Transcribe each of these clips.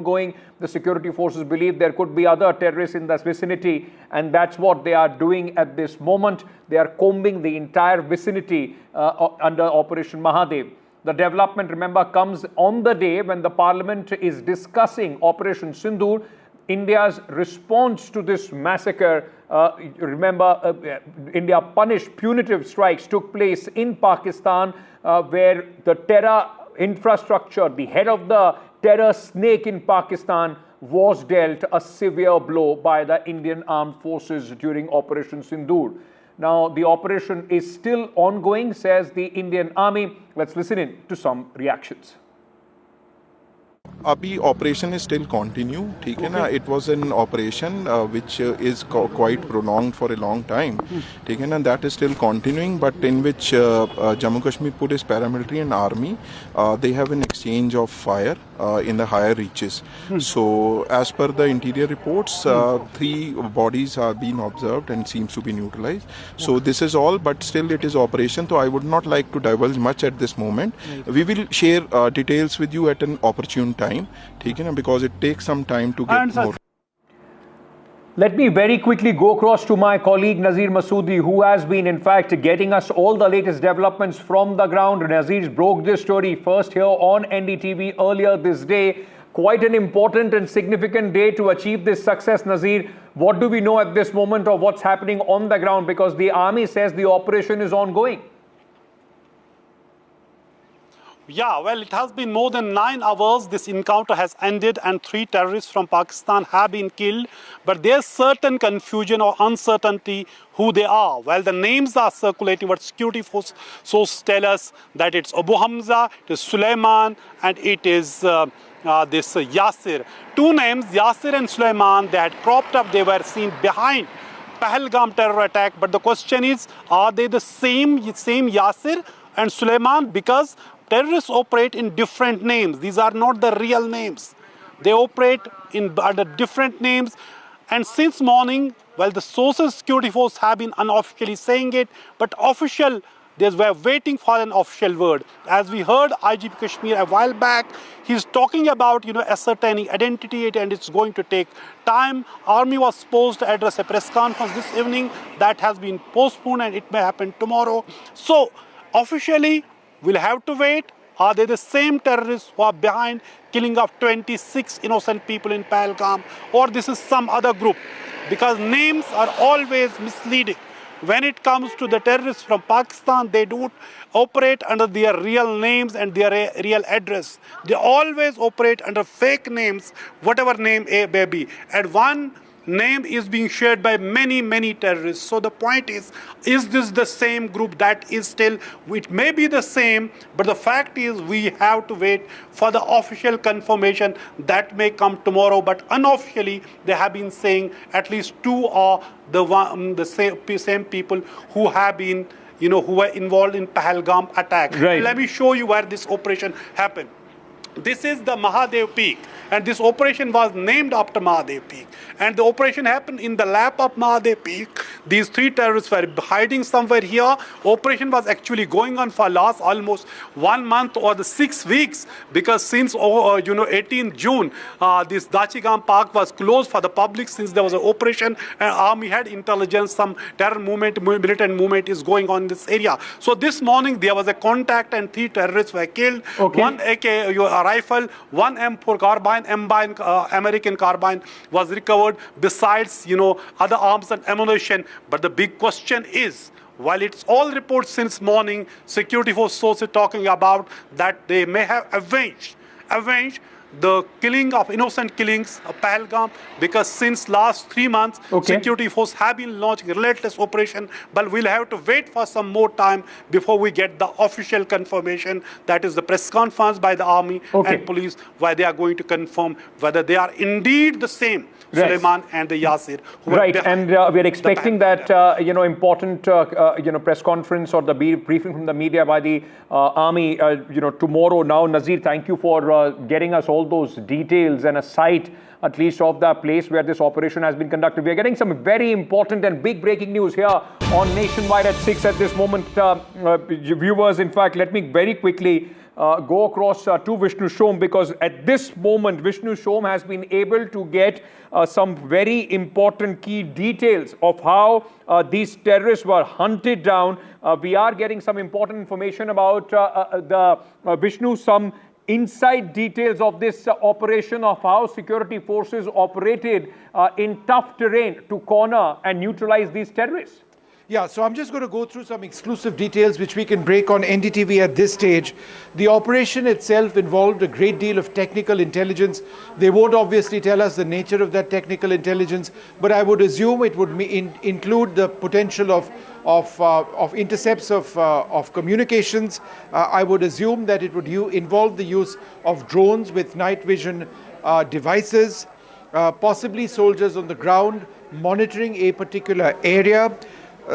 ongoing. The security forces believe there could be other terrorists in this vicinity, and that's what they are doing at this moment. They are combing the entire vicinity under Operation Mahadev. The development, remember, comes on the day when the parliament is discussing Operation Sindoor, India's response to this massacre. India punished punitive strikes took place in Pakistan, where the terror infrastructure, the head of the terror snake in Pakistan, was dealt a severe blow by the Indian armed forces during Operation Sindoor. Now, the operation is still ongoing, says the Indian Army. Let's listen in to some reactions. अभी operation is still continue, ठीक है ना. It was an operation which is quite prolonged for a long time, ठीक है ना. That is still continuing, but in which Jammu Kashmir police, paramilitary and army, they have an exchange of fire in the higher reaches. So as per the interior reports, 3 bodies are being observed and seems to be neutralized. So this is all, but still it is operation, so I would not like to divulge much at this moment. We will share details with you at an opportune time, ठीक है ना, because it takes some time to get more. Let me very quickly go across to my colleague Nazir Masoodi, who has been in fact getting us all the latest developments from the ground. Nazir broke this story first here on NDTV earlier this day. Quite an important and significant day to achieve this success, Nazir. What do we know at this moment of what's happening on the ground? Because the army says the operation is ongoing. Yeah, well, it has been more than 9 hours. This encounter has ended and 3 terrorists from Pakistan have been killed. But there's certain confusion or uncertainty who they are. Well, the names are circulating, but security sources tell us that it's Abu Hamza, it is Sulaiman, and it is this Yasir. 2 names, Yasir and Sulaiman, they had cropped up. They were seen behind Pahalgam terror attack. But the question is, are they the same Yasir and Sulaiman? Because terrorists operate in different names. These are not the real names. They operate under different names. And since morning, well, the sources, security force have been unofficially saying it, but they were waiting for an official word. As we heard IGP Kashmir a while back, he's talking about, ascertaining identity, and it's going to take time. Army was supposed to address a press conference this evening. That has been postponed, and it may happen tomorrow. So, officially, we'll have to wait. Are they the same terrorists who are behind killing of 26 innocent people in Pahalgam, or this is some other group? Because names are always misleading. When it comes to the terrorists from Pakistan, they don't operate under their real names and their real address. They always operate under fake names, whatever name it may be. And one name is being shared by many terrorists. So the point is this the same group? That is still, it may be the same, but the fact is we have to wait for the official confirmation. That may come tomorrow, but unofficially they have been saying at least 2 are the same people who have been, who were involved in Pahalgam attack. Right. Let me show you where this operation happened. This is the Mahadev Peak, and this operation was named after Mahadev Peak. And the operation happened in the lap of Mahadev Peak. These 3 terrorists were hiding somewhere here. Operation was actually going on for last almost 1 month or the 6 weeks, because since 18th June, this Dachigam Park was closed for the public since there was an operation, and army had intelligence some terror movement, militant movement is going on in this area. So this morning there was a contact and 3 terrorists were killed. Okay. 1 AK rifle, 1 M4 carbine, American carbine was recovered, besides, other arms and ammunition. But the big question is, while it's all reports since morning, security force sources talking about that they may have avenged the killing of innocent killings of Pahalgam, because since last 3 months, security force have been launching relentless operation. But we'll have to wait for some more time before we get the official confirmation. That is the press conference by the army and police, where they are going to confirm whether they are indeed the same Sulaiman and the Yasir. Right, and we are expecting that important press conference or the briefing from the media by the army tomorrow. Now, Nazir, thank you for getting us all those details and a sight at least of the place where this operation has been conducted. We are getting some very important and big breaking news here on Nationwide at 6 at this moment. Viewers, in fact, let me very quickly go across to Vishnu Shom, because at this moment, Vishnu Shom has been able to get some very important key details of how these terrorists were hunted down. We are getting some important information about the Vishnu, some inside details of this operation, of how security forces operated in tough terrain to corner and neutralize these terrorists. Yeah, so I'm just going to go through some exclusive details which we can break on NDTV at this stage. The operation itself involved a great deal of technical intelligence. They won't obviously tell us the nature of that technical intelligence, but I would assume it would include the potential of intercepts of communications. I would assume that it would involve the use of drones with night vision devices, possibly soldiers on the ground monitoring a particular area.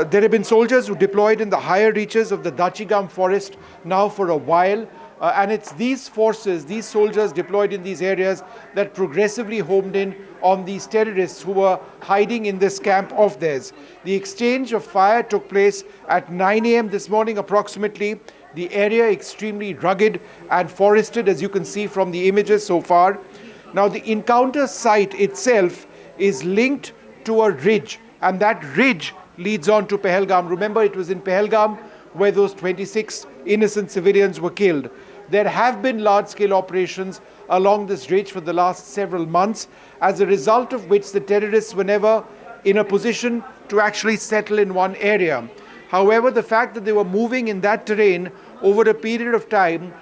There have been soldiers who deployed in the higher reaches of the Dachigam forest now for a while, and it's these forces, these soldiers deployed in these areas, that progressively homed in on these terrorists who were hiding in this camp of theirs. The exchange of fire took place at 9 a.m. this morning approximately. The area extremely rugged and forested, as you can see from the images so far. Now, the encounter site itself is linked to a ridge, and that ridge leads on to Pahalgam. Remember, it was in Pahalgam where those 26 innocent civilians were killed. There have been large-scale operations along this ridge for the last several months, as a result of which the terrorists were never in a position to actually settle in one area. However, the fact that they were moving in that terrain over a period of time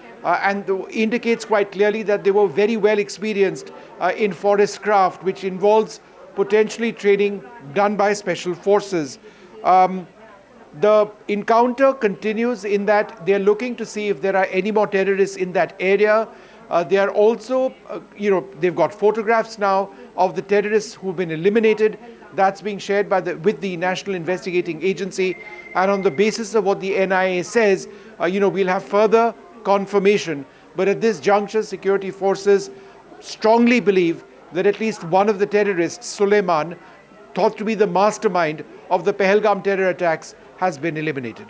indicates quite clearly that they were very well experienced in forest craft, which involves potentially training done by special forces. The encounter continues in that they're looking to see if there are any more terrorists in that area. They are also, they've got photographs now of the terrorists who've been eliminated. That's being shared with the National Investigating Agency. And on the basis of what the NIA says, we'll have further confirmation. But at this juncture, security forces strongly believe that at least one of the terrorists, Suleiman, thought to be the mastermind of the Pahalgam terror attacks, has been eliminated.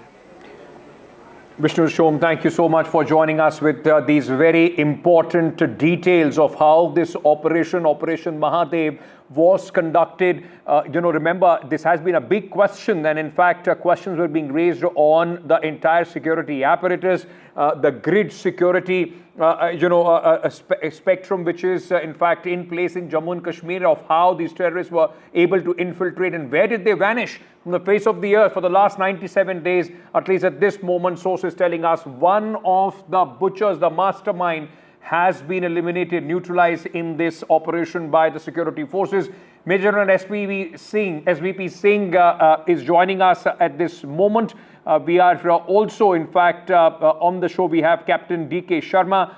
Vishnu Shom, thank you so much for joining us with these very important details of how this Operation Mahadev was conducted. Remember, this has been a big question, and in fact, questions were being raised on the entire security apparatus, the grid security, a spectrum which is in fact in place in Jammu and Kashmir, of how these terrorists were able to infiltrate and where did they vanish from the face of the earth for the last 97 days. At least at this moment, sources telling us one of the butchers, the mastermind, has been eliminated, neutralized in this operation by the security forces. Major General SVP Singh is joining us at this moment. We are also, in fact, on the show, we have Captain DK Sharma.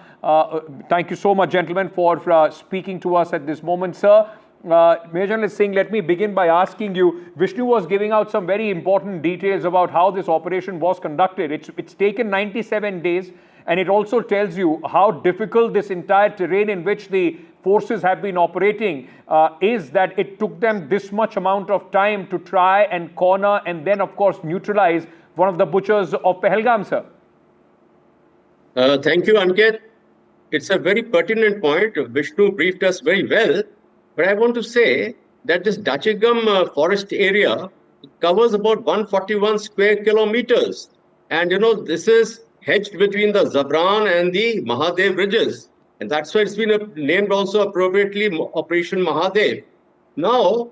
Thank you so much, gentlemen, for speaking to us at this moment, sir. Major General Singh, let me begin by asking you, Vishnu was giving out some very important details about how this operation was conducted. It's taken 97 days. And it also tells you how difficult this entire terrain in which the forces have been operating is, that it took them this much amount of time to try and corner and then, of course, neutralize one of the butchers of Pahalgam, sir. Thank you, Ankit. It's a very pertinent point. Vishnu briefed us very well. But I want to say that this Dachigam forest area covers about 141 square kilometers. And, this is hedged between the Zabran and the Mahadev ridges. And that's why it's been named also appropriately Operation Mahadev. Now,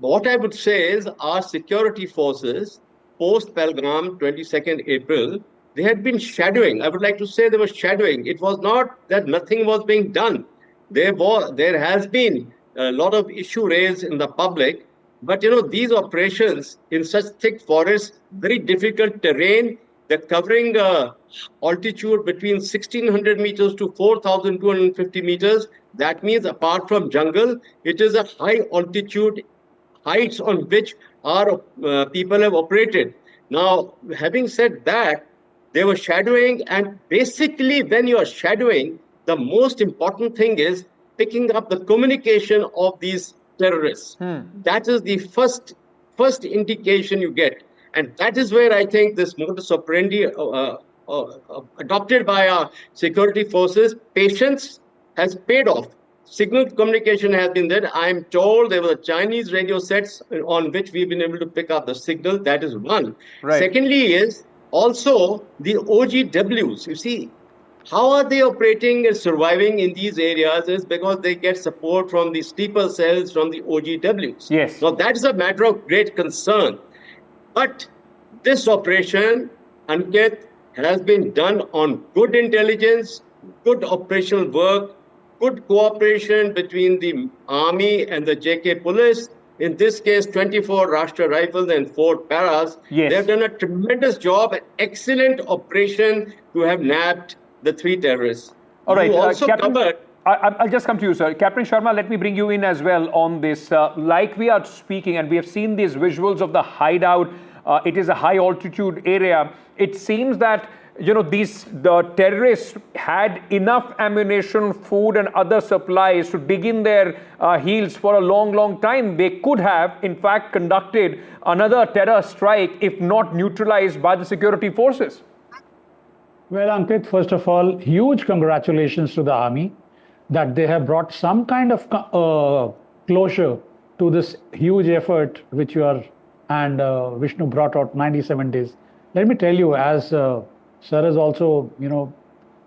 what I would say is our security forces, post-Pahalgam, 22nd April, they had been shadowing. I would like to say they were shadowing. It was not that nothing was being done. There has been a lot of issue raised in the public. But, these operations in such thick forests, very difficult terrain, they're covering altitude between 1,600 meters to 4,250 meters. That means apart from jungle, it is a high altitude heights on which our people have operated. Now, having said that, they were shadowing, and basically when you are shadowing, the most important thing is picking up the communication of these terrorists. That is the first indication you get. And that is where I think this modus operandi adopted by our security forces, patience has paid off. Signal communication has been there. I'm told there were Chinese radio sets on which we've been able to pick up the signal. That is one. Right. Secondly is also the OGWs. You see, how are they operating and surviving in these areas is because they get support from the sleeper cells from the OGWs. Yes. Now, that's a matter of great concern. But this operation, Ankit, has been done on good intelligence, good operational work, good cooperation between the army and the JK police. In this case, 24 Rashtra Rifles and 4 paras. Yes. They've done a tremendous job, an excellent operation to have nabbed the 3 terrorists. All right, You also Captain, covered. I'll just come to you, sir. Captain Sharma, let me bring you in as well on this. Like we are speaking, and we have seen these visuals of the hideout. It is a high altitude area. It seems that the terrorists had enough ammunition, food and other supplies to dig in their heels for a long time. They could have, in fact, conducted another terror strike if not neutralized by the security forces. Well, Ankit, first of all, huge congratulations to the army that they have brought some kind of closure to this huge effort which you are and Vishnu brought out 97 days. Let me tell you, as Sir is also,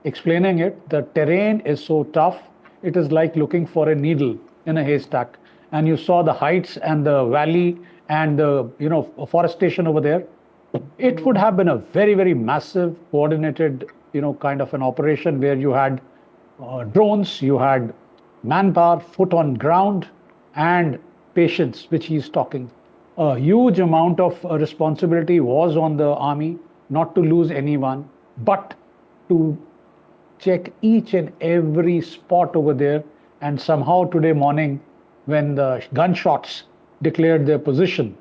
explaining it, the terrain is so tough. It is like looking for a needle in a haystack. And you saw the heights and the valley and the, forestation over there. It would have been a very, very massive, coordinated, kind of an operation where you had drones, you had manpower, foot on ground, and patience, which he's talking. A huge amount of responsibility was on the army, not to lose anyone, but to check each and every spot over there. And somehow today morning, when the gunshots declared their position,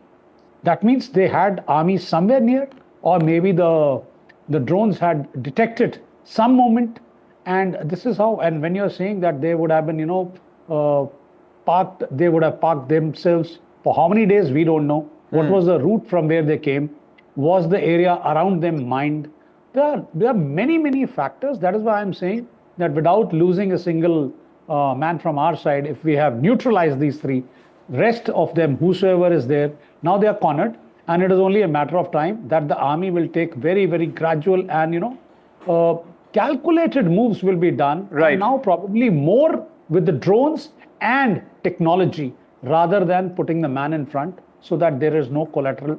that means they had army somewhere near, or maybe the drones had detected some movement. And this is how, and when you're saying that they would have been, they would have parked themselves for how many days, we don't know. What was the route from where they came? Was the area around them mined? There are many factors. That is why I'm saying that without losing a single man from our side, if we have neutralized these 3, rest of them, whosoever is there, now they are cornered, and it is only a matter of time that the army will take very, very gradual and calculated moves will be done. Right. And now probably more with the drones and technology rather than putting the man in front, so that there is no collateral,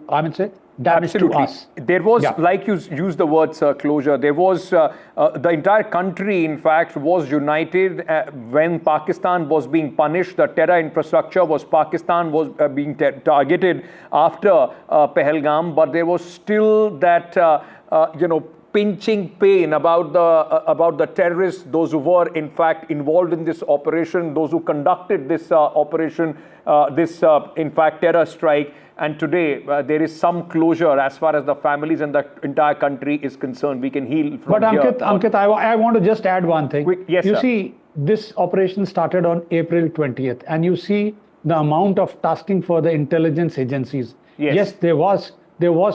damage to us. There was, like you used the word, sir, closure. There was, the entire country, in fact, was united when Pakistan was being punished. The terror infrastructure Pakistan was being targeted after Pahalgam, but there was still that, pinching pain about the terrorists, those who were in fact involved in this operation, those who conducted this operation, in fact terror strike. And today there is some closure as far as the families and the entire country is concerned. We can heal from here. But Ankit, I want to just add one thing. Yes, you sir. see, this operation started on April 20th, and you see the amount of tasking for the intelligence agencies. Yes, there was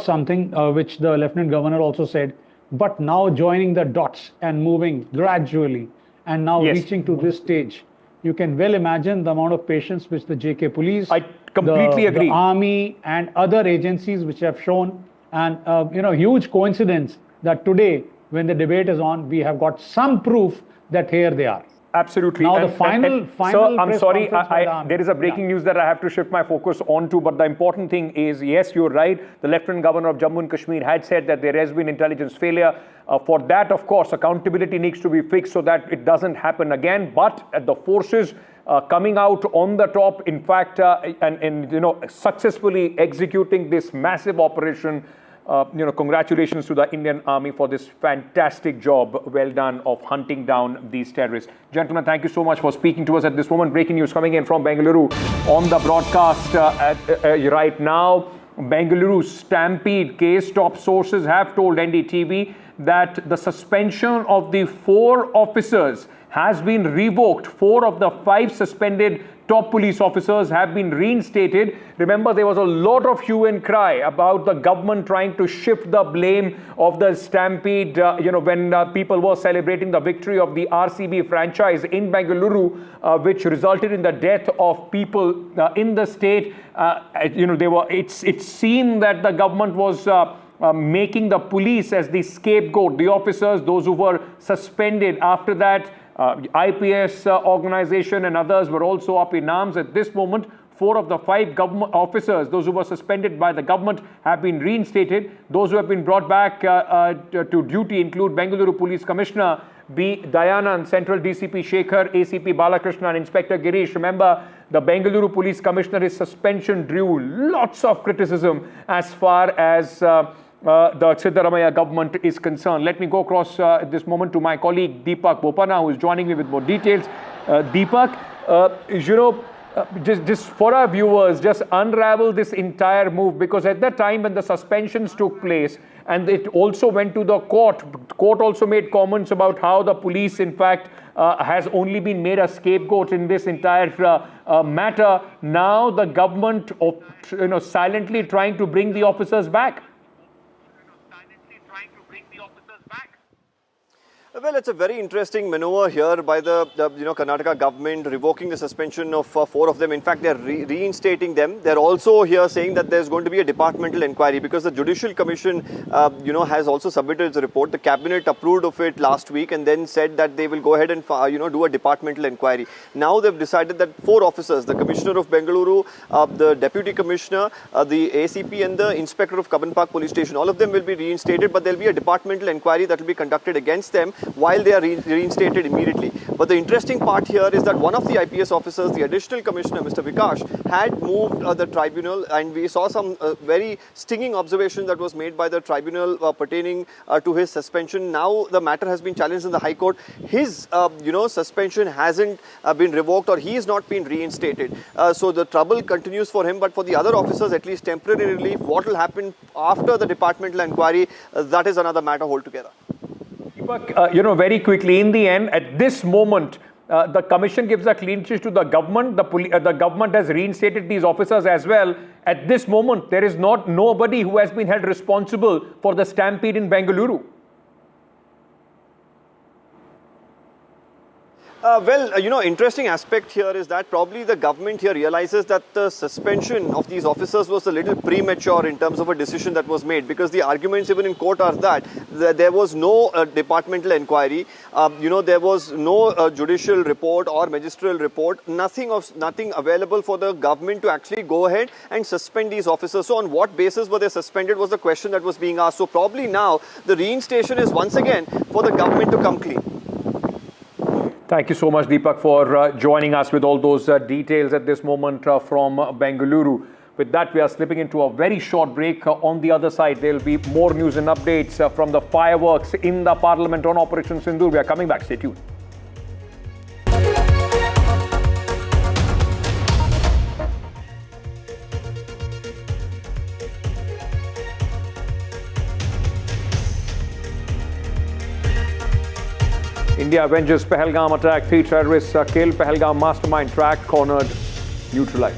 something which the Lieutenant Governor also said, but now joining the dots and moving gradually and now reaching to this stage, you can well imagine the amount of patience which the JK police, I completely agree. the army and other agencies which have shown, and huge coincidence that today when the debate is on, we have got some proof that here they are. Absolutely. Now the final Sir, I'm press sorry, conference by the army. there is a breaking news that I have to shift my focus onto, but the important thing is, yes, you're right, the Lieutenant Governor of Jammu and Kashmir had said that there has been intelligence failure. For that, of course, accountability needs to be fixed so that it doesn't happen again, but the forces coming out on the top, in fact, and successfully executing this massive operation. Congratulations to the Indian Army for this fantastic job well done of hunting down these terrorists. Gentlemen, thank you so much for speaking to us at this moment. Breaking news coming in from Bengaluru on the broadcast right now. Bengaluru stampede case. Top sources have told NDTV that the suspension of the 4 officers has been revoked. 4 of the 5 suspended top police officers have been reinstated. Remember, there was a lot of hue and cry about the government trying to shift the blame of the stampede, when people were celebrating the victory of the RCB franchise in Bengaluru, which resulted in the death of people in the state. It's seen that the government was making the police as the scapegoat, the officers, those who were suspended. After that, IPS organization and others were also up in arms. At this moment, 4 of the 5 government officers, those who were suspended by the government, have been reinstated. Those who have been brought back to duty include Bengaluru Police Commissioner B. Dayanand, Central DCP Shekhar, ACP Balakrishna and Inspector Girish. Remember, the Bengaluru Police Commissioner's suspension drew lots of criticism as far as the Siddaramaiah government is concerned. Let me go across at this moment to my colleague Deepak Bopana, who is joining me with more details. Deepak, just for our viewers, just unravel this entire move, because at the time when the suspensions took place and it also went to the court also made comments about how the police in fact has only been made a scapegoat in this entire matter. Now the government silently trying to bring the officers back. Well, it's a very interesting maneuver here by the Karnataka government, revoking the suspension of 4 of them. In fact, they're reinstating them. They're also here saying that there's going to be a departmental inquiry, because the Judicial Commission, has also submitted its report. The cabinet approved of it last week and then said that they will go ahead and, do a departmental inquiry. Now they've decided that 4 officers, the Commissioner of Bengaluru, the Deputy Commissioner, the ACP and the Inspector of Kaban Park Police Station, all of them will be reinstated, but there'll be a departmental inquiry that will be conducted against them while they are reinstated immediately. But the interesting part here is that one of the IPS officers, the Additional Commissioner, Mr. Vikash, had moved the tribunal, and we saw some very stinging observation that was made by the tribunal pertaining to his suspension. Now the matter has been challenged in the High Court. His, suspension hasn't been revoked, or he has not been reinstated. So the trouble continues for him, but for the other officers, at least temporary relief. What will happen after the departmental inquiry, that is another matter altogether. Very quickly, in the end, at this moment, the commission gives a clean sheet to the government. The government has reinstated these officers as well. At this moment, there is nobody who has been held responsible for the stampede in Bengaluru. Interesting aspect here is that probably the government here realizes that the suspension of these officers was a little premature in terms of a decision that was made, because the arguments even in court are that there was no departmental inquiry, there was no judicial report or magistral report, nothing available for the government to actually go ahead and suspend these officers. So on what basis were they suspended was the question that was being asked. So probably now the reinstation is once again for the government to come clean. Thank you so much, Deepak, for joining us with all those details at this moment from Bengaluru. With that, we are slipping into a very short break. On the other side, there will be more news and updates from the fireworks in the Parliament on Operation Sindoor. We are coming back. Stay tuned. India avenges Pahalgam attack. 3 terrorists are killed. Pahalgam mastermind tracked, cornered, neutralized.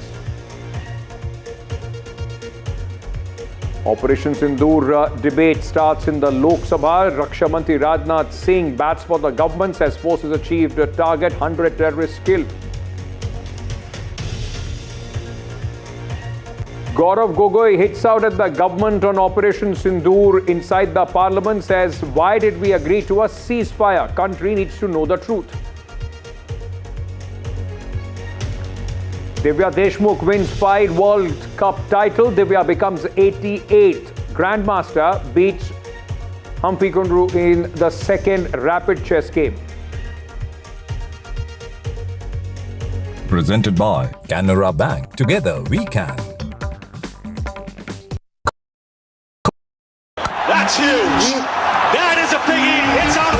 Operation Sindoor debate starts in the Lok Sabha. Raksha Mantri Rajnath Singh bats for the government, says forces achieved a target, 100 terrorists killed. Gaurav Gogoi hits out at the government on Operation Sindoor inside the parliament, says, why did we agree to a ceasefire? Country needs to know the truth. Divya Deshmukh wins 5 World Cup title. Divya becomes 88th Grandmaster, beats Humphrey Kundru in the second rapid chess game. Presented by Canara Bank. Together we can. That's huge. That is a biggie. It's out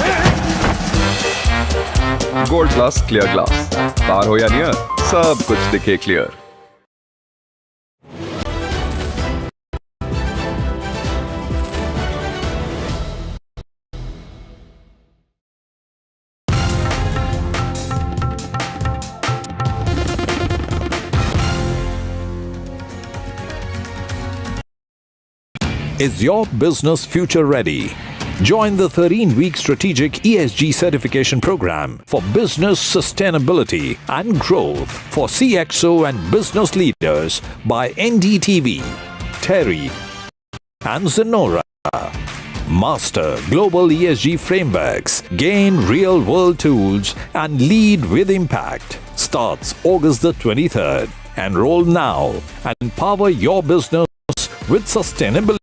there. Gold Plus Clear Glass. पार हो या near, सब कुछ दिखे clear. Is your business future ready? Join the 13-week strategic ESG certification program for business sustainability and growth for CXO and business leaders by NDTV, Terry and Zenora. Master global ESG frameworks, gain real-world tools and lead with impact. Starts August the 23rd. Enroll now and power your business with sustainability.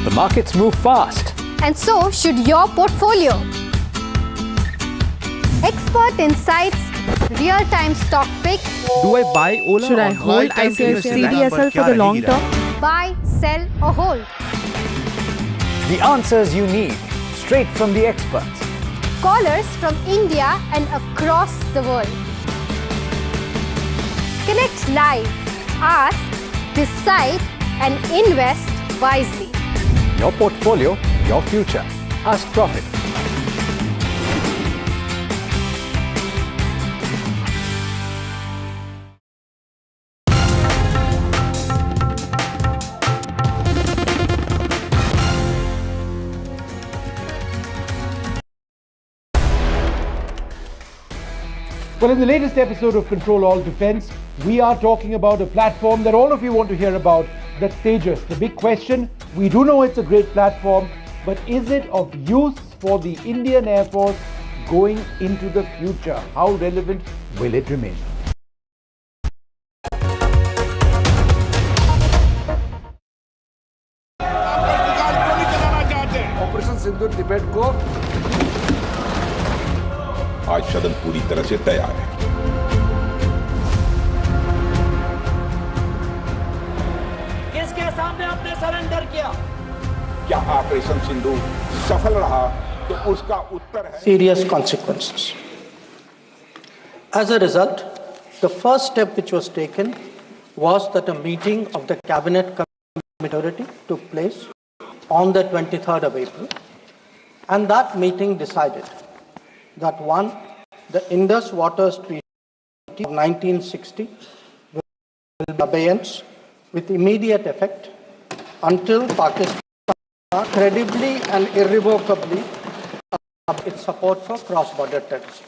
The markets move fast. And so should your portfolio. Expert insights, real-time stock picks. Do I buy Ola? Should I hold CDSL for the long term? Buy, sell or hold. The answers you need, straight from the experts. Callers from India and across the world. Connect live, ask, decide and invest wisely. Your portfolio, your future. Ask Profit. Well, in the latest episode of Control All Defense, we are talking about a platform that all of you want to hear about, that's Tejas. The big question, we do know it's a great platform, but is it of use for the Indian Air Force going into the future? How relevant will it remain? Operation Sindoor debate को आज सदन पूरी तरह से तैयार है। किसके सामने आपने सरेंडर किया? क्या ऑपरेशन सिंदूर सफल रहा तो उसका उत्तर है serious consequences. As a result, the first step which was taken was that a meeting of the Cabinet Committee took place on the 23rd of April, and that meeting decided that one, the Indus Waters Treaty of 1960 will be abeyance with immediate effect until Pakistan credibly and irrevocably its support for cross-border terrorism.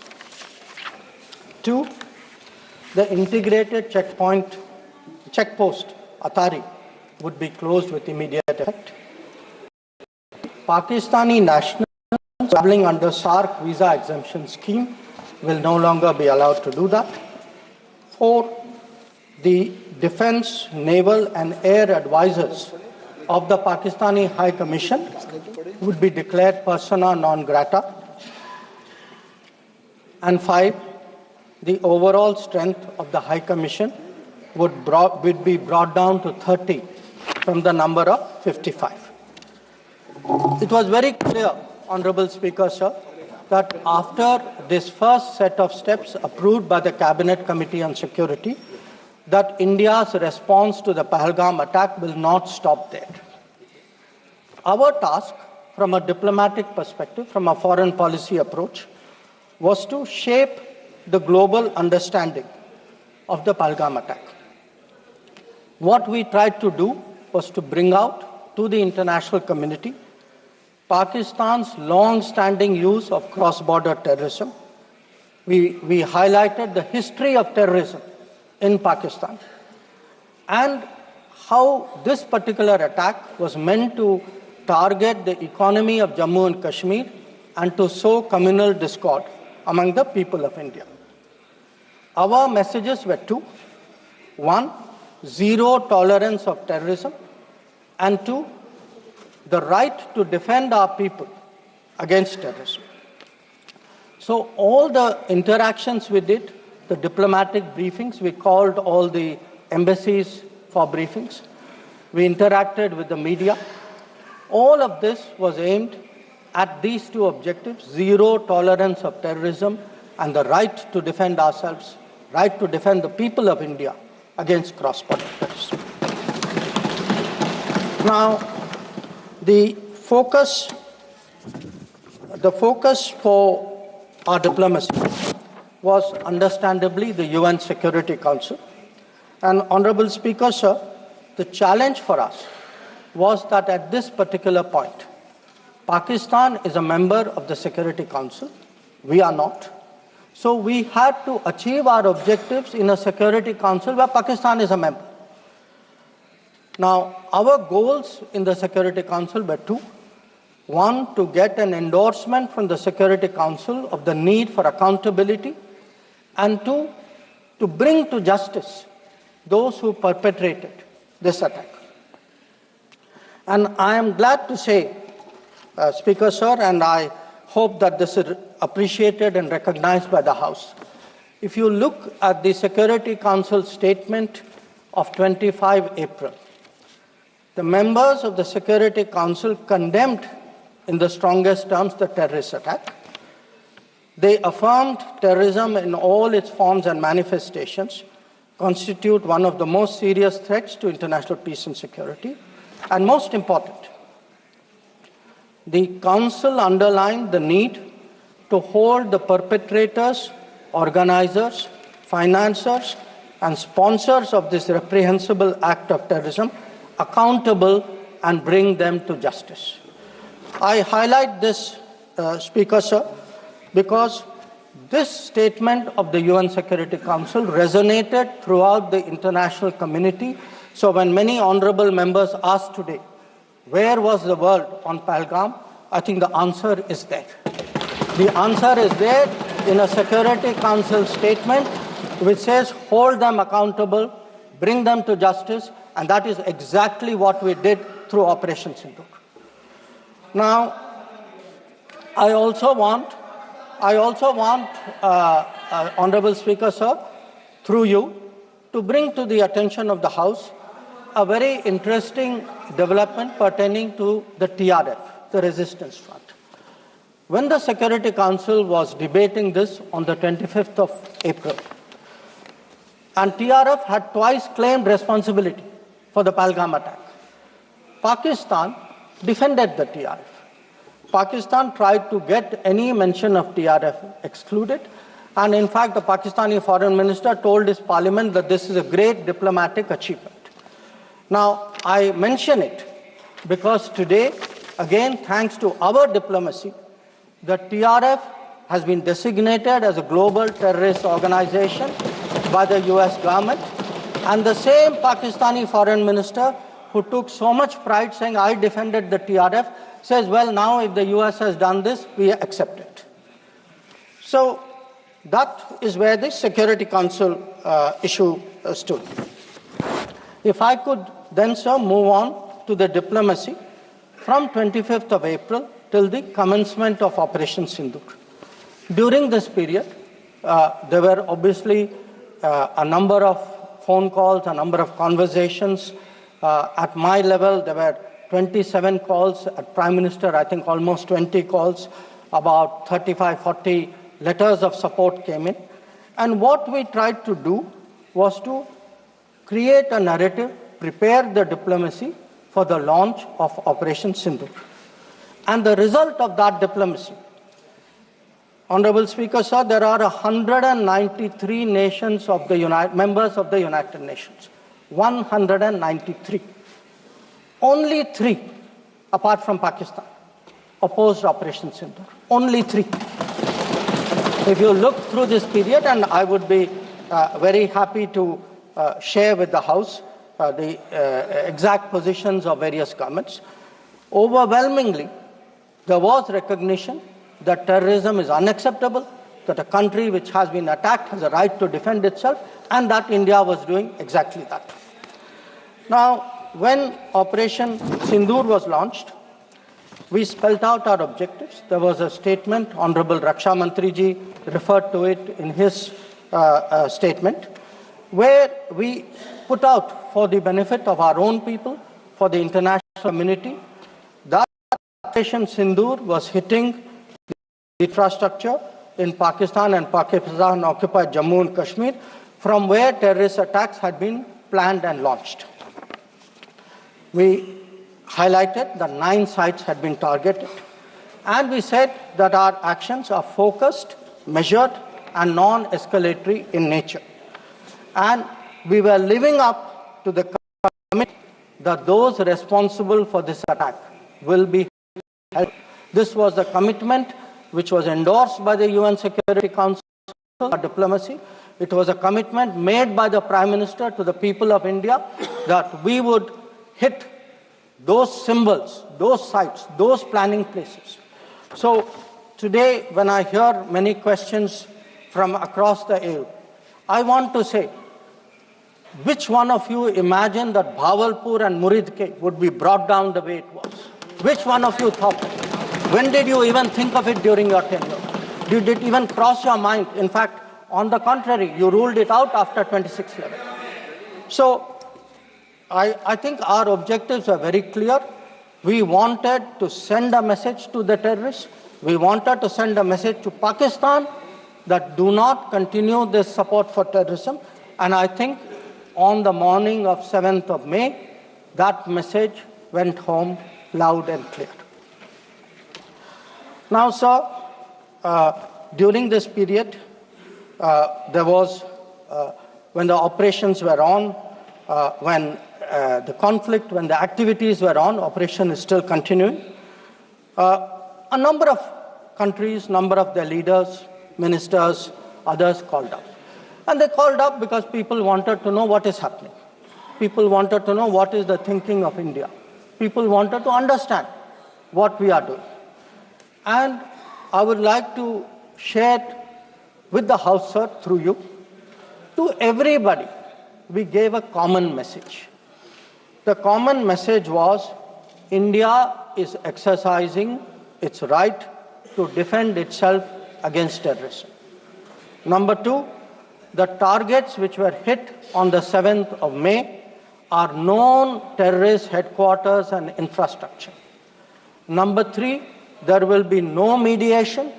Two, the integrated checkpost Atari would be closed with immediate effect. Pakistani nationals traveling under SARC visa exemption scheme will no longer be allowed to do that. Four, the defense, naval and air advisors of the Pakistani High Commission would be declared persona non grata. And five, the overall strength of the High Commission would be brought down to 30 from the number of 55. It was very clear, Honorable Speaker, sir, that after this first set of steps approved by the Cabinet Committee on Security, that India's response to the Pahalgam attack will not stop there. Our task, from a diplomatic perspective, from a foreign policy approach, was to shape the global understanding of the Pahalgam attack. What we tried to do was to bring out to the international community Pakistan's long-standing use of cross-border terrorism. We highlighted the history of terrorism in Pakistan and how this particular attack was meant to target the economy of Jammu and Kashmir and to sow communal discord among the people of India. Our messages were two. One, zero tolerance of terrorism, and two, the right to defend our people against terrorism. So all the interactions we did, the diplomatic briefings, we called all the embassies for briefings. We interacted with the media. All of this was aimed at these two objectives: zero tolerance of terrorism and the right to defend ourselves, right to defend the people of India against cross-border terrorism. Now, the focus for our diplomacy was understandably the UN Security Council. And Honorable Speaker, sir, the challenge for us was that at this particular point, Pakistan is a member of the Security Council. We are not. So we had to achieve our objectives in a Security Council where Pakistan is a member. Now, our goals in the Security Council were two. One, to get an endorsement from the Security Council of the need for accountability, and two, to bring to justice those who perpetrated this attack. And I am glad to say, Speaker, sir, and I hope that this is appreciated and recognized by the House. If you look at the Security Council statement of 25 April, the members of the Security Council condemned in the strongest terms the terrorist attack. They affirmed terrorism in all its forms and manifestations constitute one of the most serious threats to international peace and security. And most important, the Council underlined the need to hold the perpetrators, organizers, financiers, and sponsors of this reprehensible act of terrorism accountable and bring them to justice. I highlight this, Speaker, sir, because this statement of the UN Security Council resonated throughout the international community. So when many honorable members asked today, where was the world on Pahalgam? I think the answer is there. The answer is there in a Security Council statement which says hold them accountable, bring them to justice, and that is exactly what we did through Operation Sindoor. Now, I also want, Honorable Speaker, sir, through you, to bring to the attention of the House a very interesting development pertaining to the TRF, the Resistance Front. When the Security Council was debating this on the 25th of April, and TRF had twice claimed responsibility for the Pahalgam attack, Pakistan defended the TRF. Pakistan tried to get any mention of TRF excluded, and in fact the Pakistani foreign minister told his parliament that this is a great diplomatic achievement. Now, I mention it because today, again, thanks to our diplomacy, the TRF has been designated as a global terrorist organization by the US government, and the same Pakistani foreign minister who took so much pride saying, I defended the TRF, says, well, now if the US has done this, we accept it. So that is where the Security Council issue stood. If I could then, sir, move on to the diplomacy from 25th of April till the commencement of Operation Sindoor. During this period, there were obviously a number of phone calls, a number of conversations. At my level, there were 27 calls. At Prime Minister, I think almost 20 calls. About 35, 40 letters of support came in. And what we tried to do was to create a narrative, prepare the diplomacy for the launch of Operation Sindoor. And the result of that diplomacy, Honorable Speaker, sir, there are 193 nations of the members of the United Nations. 193. Only 3, apart from Pakistan, opposed Operation Sindoor. Only 3. If you look through this period, and I would be very happy to share with the House the exact positions of various governments, overwhelmingly, there was recognition that terrorism is unacceptable, that a country which has been attacked has a right to defend itself, and that India was doing exactly that. Now, when Operation Sindoor was launched, we spelled out our objectives. There was a statement, Honorable Raksha Mantri ji referred to it in his statement, where we put out for the benefit of our own people, for the international community, that Operation Sindoor was hitting the infrastructure in Pakistan and Pakistan-occupied Jammu and Kashmir, from where terrorist attacks had been planned and launched. We highlighted that 9 sites had been targeted, and we said that our actions are focused, measured, and non-escalatory in nature. And we were living up to the commitment that those responsible for this attack will be held. This was the commitment which was endorsed by the UN Security Council for diplomacy. It was a commitment made by the Prime Minister to the people of India that we would hit those symbols, those sites, those planning places. So today, when I hear many questions from across the aisle, I want to say, which one of you imagined that Bhavalpur and Muridke would be brought down the way it was? Which one of you thought it? When did you even think of it during your tenure? Did it even cross your mind? In fact, on the contrary, you ruled it out after 26/11. So I think our objectives are very clear. We wanted to send a message to the terrorists. We wanted to send a message to Pakistan that do not continue this support for terrorism. And I think on the morning of 7th of May, that message went home loud and clear. Now, sir, during this period, there was, when the operations were on, when the conflict, when the activities were on, operation is still continuing. A number of countries, number of their leaders, ministers, others called up. And they called up because people wanted to know what is happening. People wanted to know what is the thinking of India. People wanted to understand what we are doing. And I would like to share with the House, sir, through you, to everybody, we gave a common message. The common message was India is exercising its right to defend itself against terrorism. Number two, the targets which were hit on the 7th of May are known terrorist headquarters and infrastructure. Number three, there will be no mediation.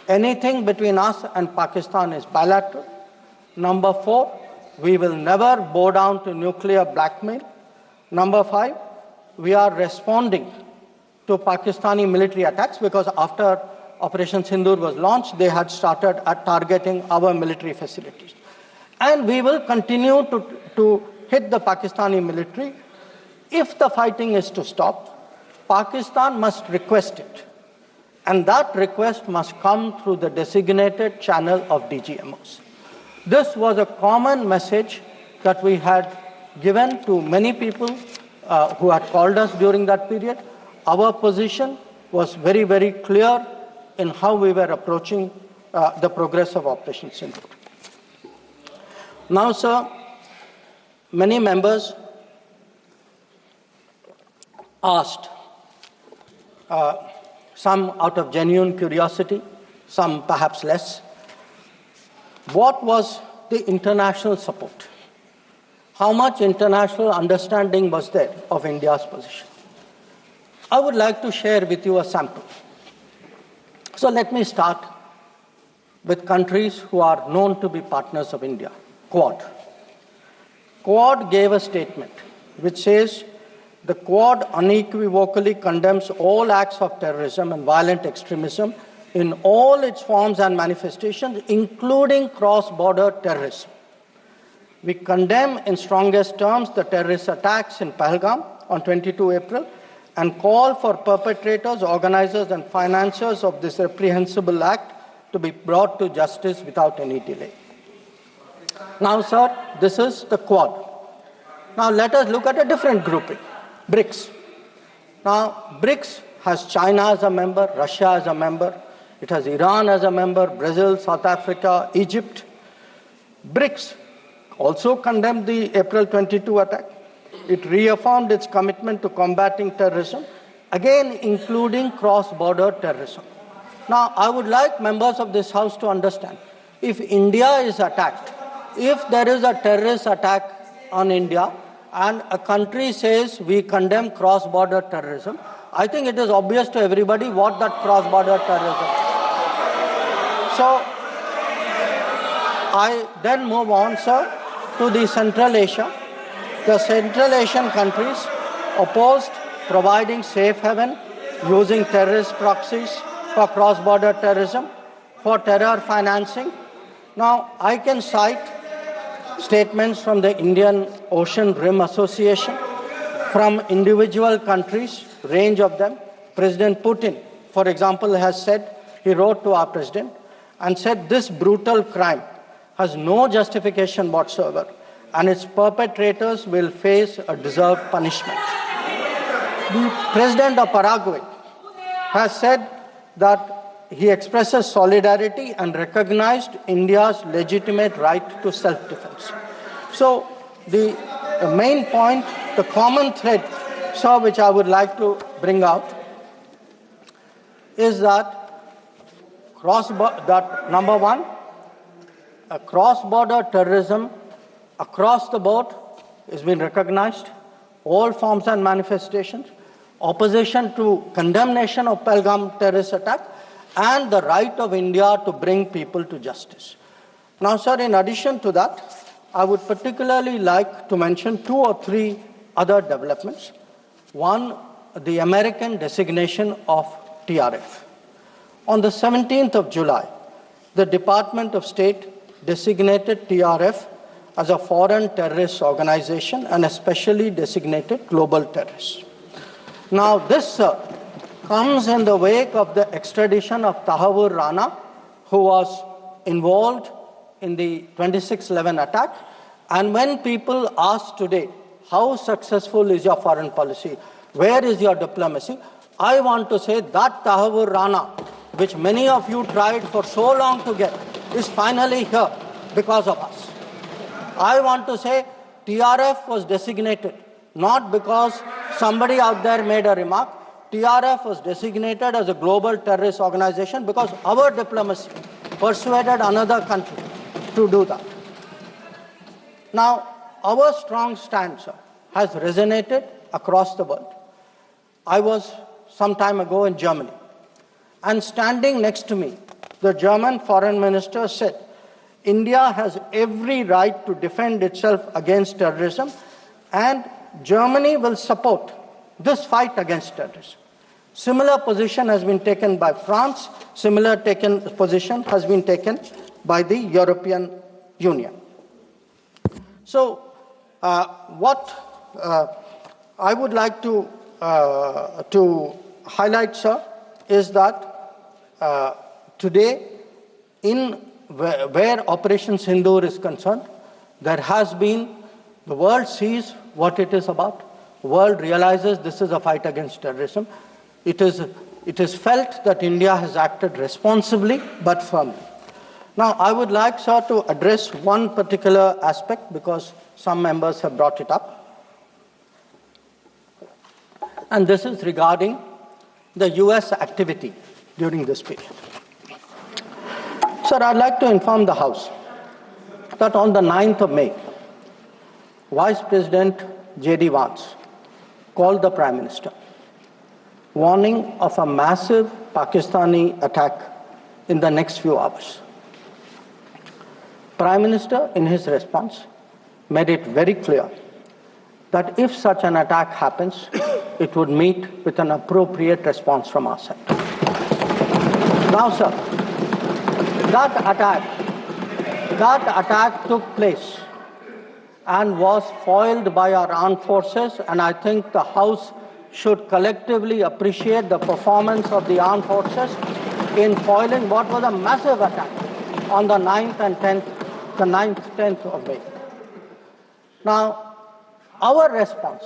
Anything between us and Pakistan is bilateral. Number four, we will never bow down to nuclear blackmail. Number five, we are responding to Pakistani military attacks because after Operation Sindoor was launched, they had started targeting our military facilities. And we will continue to hit the Pakistani military. If the fighting is to stop, Pakistan must request it. And that request must come through the designated channel of DGMOs. This was a common message that we had given to many people who had called us during that period. Our position was very, very clear in how we were approaching the progress of Operation Sindoor. Now, sir, many members asked, some out of genuine curiosity, some perhaps less, what was the international support? How much international understanding was there of India's position? I would like to share with you a sample. So let me start with countries who are known to be partners of India. Quad. Quad gave a statement which says, the Quad unequivocally condemns all acts of terrorism and violent extremism in all its forms and manifestations, including cross-border terrorism. We condemn in strongest terms the terrorist attacks in Pahalgam on 22 April and call for perpetrators, organizers and financiers of this reprehensible act to be brought to justice without any delay. Now, sir, this is the Quad. Now, let us look at a different grouping, BRICS. Now, BRICS has China as a member, Russia as a member, it has Iran as a member, Brazil, South Africa, Egypt. BRICS also condemned the April 22 attack. It reaffirmed its commitment to combating terrorism, again including cross-border terrorism. Now, I would like members of this House to understand, if India is attacked, if there is a terrorist attack on India and a country says we condemn cross-border terrorism, I think it is obvious to everybody what that cross-border terrorism is. So, I then move on, sir, to the Central Asia. The Central Asian countries opposed providing safe haven using terrorist proxies for cross-border terrorism, for terror financing. Now, I can cite statements from the Indian Ocean Rim Association, from individual countries, range of them. President Putin, for example, has said, he wrote to our president and said this brutal crime has no justification whatsoever and its perpetrators will face a deserved punishment. The president of Paraguay has said that he expresses solidarity and recognized India's legitimate right to self-defense. So the main point, the common thread, sir, which I would like to bring out is that number one, cross-border terrorism across the board has been recognized, all forms and manifestations, opposition to condemnation of Pahalgam terrorist attack, and the right of India to bring people to justice. Now, sir, in addition to that, I would particularly like to mention 2 or 3 other developments. One, the American designation of TRF. On the 17th of July, the Department of State designated TRF as a foreign terrorist organization and especially designated global terrorist. Now, this comes in the wake of the extradition of Tahavur Rana, who was involved in the 26/11 attack. And when people ask today, how successful is your foreign policy? Where is your diplomacy? I want to say that Tahavur Rana, which many of you tried for so long to get, is finally here because of us. I want to say TRF was designated not because somebody out there made a remark. TRF was designated as a global terrorist organization because our diplomacy persuaded another country to do that. Now, our strong stance has resonated across the world. I was some time ago in Germany, and standing next to me, the German foreign minister said, India has every right to defend itself against terrorism, and Germany will support this fight against terrorism. Similar position has been taken by France. Similar position has been taken by the European Union. So, what I would like to highlight, sir, is that today, where Operation Sindoor is concerned, there has been, the world sees what it is about. The world realizes this is a fight against terrorism. It is felt that India has acted responsibly but firmly. Now, I would like, sir, to address one particular aspect because some members have brought it up. And this is regarding the US activity during this period. Sir, I'd like to inform the House that on the 9th of May, Vice President J.D. Vance called the Prime Minister, warning of a massive Pakistani attack in the next few hours. Prime Minister, in his response, made it very clear that if such an attack happens, it would meet with an appropriate response from our side. Now, sir, that attack took place and was foiled by our armed forces, and I think the House should collectively appreciate the performance of the armed forces in foiling what was a massive attack on the 9th and 10th of May. Now, our response,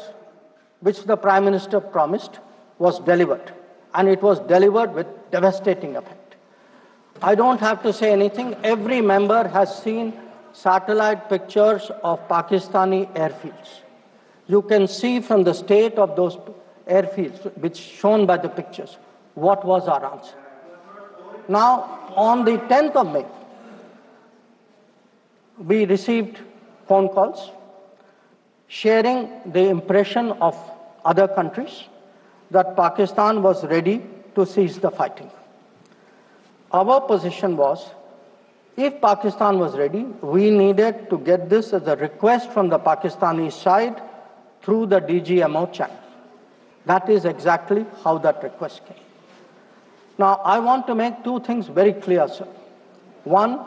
which the Prime Minister promised, was delivered, and it was delivered with devastating effect. I don't have to say anything. Every member has seen satellite pictures of Pakistani airfields. You can see from the state of those airfields, which shown by the pictures, what was our answer. Now, on the 10th of May, we received phone calls sharing the impression of other countries that Pakistan was ready to cease the fighting. Our position was, if Pakistan was ready, we needed to get this as a request from the Pakistani side through the DGMO channel. That is exactly how that request came. Now, I want to make two things very clear, sir. One,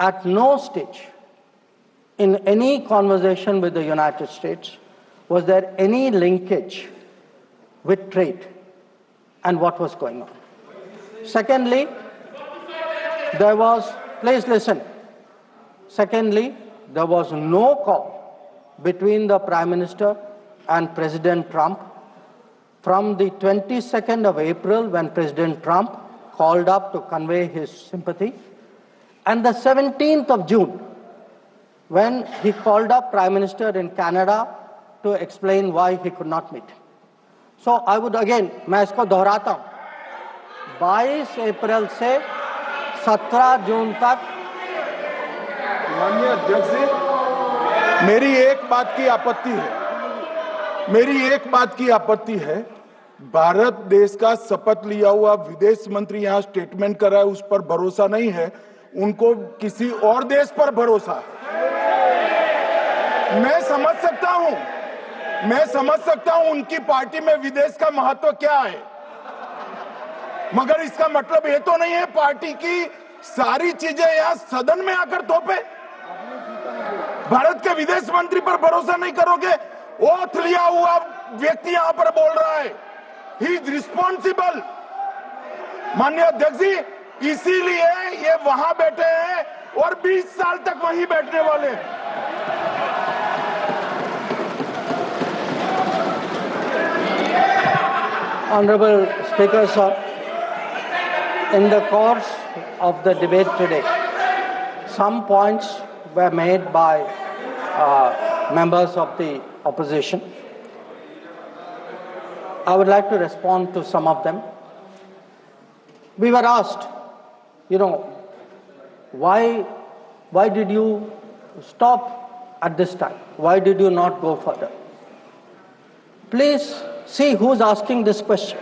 at no stage in any conversation with the United States was there any linkage with trade and what was going on. Secondly, there was, please listen. Secondly, there was no call between the Prime Minister and President Trump from the 22nd of April when President Trump called up to convey his sympathy, and the 17th of June when he called up Prime Minister in Canada to explain why he could not meet. So I would again, मैं इसको दोहराता हूँ, 22 अप्रैल से 17 जून तक। माननीय अध्यक्ष जी, मेरी एक बात की आपत्ति है, भारत देश का शपथ लिया हुआ विदेश मंत्री यहाँ स्टेटमेंट कर रहा है, उस पर भरोसा नहीं है, उनको किसी और देश पर भरोसा है। मैं समझ सकता हूं उनकी पार्टी में विदेश का महत्व क्या है, मगर इसका मतलब ये तो नहीं है पार्टी की सारी चीजें यहाँ सदन में आकर थोपे। भारत के विदेश मंत्री पर भरोसा नहीं करोगे? ओथ लिया हुआ व्यक्ति यहाँ पर बोल रहा है, ही इज रिस्पॉन्सिबल। माननीय अध्यक्ष जी, इसीलिए ये वहां बैठे हैं और 20 साल तक वहीं बैठने वाले हैं। Honorable Speaker, sir, in the course of the debate today, some points were made by members of the opposition. I would like to respond to some of them. We were asked, why did you stop at this time? Why did you not go further? Please see who's asking this question.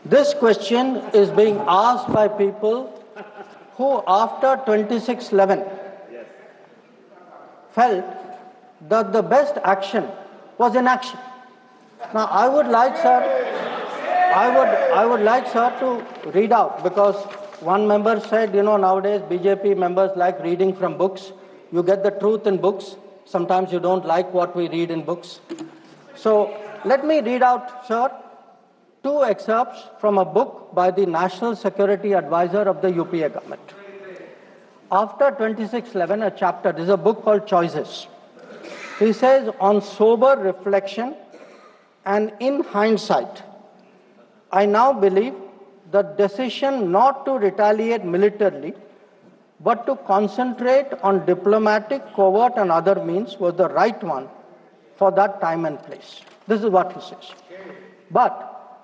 This question is being asked by people who, after 26/11, felt that the best action was inaction. Now, I would like, sir, to read out, because one member said, nowadays BJP members like reading from books. You get the truth in books. Sometimes you don't like what we read in books. So let me read out, sir, 2 excerpts from a book by the National Security Advisor of the UPA government. After 26/11, a chapter, this is a book called Choices. He says, on sober reflection and in hindsight, I now believe the decision not to retaliate militarily, but to concentrate on diplomatic, covert and other means was the right one for that time and place. This is what he says. But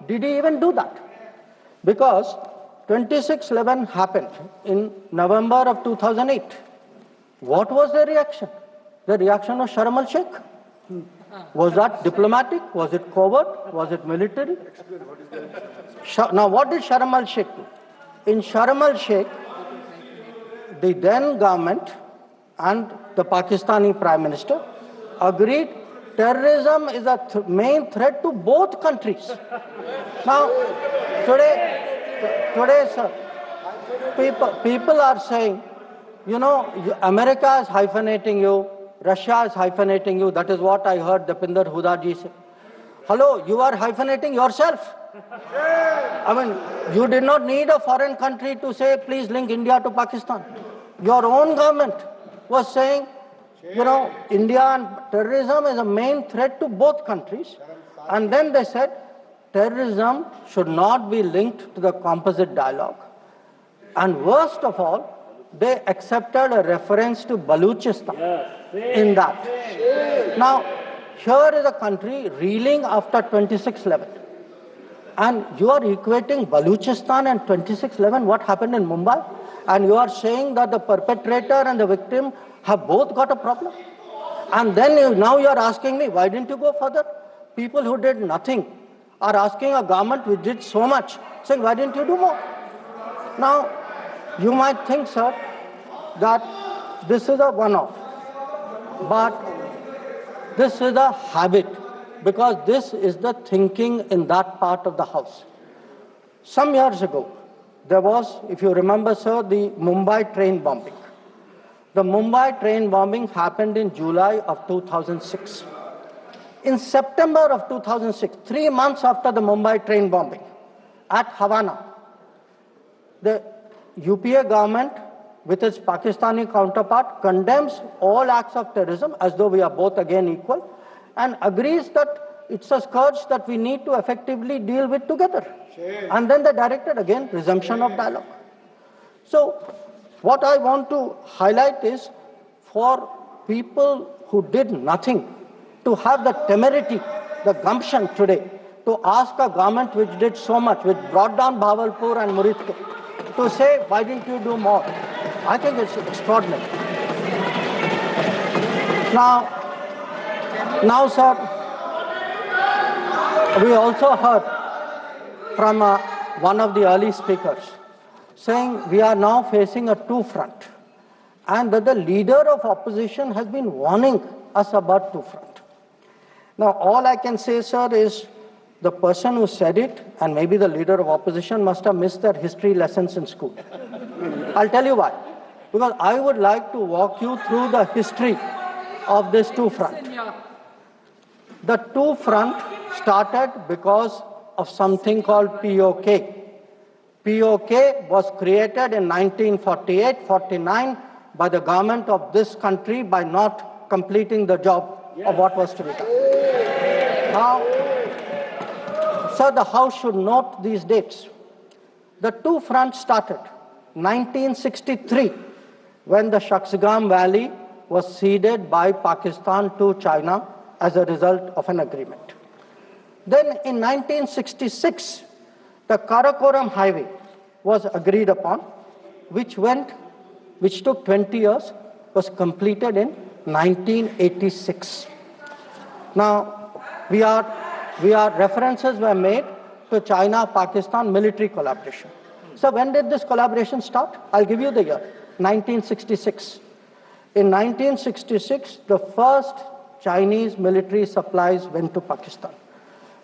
did he even do that? Because 26/11 happened in November of 2008. What was the reaction? The reaction was Sharm el-Sheikh. Was that diplomatic? Was it covert? Was it military? Now, what did Sharm el-Sheikh do? In Sharm el-Sheikh, the then government and the Pakistani Prime Minister agreed terrorism is a main threat to both countries. Now, today, sir, people are saying, America is hyphenating you, Russia is hyphenating you. That is what I heard Deepinder Huda ji say. Hello, you are hyphenating yourself. I mean, you did not need a foreign country to say, please link India to Pakistan. Your own government was saying, India and terrorism is a main threat to both countries. And then they said, terrorism should not be linked to the composite dialogue. And worst of all, they accepted a reference to Balochistan in that. Now, here is a country reeling after 26/11. And you are equating Balochistan and 26/11, what happened in Mumbai, and you are saying that the perpetrator and the victim have both got a problem. And then now you are asking me, why didn't you go further? People who did nothing are asking a government which did so much, saying, why didn't you do more? Now, you might think, sir, that this is a one-off, but this is a habit, because this is the thinking in that part of the house. Some years ago, there was, if you remember, sir, the Mumbai train bombing. The Mumbai train bombing happened in July of 2006. In September of 2006, 3 months after the Mumbai train bombing, at Havana, the UPA government, with its Pakistani counterpart, condemns all acts of terrorism as though we are both again equal, and agrees that it's a scourge that we need to effectively deal with together. And then they directed again resumption of dialogue. So what I want to highlight is, for people who did nothing, to have the temerity, the gumption today, to ask a government which did so much, which brought down Bhavalpur and Muridke, to say, why didn't you do more? I think it's extraordinary. Now, sir, we also heard from one of the early speakers saying we are now facing a two-front, and that the leader of opposition has been warning us about two-front. Now, all I can say, sir, is the person who said it, and maybe the leader of opposition, must have missed their history lessons in school. I'll tell you why. Because I would like to walk you through the history of this two-front. The two-front started because of something called POK. POK was created in 1948-49 by the government of this country by not completing the job of what was to be done. Now, sir, the House should note these dates. The two fronts started 1963, when the Shaksgam Valley was ceded by Pakistan to China as a result of an agreement. Then in 1966, the Karakoram Highway was agreed upon, which took 20 years, was completed in 1986. Now, references were made to China-Pakistan military collaboration. So when did this collaboration start? I'll give you the year, 1966. In 1966, the first Chinese military supplies went to Pakistan.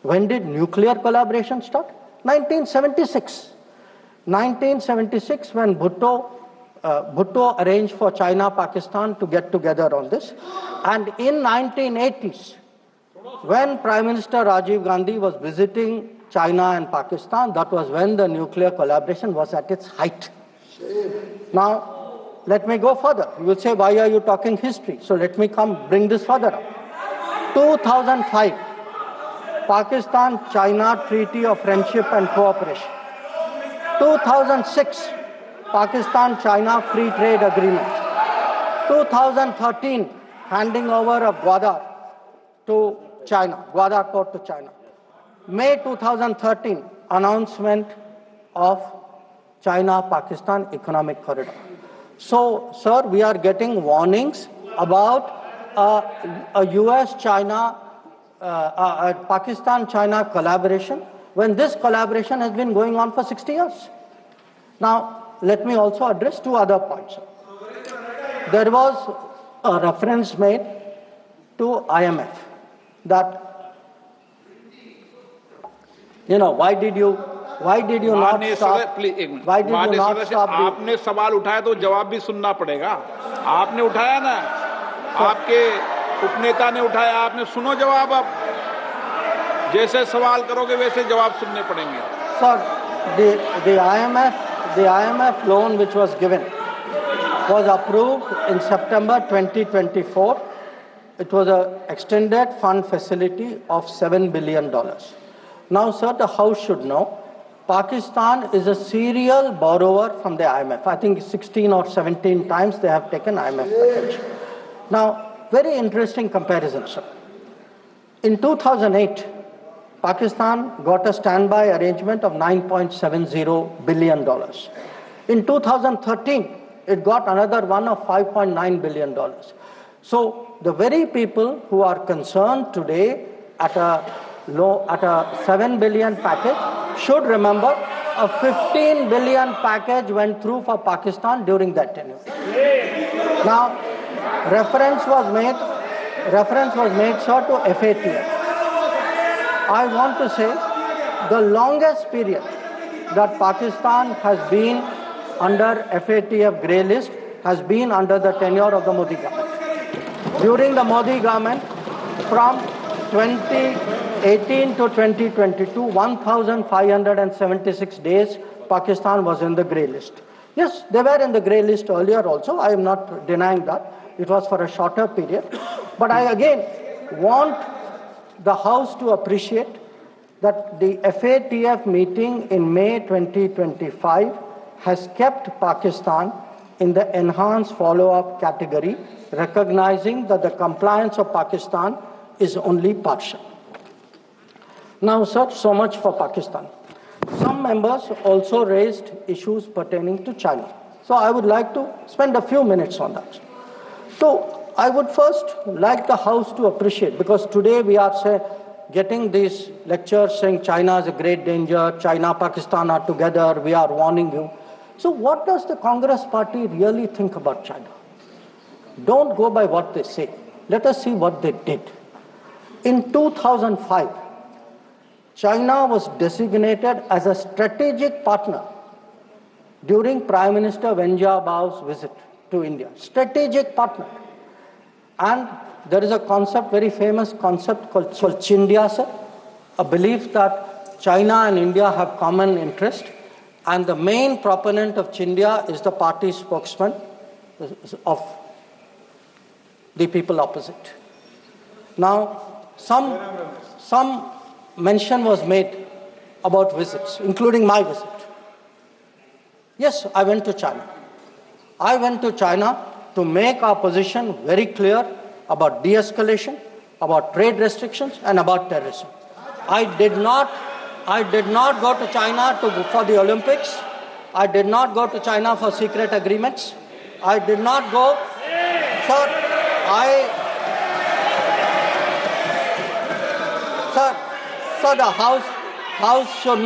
When did nuclear collaboration start? 1976. 1976, when Bhutto arranged for China-Pakistan to get together on this. And in 1980s, when Prime Minister Rajiv Gandhi was visiting China and Pakistan, that was when the nuclear collaboration was at its height. Now, let me go further. You will say, why are you talking history? So let me bring this further up. 2005, Pakistan-China Treaty of Friendship and Cooperation. 2006, Pakistan-China Free Trade Agreement. 2013, handing over of Gwadar to China, Gwadar port to China. May 2013, announcement of China-Pakistan Economic Corridor. So, sir, we are getting warnings about a US-China, Pakistan-China collaboration, when this collaboration has been going on for 60 years. Now, let me also address two other points. There was a reference made to IMF that, why did you not stop? Why did you not stop? आपने सवाल उठाया तो जवाब भी सुनना पड़ेगा. आपने उठाया ना, आपके उपनेता ने उठाया, आपने सुनो जवाब. अब जैसे सवाल करोगे वैसे जवाब सुनने पड़ेंगे. Sir, the IMF loan which was given was approved in September 2024. It was an extended fund facility of $7 billion. Now, sir, the House should know, Pakistan is a serial borrower from the IMF. I think 16 or 17 times they have taken IMF package. Now, very interesting comparison, sir. In 2008, Pakistan got a standby arrangement of $9.70 billion. In 2013, it got another one of $5.9 billion. So the very people who are concerned today at a $7 billion package should remember a $15 billion package went through for Pakistan during that tenure. Now, reference was made, sir, to FATF. I want to say the longest period that Pakistan has been under FATF grey list has been under the tenure of the Modi government. During the Modi government, from 2018 to 2022, 1,576 days, Pakistan was in the grey list. Yes, they were in the grey list earlier also. I am not denying that. It was for a shorter period. But I again want the House to appreciate that the FATF meeting in May 2025 has kept Pakistan in the enhanced follow-up category, recognizing that the compliance of Pakistan is only partial. Now, sir, so much for Pakistan. Some members also raised issues pertaining to China. So I would like to spend a few minutes on that. So I would first like the House to appreciate, because today we are getting these lectures saying China is a great danger, China, Pakistan are together, we are warning you. So what does the Congress party really think about China? Don't go by what they say. Let us see what they did. In 2005, China was designated as a strategic partner during Prime Minister Wen Jiabao's visit to India. Strategic partner. And there is a concept, very famous concept called Chindia, sir, a belief that China and India have common interest. And the main proponent of Chindia is the party spokesman of the people opposite. Now, some mention was made about visits, including my visit. Yes, I went to China. I went to China to make our position very clear about de-escalation, about trade restrictions, and about terrorism. I did not go to China for the Olympics. I did not go to China for secret agreements. I did not go for... Sir, the House should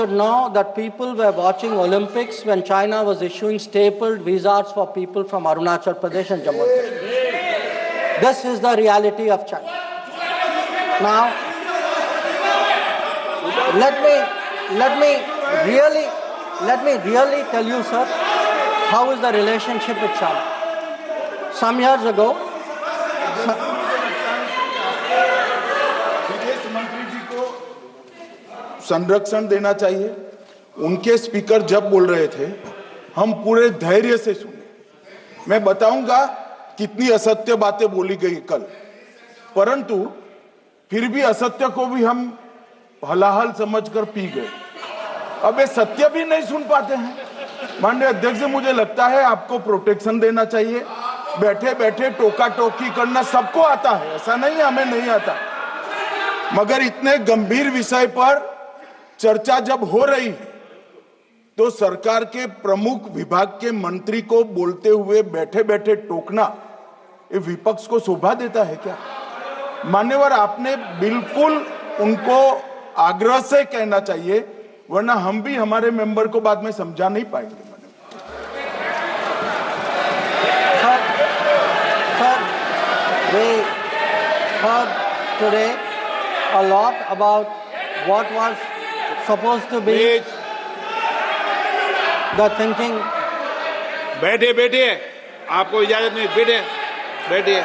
know that people were watching Olympics when China was issuing stapled visas for people from Arunachal Pradesh and Jammu and Kashmir. This is the reality of China. Now, let me really tell you, sir, how is the relationship with China. Some years ago, संरक्षण देना चाहिए। उनके speaker जब बोल रहे थे, हम पूरे धैर्य से सुने। मैं बताऊंगा कितनी असत्य बातें बोली गई कल, परंतु फिर भी असत्य को भी हम हलाहल समझकर पी गए। अब ये सत्य भी नहीं सुन पाते हैं। माननीय अध्यक्ष जी, मुझे लगता है आपको प्रोटेक्शन देना चाहिए। बैठे बैठे टोका टोकी करना सबको आता है, ऐसा नहीं हमें नहीं आता, मगर इतने गंभीर विषय पर चर्चा जब हो रही है तो सरकार के प्रमुख विभाग के मंत्री को बोलते हुए बैठे बैठे टोकना ये विपक्ष को शोभा देता है क्या? मान्यवर, आपने बिल्कुल उनको आग्रह से कहना चाहिए, वरना हम भी हमारे मेंबर को बाद में समझा नहीं पाएंगे। We heard today a lot about what was supposed to be the thinking. बैठे आपको इजाजत नहीं, बैठे।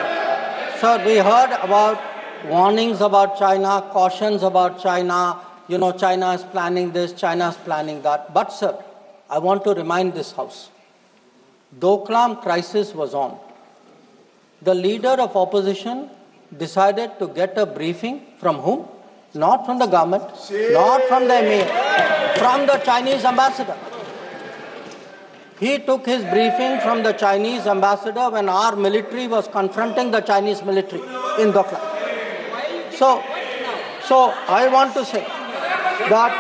Sir, we heard about warnings about China, cautions about China. China is planning this, China is planning that. But sir, I want to remind this House, Doklam crisis was on. The leader of opposition decided to get a briefing from whom? Not from the government, not from the emir, from the Chinese ambassador. He took his briefing from the Chinese ambassador when our military was confronting the Chinese military in Doklam. So I want to say that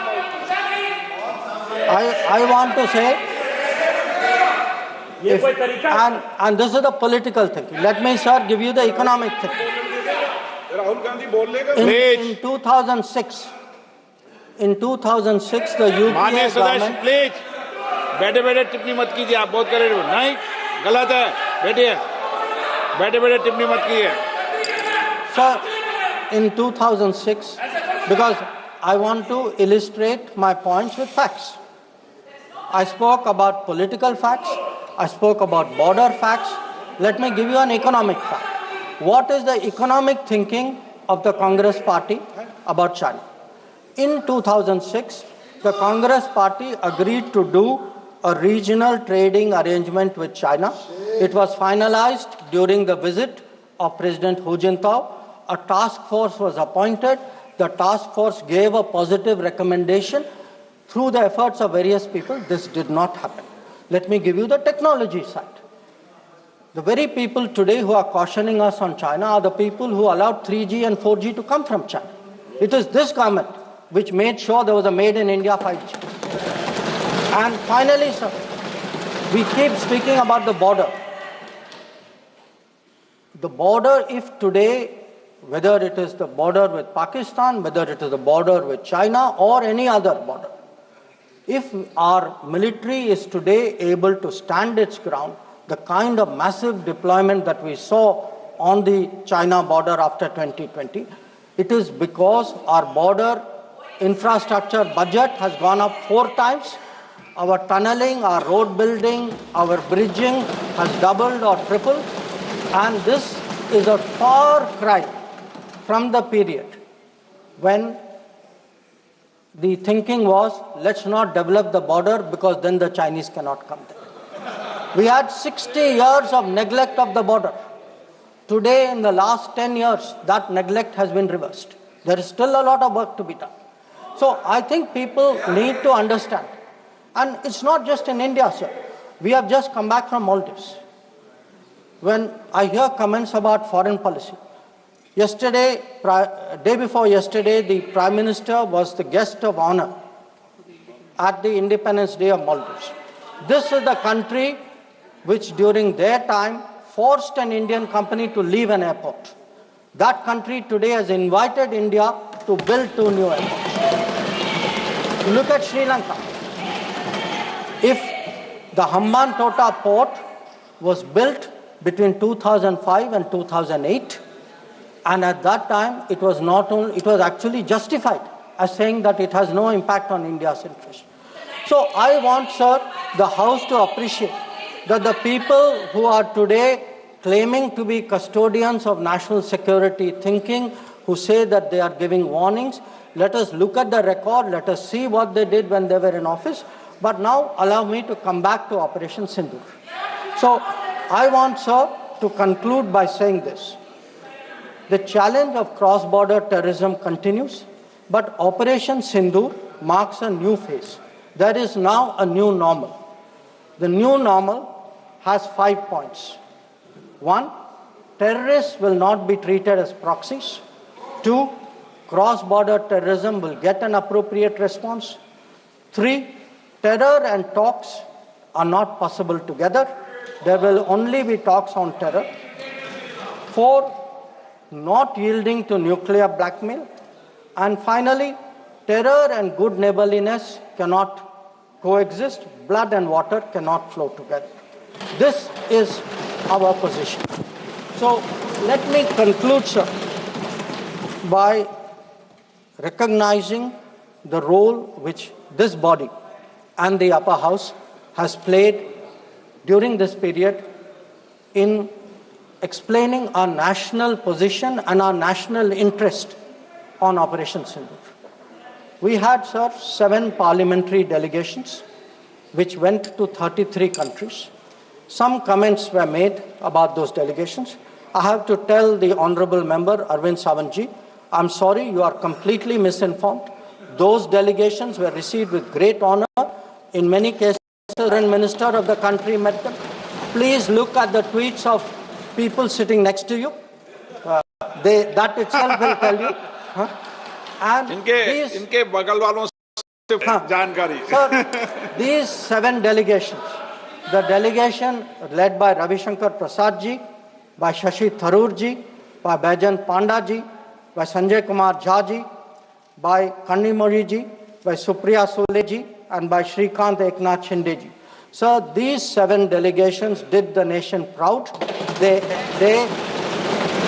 I want to say, and this is the political thinking. Let me, sir, give you the economic thinking. In 2006, the UPA government... please बैठे टिप्पणी मत कीजिए, आप बहुत कर रहे हो, नहीं, गलत है, बैठे टिप्पणी मत कीजिए। Sir, in 2006, because I want to illustrate my points with facts. I spoke about political facts, I spoke about border facts. Let me give you an economic fact. What is the economic thinking of the Congress party about China? In 2006, the Congress party agreed to do a regional trading arrangement with China. It was finalized during the visit of President Hu Jintao. A task force was appointed. The task force gave a positive recommendation. Through the efforts of various people, this did not happen. Let me give you the technology side. The very people today who are cautioning us on China are the people who allowed 3G and 4G to come from China. It is this government which made sure there was a made in India 5G. And finally, sir, we keep speaking about the border. The border, if today, whether it is the border with Pakistan, whether it is the border with China or any other border, if our military is today able to stand its ground, the kind of massive deployment that we saw on the China border after 2020, it is because our border infrastructure budget has gone up 4 times. Our tunneling, our road building, our bridging has doubled or tripled. And this is a far cry from the period when the thinking was, let's not develop the border because then the Chinese cannot come there. We had 60 years of neglect of the border. Today, in the last 10 years, that neglect has been reversed. There is still a lot of work to be done. So I think people need to understand. And it's not just in India, sir. We have just come back from Maldives. When I hear comments about foreign policy, yesterday, day before yesterday, the Prime Minister was the guest of honor at the Independence Day of Maldives. This is the country which during their time forced an Indian company to leave an airport. That country today has invited India to build 2 new airports. Look at Sri Lanka. If the Hambantota port was built between 2005 and 2008, and at that time it was actually justified as saying that it has no impact on India's interest. So I want, sir, the House to appreciate that the people who are today claiming to be custodians of national security thinking, who say that they are giving warnings, let us look at the record, let us see what they did when they were in office. But now allow me to come back to Operation Sindoor. So I want, sir, to conclude by saying this. The challenge of cross-border terrorism continues, but Operation Sindoor marks a new phase. There is now a new normal. The new normal has 5 points. 1, terrorists will not be treated as proxies. 2, cross-border terrorism will get an appropriate response. 3, terror and talks are not possible together. There will only be talks on terror. 4, not yielding to nuclear blackmail. And finally, terror and good neighborliness cannot coexist. Blood and water cannot flow together. This is our position. So let me conclude, sir, by recognizing the role which this body and the upper house has played during this period in explaining our national position and our national interest on Operation Sindoor. We had, sir, 7 parliamentary delegations which went to 33 countries. Some comments were made about those delegations. I have to tell the honorable member, Arvind Savantji, I'm sorry, you are completely misinformed. Those delegations were received with great honor. In many cases, the Foreign Minister of the country met them. Please look at the tweets of people sitting next to you. That itself will tell you. And इनके बगल वालों से जानकारी. Sir, these 7 delegations, the delegation led by Ravi Shankar Prasad ji, by Shashi Tharoor ji, by Baijan Panda ji, by Sanjay Kumar Jha ji, by Kannimori ji, by Supriya Sule ji, and by Shrikant Eknath Shinde ji. Sir, these 7 delegations did the nation proud. They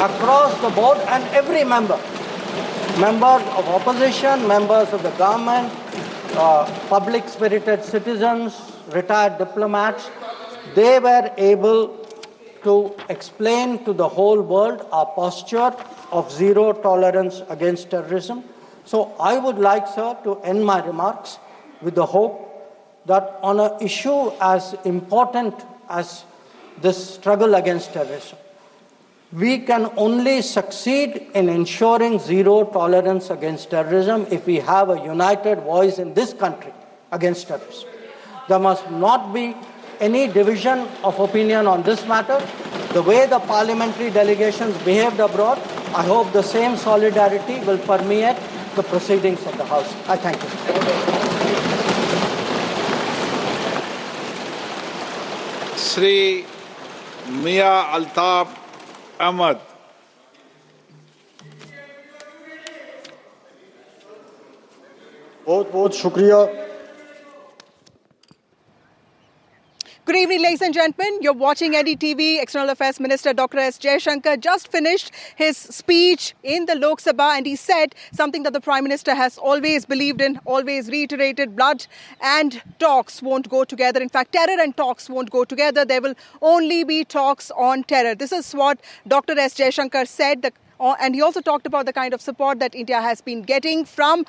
across the board, and every member, members of opposition, members of the government, public-spirited citizens, retired diplomats, they were able to explain to the whole world our posture of zero tolerance against terrorism. So I would like, sir, to end my remarks with the hope that on an issue as important as this struggle against terrorism, we can only succeed in ensuring zero tolerance against terrorism if we have a united voice in this country against terrorism. There must not be any division of opinion on this matter. The way the parliamentary delegations behaved abroad, I hope the same solidarity will permeate the proceedings of the House. I thank you. Shri मिया अल्ताफ अहमद। बहुत बहुत शुक्रिया। Good evening, ladies and gentlemen. You're watching NDTV. External Affairs Minister Dr. S. Jaishankar just finished his speech in the Lok Sabha, and he said something that the Prime Minister has always believed in, always reiterated: blood and talks won't go together. In fact, terror and talks won't go together. There will only be talks on terror. This is what Dr. S. Jaishankar said, and he also talked about the kind of support that India has been getting from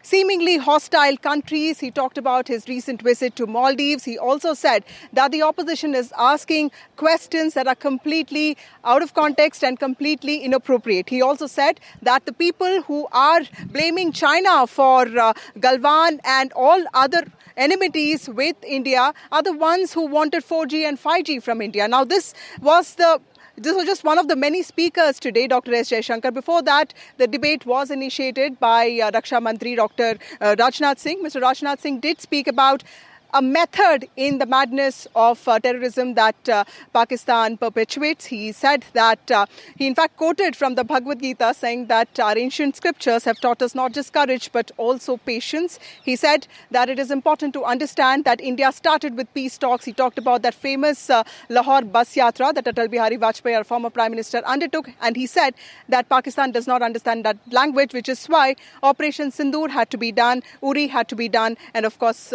seemingly hostile countries. He talked about his recent visit to Maldives. He also said that the opposition is asking questions that are completely out of context and completely inappropriate. He also said that the people who are blaming China for Galwan and all other enmities with India are the ones who wanted 4G and 5G from India. Now, this was just one of the many speakers today, Dr. S. Jaishankar. Before that, the debate was initiated by Raksha Mantri, Dr. Rajnath Singh. Mr. Rajnath Singh did speak about a method in the madness of terrorism that Pakistan perpetuates. He said that he in fact quoted from the Bhagavad Gita, saying that our ancient scriptures have taught us not just courage but also patience. He said that it is important to understand that India started with peace talks. He talked about that famous Lahore bus yatra that Atal Bihari Vajpayee, our former Prime Minister, undertook, and he said that Pakistan does not understand that language, which is why Operation Sindoor had to be done, Uri had to be done, and of course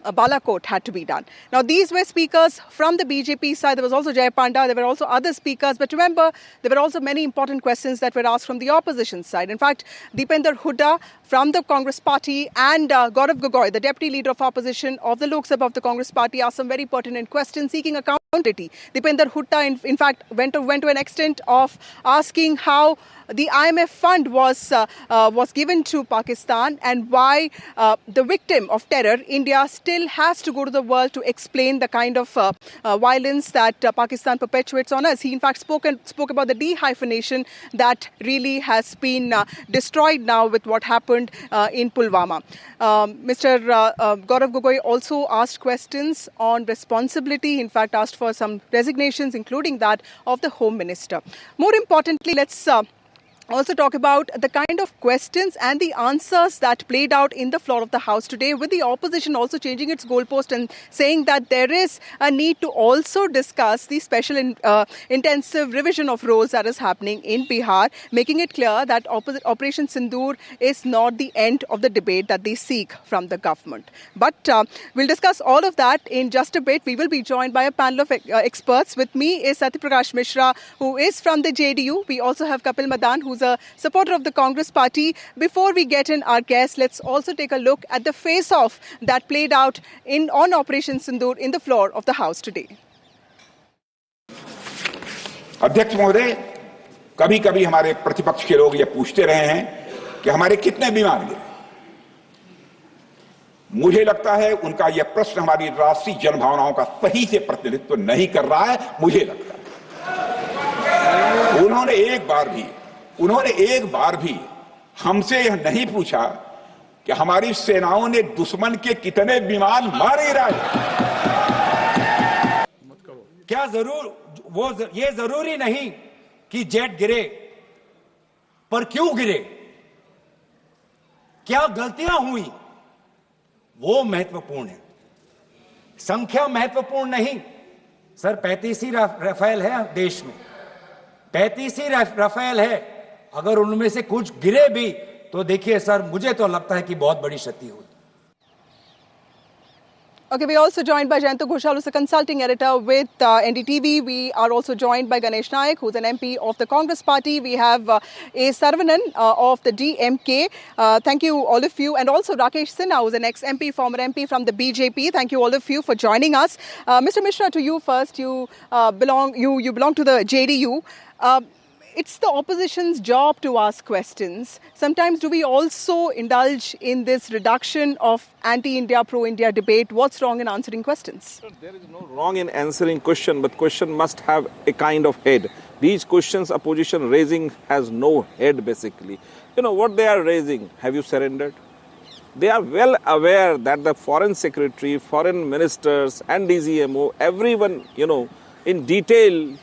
Balakot had to be done. Now, these were speakers from the BJP side. There was also Jay Panda. There were also other speakers. But remember, there were also many important questions that were asked from the opposition side. In fact, Deepinder Hooda from the Congress party and Gaurav Gogoi, the deputy leader of opposition of the Lok Sabha of the Congress party, asked some very pertinent questions seeking accountability. Deepinder Hooda, in fact, went to an extent of asking how the IMF fund was given to Pakistan and why the victim of terror, India, still has to go to the world to explain the kind of violence that Pakistan perpetuates on us. He, in fact, spoke about the dehyphenation that really has been destroyed now with what happened in Pulwama. Mr. Gaurav Gogoi also asked questions on responsibility. In fact, asked for some resignations, including that of the Home Minister. More importantly, let's also talk about the kind of questions and the answers that played out in the floor of the House today, with the opposition also changing its goalpost and saying that there is a need to also discuss the special intensive revision of roles that is happening in Bihar, making it clear that Operation Sindoor is not the end of the debate that they seek from the government. But we'll discuss all of that in just a bit. We will be joined by a panel of experts. With me is Satya Prakash Mishra, who is from the JDU. We also have Kapil Madan, who's a supporter of the Congress party. Before we get in our guests, let's also take a look at the face-off that played out on Operation Sindoor in the floor of the House today. अध्यक्ष महोदय, कभी कभी हमारे प्रतिपक्ष के लोग ये पूछते रहे हैं कि हमारे कितने विमान गिरे। मुझे लगता है उनका यह प्रश्न हमारी राष्ट्रीय जनभावनाओं का सही से प्रतिनिधित्व नहीं कर रहा है। मुझे लगता है उन्होंने एक बार भी हमसे यह नहीं पूछा कि हमारी सेनाओं ने दुश्मन के कितने विमान मार गिराए। क्या ये जरूरी नहीं कि जेट गिरे, पर क्यों गिरे, क्या गलतियां हुई, वो महत्वपूर्ण है। संख्या महत्वपूर्ण नहीं सर। 35 ही राफेल है देश में, 35 ही राफेल है। अगर उनमें से कुछ गिरे भी तो देखिए सर, मुझे तो लगता है कि बहुत बड़ी क्षति हुई। Okay, we're also joined by Jayanto Ghoshal, who's a consulting editor with NDTV. We are also joined by Ganesh Naik, who's an MP of the Congress party. We have A. Saravanan of the DMK. Thank you, all of you. And also Rakesh Sinha, who's an ex-MP, former MP from the BJP. Thank you, all of you, for joining us. Mr. Mishra, to you first. You belong to the JDU. It's the opposition's job to ask questions. Sometimes do we also indulge in this reduction of anti-India, pro-India debate? What's wrong in answering questions? There is no wrong in answering question, but question must have a kind of head. These questions opposition raising has no head basically. You know what they are raising? Have you surrendered? They are well aware that the foreign secretary, foreign ministers and DGMO, everyone, in detail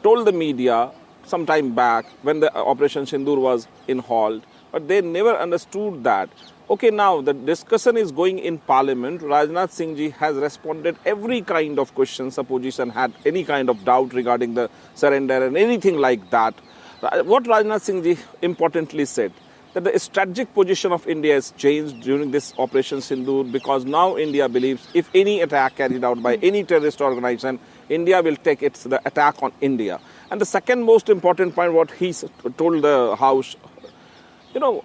told the media some time back when the Operation Sindoor was in halt, but they never understood that. Okay, now the discussion is going in Parliament. Rajnath Singh ji has responded every kind of questions opposition had any kind of doubt regarding the surrender and anything like that. What Rajnath Singh ji importantly said, that the strategic position of India has changed during this Operation Sindoor, because now India believes if any attack carried out by any terrorist organization, India will take the attack on India. And the second most important point, what he told the House,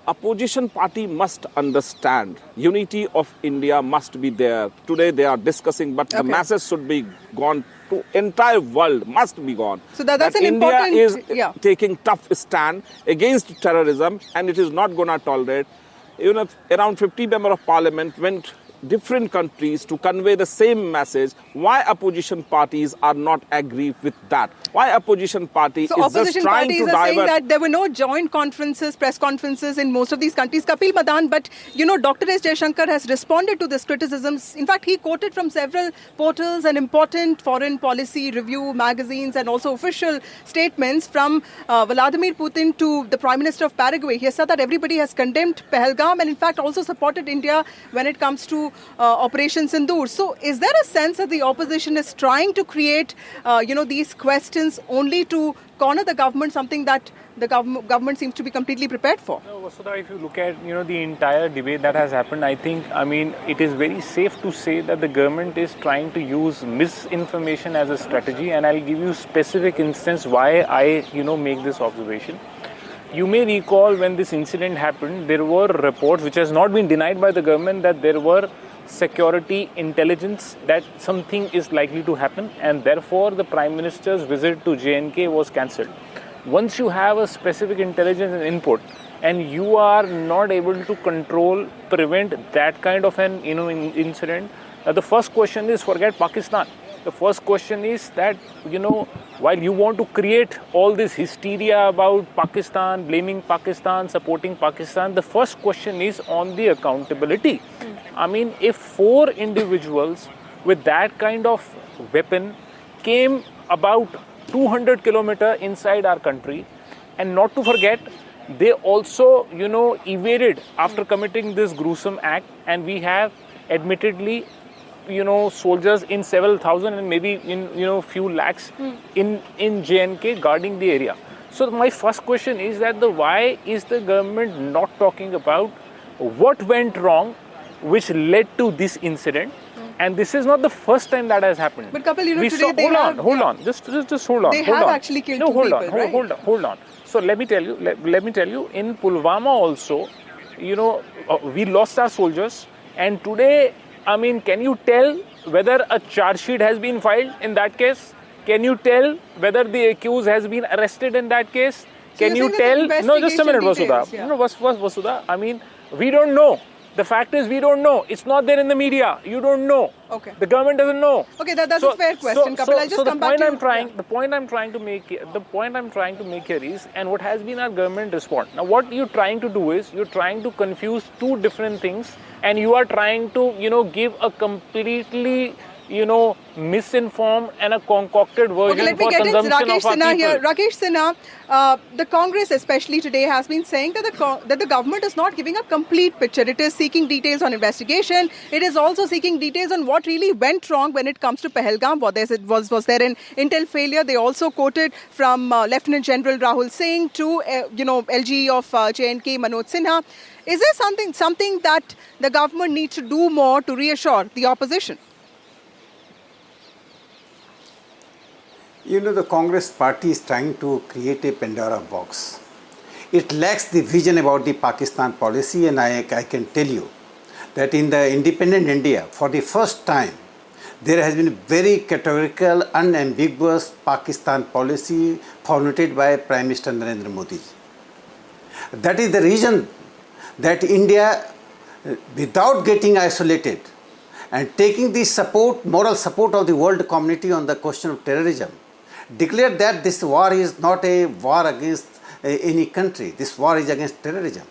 opposition party must understand unity of India must be there. Today they are discussing, but the message should be gone to entire world, must be gone. So that's an India important... is taking tough stand against terrorism and it is not going to tolerate. Around 50 members of parliament went different countries to convey the same message. Why opposition parties are not agree with that? Why opposition party is just trying to divert? So opposition parties are saying that there were no joint conferences, press conferences in most of these countries. Kapil Madan, but Dr. S. Jaishankar has responded to this criticisms. In fact, he quoted from several portals and important foreign policy review magazines and also official statements from Vladimir Putin to the Prime Minister of Paraguay. He has said that everybody has condemned Pahalgam and in fact also supported India when it comes to Operation Sindoor. So is there a sense that the opposition is trying to create, these questions only to corner the government, something that the government seems to be completely prepared for? No, Vasudha, if you look at, the entire debate that has happened, I think, it is very safe to say that the government is trying to use misinformation as a strategy. And I'll give you specific instance why I, make this observation. You may recall when this incident happened, there were reports, which has not been denied by the government, that there were security intelligence that something is likely to happen, and therefore the Prime Minister's visit to JNK was cancelled. Once you have a specific intelligence and input, and you are not able to prevent that kind of an incident, the first question is forget Pakistan. The first question is that, while you want to create all this hysteria about Pakistan, blaming Pakistan, supporting Pakistan, the first question is on the accountability. If 4 individuals with that kind of weapon came about 200 kilometers inside our country, and not to forget, they also, evaded after committing this gruesome act, and we have admittedly soldiers in several thousand and maybe in few lakhs in JNK guarding the area. So my first question is that why is the government not talking about what went wrong which led to this incident? And this is not the first time that has happened. But Kapil, today hold on. Just hold on. They have actually killed 2 people, right? Hold on. So let me tell you, in Pulwama also, we lost our soldiers, and today, can you tell whether a charge sheet has been filed in that case? Can you tell whether the accused has been arrested in that case? So can you tell? No, just a minute, Vasudha. Vasudha. We don't know. The fact is, we don't know. It's not there in the media. You don't know. Okay. The government doesn't know. Okay, that's a fair question, Kapil. I'll just come back to you. The point I'm trying to make here is, and what has been our government response. Now, what you're trying to do is, you're trying to confuse 2 different things, and you are trying to, give a completely, misinformed and a concocted version for consumption of our people. Here. Rakesh Sinha, the Congress especially today has been saying that the government is not giving a complete picture. It is seeking details on investigation. It is also seeking details on what really went wrong when it comes to Pahalgam. Was there an intel failure? They also quoted from Lieutenant General Rahul Singh to LG of JNK Manoj Sinha. Is there something that the government needs to do more to reassure the opposition? You know, the Congress party is trying to create a Pandora box. It lacks the vision about the Pakistan policy, and I can tell you that in the independent India, for the first time, there has been a very categorical, unambiguous Pakistan policy formulated by Prime Minister Narendra Modi. That is the reason that India, without getting isolated and taking the support, moral support of the world community on the question of terrorism, declared that this war is not a war against any country. This war is against terrorism.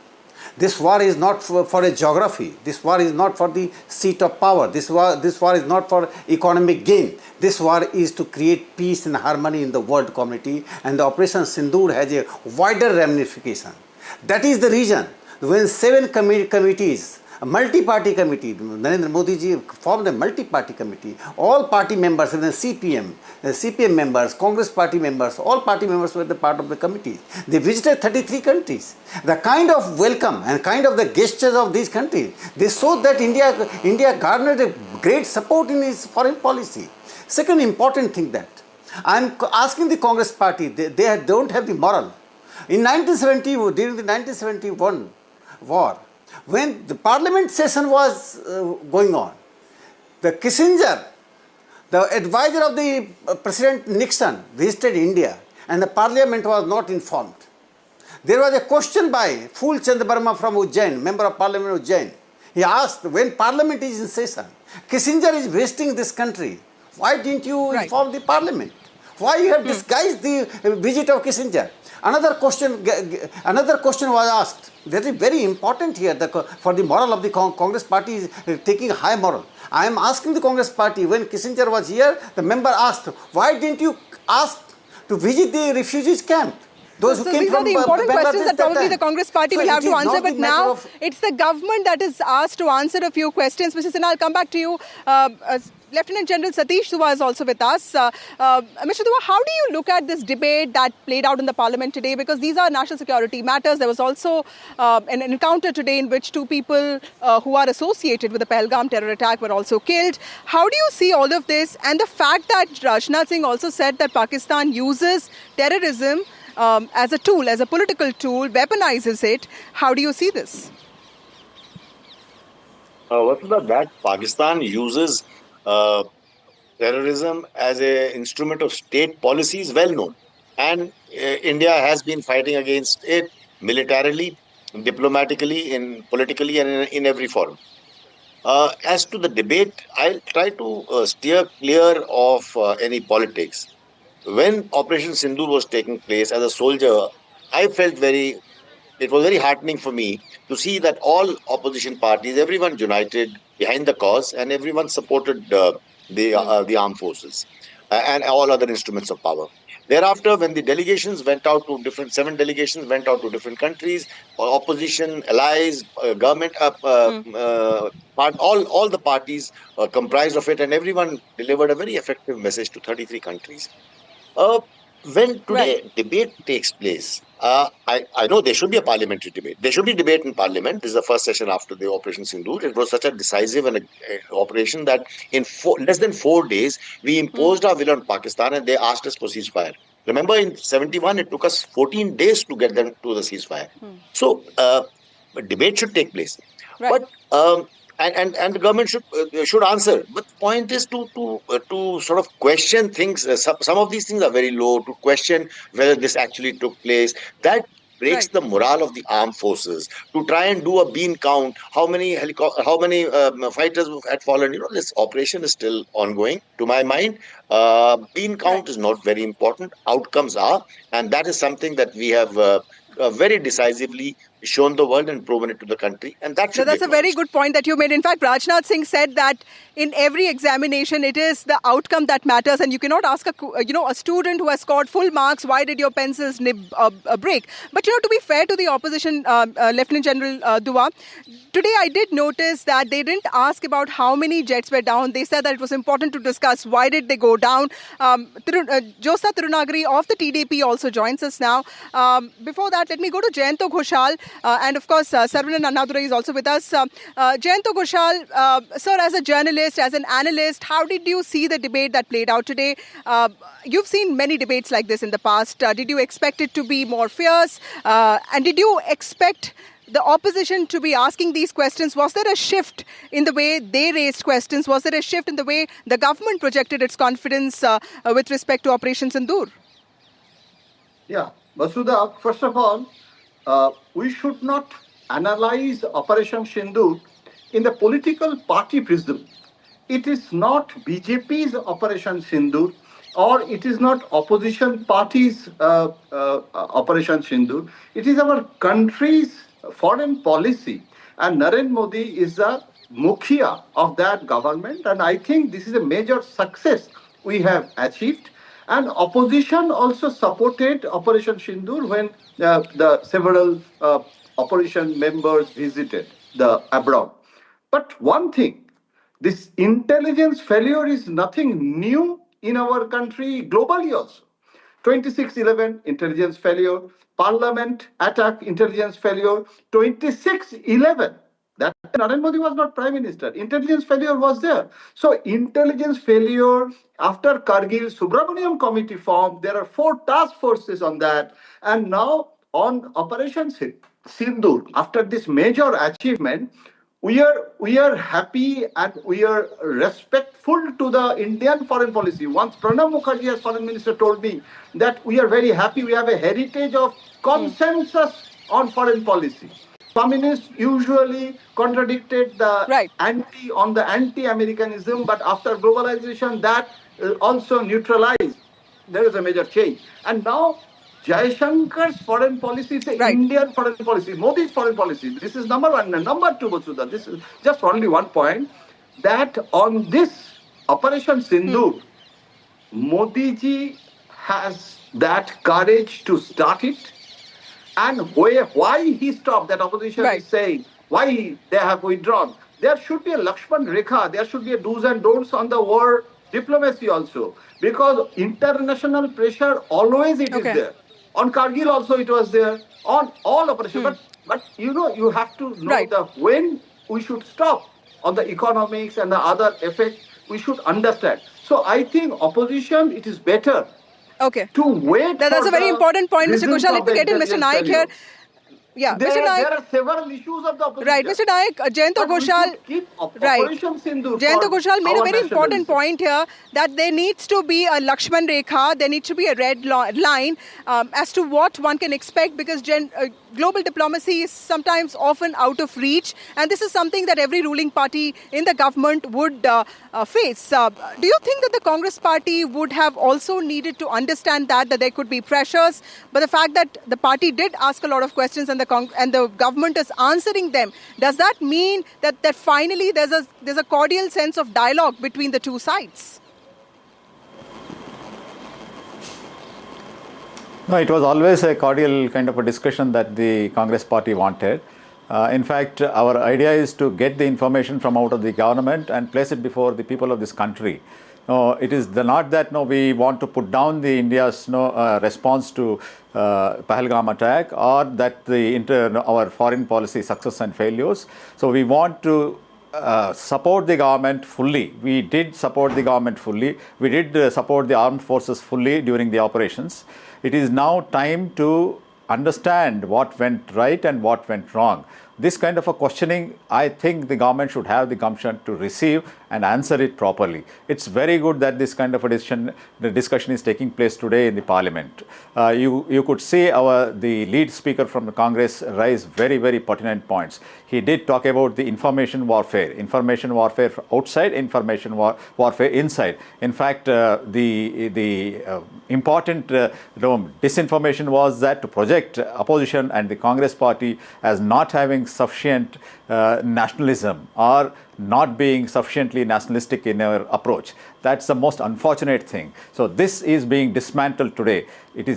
This war is not for a geography. This war is not for the seat of power. This war is not for economic gain. This war is to create peace and harmony in the world community, and the Operation Sindoor has a wider ramification. That is the reason when 7 committees, a multi-party committee, Narendra Modi ji formed a multi-party committee, all party members, even CPM members, Congress party members, all party members were the part of the committee. They visited 33 countries. The kind of welcome and kind of the gestures of these countries, they showed that India garnered a great support in its foreign policy. Second important thing that I am asking the Congress party, they don't have the moral. In 1970, during the 1971 war, when the parliament session was going on, the Kissinger, the advisor of the President Nixon, visited India, and the parliament was not informed. There was a question by Phul Chand Burma from Ujjain, member of parliament Ujjain. He asked, when parliament is in session, Kissinger is visiting this country, why didn't you inform the parliament? Why you have disguised the visit of Kissinger? Another question was asked. That is very important here for the moral of the Congress party is taking high moral. I am asking the Congress party, when Kissinger was here, the member asked, why didn't you ask to visit the refugees camp? Those who came these are the important questions that probably the Congress party will have to answer, but now it's the government that is asked to answer a few questions. Mr. Sinha, I'll come back to you. Lieutenant General Satish Dua is also with us. Mr. Dua, how do you look at this debate that played out in the parliament today? Because these are national security matters. There was also an encounter today in which 2 people who are associated with the Pahalgam terror attack were also killed. How do you see all of this? And the fact that Rajnath Singh also said that Pakistan uses terrorism as a tool, as a political tool, weaponizes it. How do you see this? That Pakistan uses terrorism as an instrument of state policy is well known, and India has been fighting against it militarily, diplomatically, politically, and in every forum. As to the debate, I'll try to steer clear of any politics. When Operation Sindoor was taking place, as a soldier, I felt it was very heartening for me to see that all opposition parties, everyone united behind the cause, and everyone supported the armed forces and all other instruments of power. Thereafter, when the delegations went out to 7 delegations went out to different countries, opposition, allies, government, all the parties comprised of it, and everyone delivered a very effective message to 33 countries. When today debate takes place, I know there should be a parliamentary debate. There should be debate in parliament. This is the first session after the Operation Sindoor. It was such a decisive operation that in less than 4 days, we imposed our will on Pakistan, and they asked us for ceasefire. Remember, in 71, it took us 14 days to get them to the ceasefire. So, a debate should take place. But and the government should answer. But the point is to sort of question things. Some of these things are very low. To question whether this actually took place, that breaks the morale of the armed forces. To try and do a bean count, how many fighters had fallen. This operation is still ongoing. To my mind, bean count is not very important. Outcomes are, and that is something that we have very decisively shown the world and proven it to the country, and that's a very good point that you made. In fact, Rajnath Singh said that in every examination, it is the outcome that matters, and you cannot ask a student who has scored full marks, why did your pencils nib a break? But to be fair to the opposition, Lieutenant General Dua, Today, I did notice that they didn't ask about how many jets were down. They said that it was important to discuss why did they go down. Jyotsna Tirunagari of the TDP also joins us now. Before that, let me go to Jayanto Ghoshal. And of course, Saravanan Annadurai is also with us. Jayanto Ghoshal, sir, as a journalist, as an analyst, how did you see the debate that played out today? You've seen many debates like this in the past. Did you expect it to be more fierce? And did you expect the opposition to be asking these questions? Was there a shift in the way they raised questions? Was there a shift in the way the government projected its confidence with respect to Operation Sindoor? Yeah, Vasudha, first of all, we should not analyze Operation Sindoor in the political party prism. It is not BJP's Operation Sindoor, or it is not opposition party's Operation Sindoor. It is our country's foreign policy, and Narendra Modi is the Mukhia of that government, and I think this is a major success we have achieved. And opposition also supported Operation Sindoor when the several opposition members visited the abroad. But one thing, this intelligence failure is nothing new in our country, globally also. 26/11, intelligence failure. Parliament attack, intelligence failure. 26/11, that Narendra Modi was not Prime Minister. Intelligence failure was there. So intelligence failure, after Kargil, Subramaniam Committee formed, there are 4 task forces on that. And now on Operation Sindoor, after this major achievement, we are happy and we are respectful to the Indian foreign policy. Once Pranab Mukherjee as foreign minister told me that we are very happy, we have a heritage of consensus on foreign policy. Communists usually contradicted the anti-Americanism, but after globalization that also neutralized. There is a major change. And now Jayashankar's foreign policy is an Indian foreign policy, Modi's foreign policy. This is number one. And number two, Vasudha, this is just only one point, that on this Operation Sindoor, Modi ji has that courage to start it. And why he stopped, that opposition is saying, why they have withdrawn. There should be a Lakshman Rekha, there should be a do's and don'ts on the war diplomacy also. Because international pressure always it is there. On Kargil also it was there, on all operations. But you know, you have to know when we should stop on the economics and the other effects, we should understand. So I think opposition, it is better to wait. That's a very important point, Mr. Ghoshal. Let me get in Mr. Naik here. Yeah, there, Mr. Naik. There are several issues of the opposition. Right, Mr. Naik, Jayanto Ghoshal. Jayanto Ghoshal made a very important point here that there needs to be a Lakshman Rekha, there needs to be a red line as to what one can expect, because global diplomacy is sometimes often out of reach, and this is something that every ruling party in the government would face. Do you think that the Congress party would have also needed to understand that there could be pressures, but the fact that the party did ask a lot of questions and the government is answering them, does that mean that finally there's a cordial sense of dialogue between the two sides? No, it was always a cordial kind of a discussion that the Congress party wanted. In fact, our idea is to get the information from out of the government and place it before the people of this country. No, it is not that we want to put down the India's response to Pahalgam attack, or that our foreign policy success and failures. So we want to support the government fully. We did support the government fully. We did support the armed forces fully during the operations. It is now time to understand what went right and what went wrong. This kind of a questioning, I think the government should have the gumption to receive and answer it properly. It's very good that this kind of a discussion is taking place today in the parliament. You could see the lead speaker from the Congress raise very, very pertinent points. He did talk about the information warfare outside, information warfare inside. In fact, the important disinformation was that to project opposition and the Congress party as not having sufficient nationalism or not being sufficiently nationalistic in our approach. That's the most unfortunate thing. So this is being dismantled today. It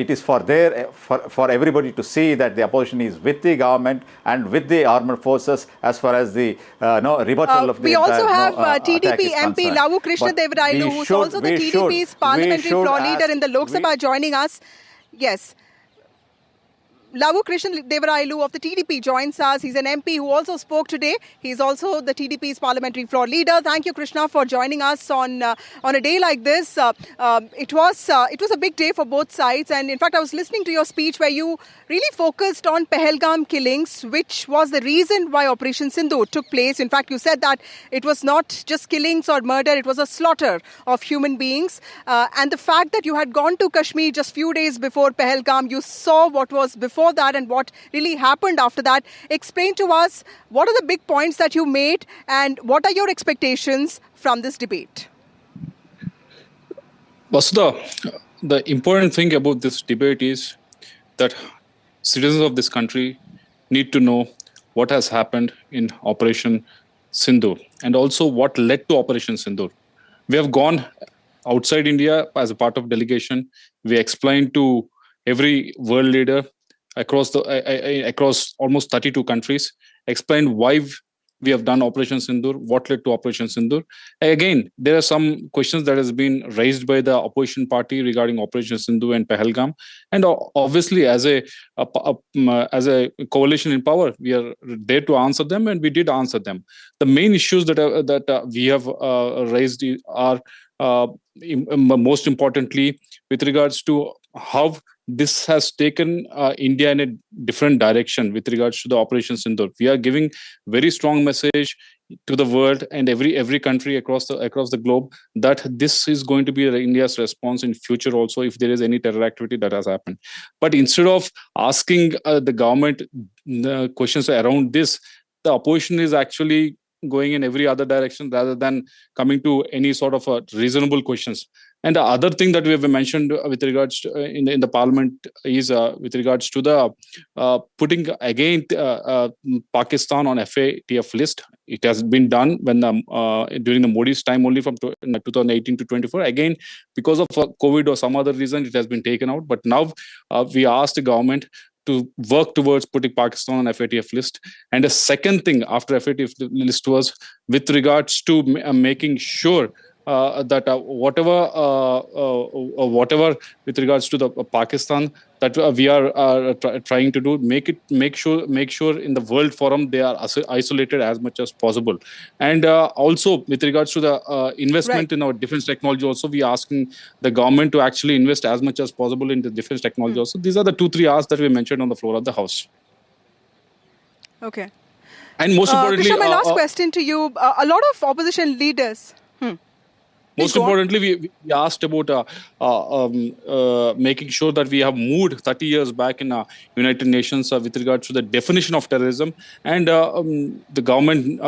is for everybody to see that the opposition is with the government and with the armed forces as far as the rebuttal of the we also have TDP TDP MP Lavu Krishna Devarailu, who's also the TDP's parliamentary floor leader in the Lok Sabha, joining us. Yes. Lavu Krishna Devarailu of the TDP joins us. He's an MP who also spoke today. He's also the TDP's parliamentary floor leader. Thank you, Krishna, for joining us on a day like this. It was a big day for both sides. And in fact, I was listening to your speech where you really focused on Pahalgam killings, which was the reason why Operation Sindoor took place. In fact, you said that it was not just killings or murder, it was a slaughter of human beings. And the fact that you had gone to Kashmir just few days before Pahalgam, you saw what was before that and what really happened after that. Explain to us what are the big points that you made and what are your expectations from this debate? Vasudha, the important thing about this debate is that citizens of this country need to know what has happened in Operation Sindoor and also what led to Operation Sindoor. We have gone outside India as a part of delegation. We explained to every world leader across almost 32 countries, explained why we have done Operation Sindoor, what led to Operation Sindoor. Again, there are some questions that has been raised by the opposition party regarding Operation Sindoor and Pahalgam. And obviously, as a coalition in power, we are there to answer them, and we did answer them. The main issues that we have raised are most importantly with regards to how this has taken India in a different direction with regards to the Operation Sindoor. We are giving very strong message to the world and every country across the globe that this is going to be India's response in future also if there is any terror activity that has happened. But instead of asking the government questions around this, the opposition is actually going in every other direction rather than coming to any sort of reasonable questions. And the other thing that we have mentioned with regards to, in the parliament is with regards to the putting again Pakistan on FATF list. It has been done when during the Modi's time only from 2018 to 24. Again, because of COVID or some other reason, it has been taken out. But now we asked the government to work towards putting Pakistan on FATF list. And the second thing after FATF list was with regards to making sure that whatever with regards to the Pakistan that we are trying to do, make sure in the World Forum they are isolated as much as possible. And also with regards to the investment in our defense technology, also we are asking the government to actually invest as much as possible in the defense technology. Also, these are the 2-3 asks that we mentioned on the floor of the House. Okay. And most importantly, Krishna, my last question to you: a lot of opposition leaders. Most importantly, we asked about making sure that we have moved 30 years back in United Nations with regards to the definition of terrorism. And the government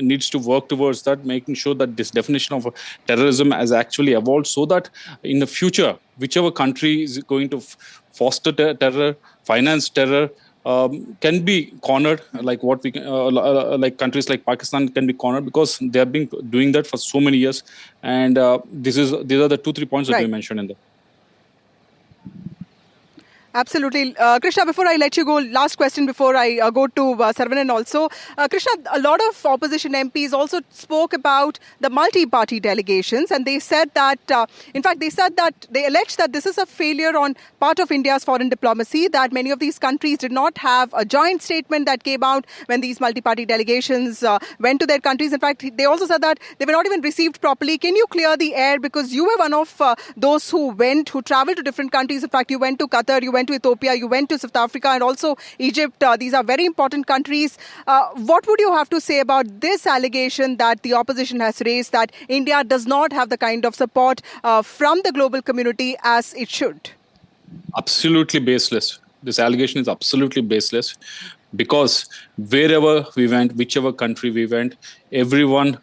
needs to work towards that, making sure that this definition of terrorism has actually evolved so that in the future, whichever country is going to foster terror, finance terror, can be cornered, like what we like countries like Pakistan can be cornered because they have been doing that for so many years. And these are the 2-3 points that we mentioned in there. Absolutely. Krishna, before I let you go, last question before I go to Saravanan also. Krishna, a lot of opposition MPs also spoke about the multi-party delegations, and they said that, in fact, they alleged that this is a failure on part of India's foreign diplomacy, that many of these countries did not have a joint statement that came out when these multi-party delegations went to their countries. In fact, they also said that they were not even received properly. Can you clear the air? Because you were one of those who traveled to different countries. In fact, you went to Qatar, you went to Ethiopia, you went to South Africa and also Egypt. These are very important countries. What would you have to say about this allegation that the opposition has raised, that India does not have the kind of support from the global community as it should? Absolutely baseless. This allegation is absolutely baseless because wherever we went, whichever country we went, everyone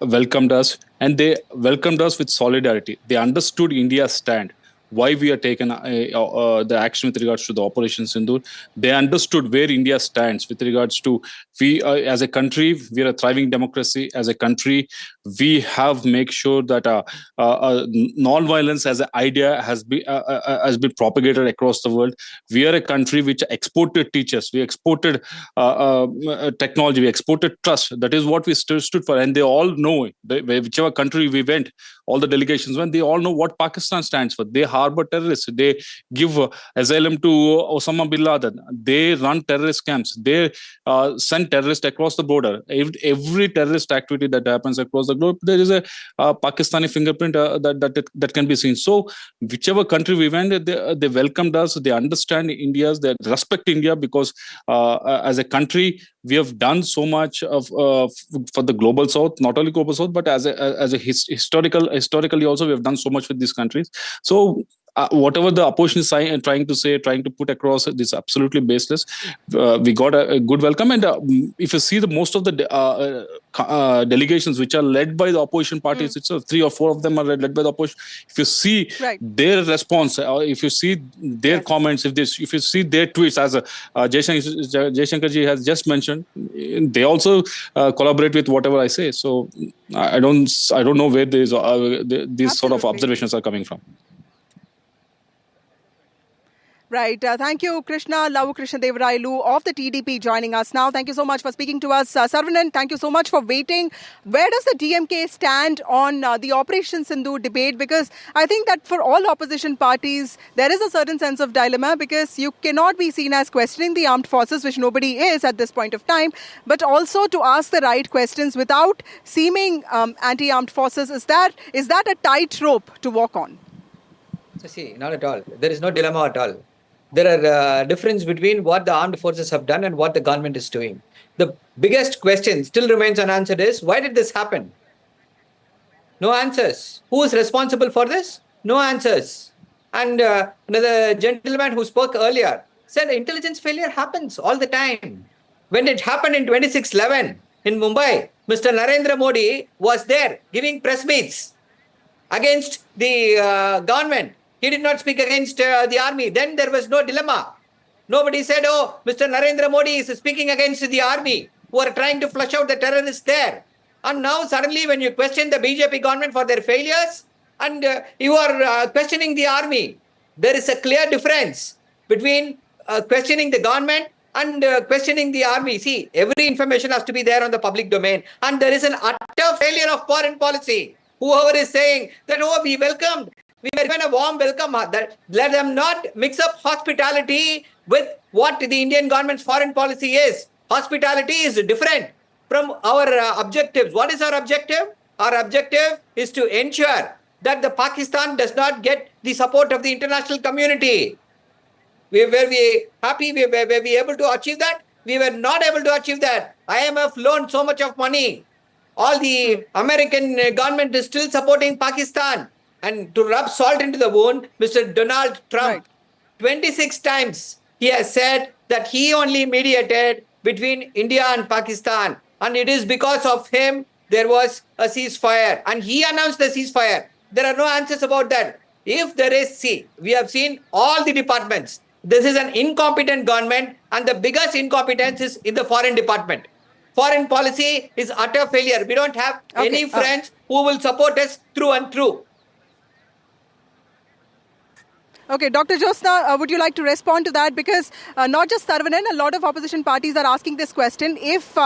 welcomed us, and they welcomed us with solidarity. They understood India's stand. why we are taking the action with regards to the Operation Sindoor. They understood where India stands with regards to we as a country, we are a thriving democracy. As a country, we have make sure that non-violence as an idea has been propagated across the world. We are a country which exported teachers, we exported technology, we exported trust. That is what we stood for, and they all know it. Whichever country we went, all the delegations went, they all know what Pakistan stands for. They harbor terrorists, they give asylum to Osama bin Laden, they run terrorist camps, they send terrorists across the border. Every terrorist activity that happens across the globe, there is a Pakistani fingerprint that can be seen. So whichever country we went, they welcomed us, they understand India's, they respect India, because as a country we have done so much for the global south, not only global south, but as a historically also we have done so much with these countries. So whatever the opposition is trying to say, trying to put across, this is absolutely baseless. We got a good welcome, and if you see the most of the delegations which are led by the opposition parties, it's 3 or 4 of them are led by the opposition. If you see their response, if you see their comments, if you see their tweets, as Jaishankar ji has just mentioned, they also collaborate with whatever I say. So I don't know where these sort of observations are coming from. Right. Thank you, Krishna Lavu Krishna Devarailu of the TDP joining us now. Thank you so much for speaking to us. Saravanan, thank you so much for waiting. Where does the DMK stand on the Operation Sindoor debate? Because I think that for all opposition parties, there is a certain sense of dilemma, because you cannot be seen as questioning the armed forces, which nobody is at this point of time, but also to ask the right questions without seeming anti-armed forces. Is that a tightrope to walk on? See, not at all. There is no dilemma at all. There are difference between what the armed forces have done and what the government is doing. The biggest question still remains unanswered is, why did this happen? No answers. Who is responsible for this? No answers. And another gentleman who spoke earlier said intelligence failure happens all the time. When it happened in 26/11 in Mumbai, Mr. Narendra Modi was there giving press meets against the government. He did not speak against the army. Then there was no dilemma. Nobody said, oh, Mr. Narendra Modi is speaking against the army who are trying to flush out the terrorists there. And now suddenly when you question the BJP government for their failures and you are questioning the army, there is a clear difference between questioning the government and questioning the army. See, every information has to be there on the public domain. And there is an utter failure of foreign policy. Whoever is saying that, oh, we welcomed, we were given a warm welcome, let them not mix up hospitality with what the Indian government's foreign policy is. Hospitality is different from our objectives. What is our objective? Our objective is to ensure that the Pakistan does not get the support of the international community. Were we happy? Were we able to achieve that? We were not able to achieve that. IMF loaned so much of money. All the American government is still supporting Pakistan. And to rub salt into the wound, Mr. Donald Trump, 26 times he has said that he only mediated between India and Pakistan. And it is because of him there was a ceasefire. And he announced the ceasefire. There are no answers about that. If there is, we have seen all the departments. This is an incompetent government, and the biggest incompetence is in the foreign department. Foreign policy is utter failure. We don't have any friends who will support us through and through. Okay, Dr. Josna, would you like to respond to that? Because not just Saravanan, a lot of opposition parties are asking this question. If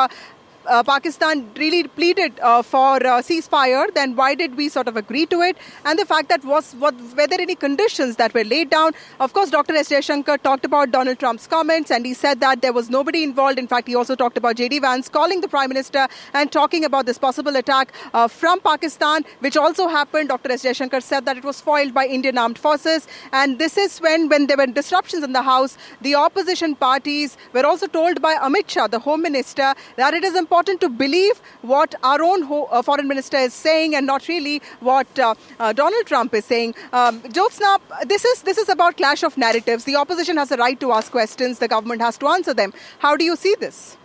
Pakistan really pleaded for ceasefire, then why did we sort of agree to it? And the fact that were there any conditions that were laid down? Of course, Dr. S. Jaishankar talked about Donald Trump's comments, and he said that there was nobody involved. In fact, he also talked about J.D. Vance calling the Prime Minister and talking about this possible attack from Pakistan, which also happened. Dr. S. Jaishankar said that it was foiled by Indian armed forces. And this is when there were disruptions in the House, the opposition parties were also told by Amit Shah, the Home Minister, that it is important to believe what our own foreign minister is saying and not really what Donald Trump is saying. Jyotsna, this is about clash of narratives. The opposition has a right to ask questions. The government has to answer them. How do you see this?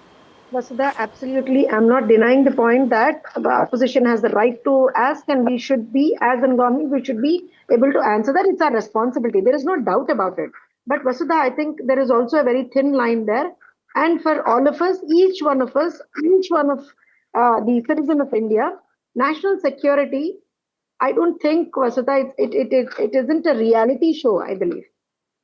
Vasudha, absolutely. I'm not denying the point that the opposition has the right to ask, and we should be, as a government, we should be able to answer that. It's our responsibility. There is no doubt about it. But Vasudha, I think there is also a very thin line there. And for all of us, each one of the citizen of India, national security, I don't think, Vasudha, it isn't a reality show, I believe.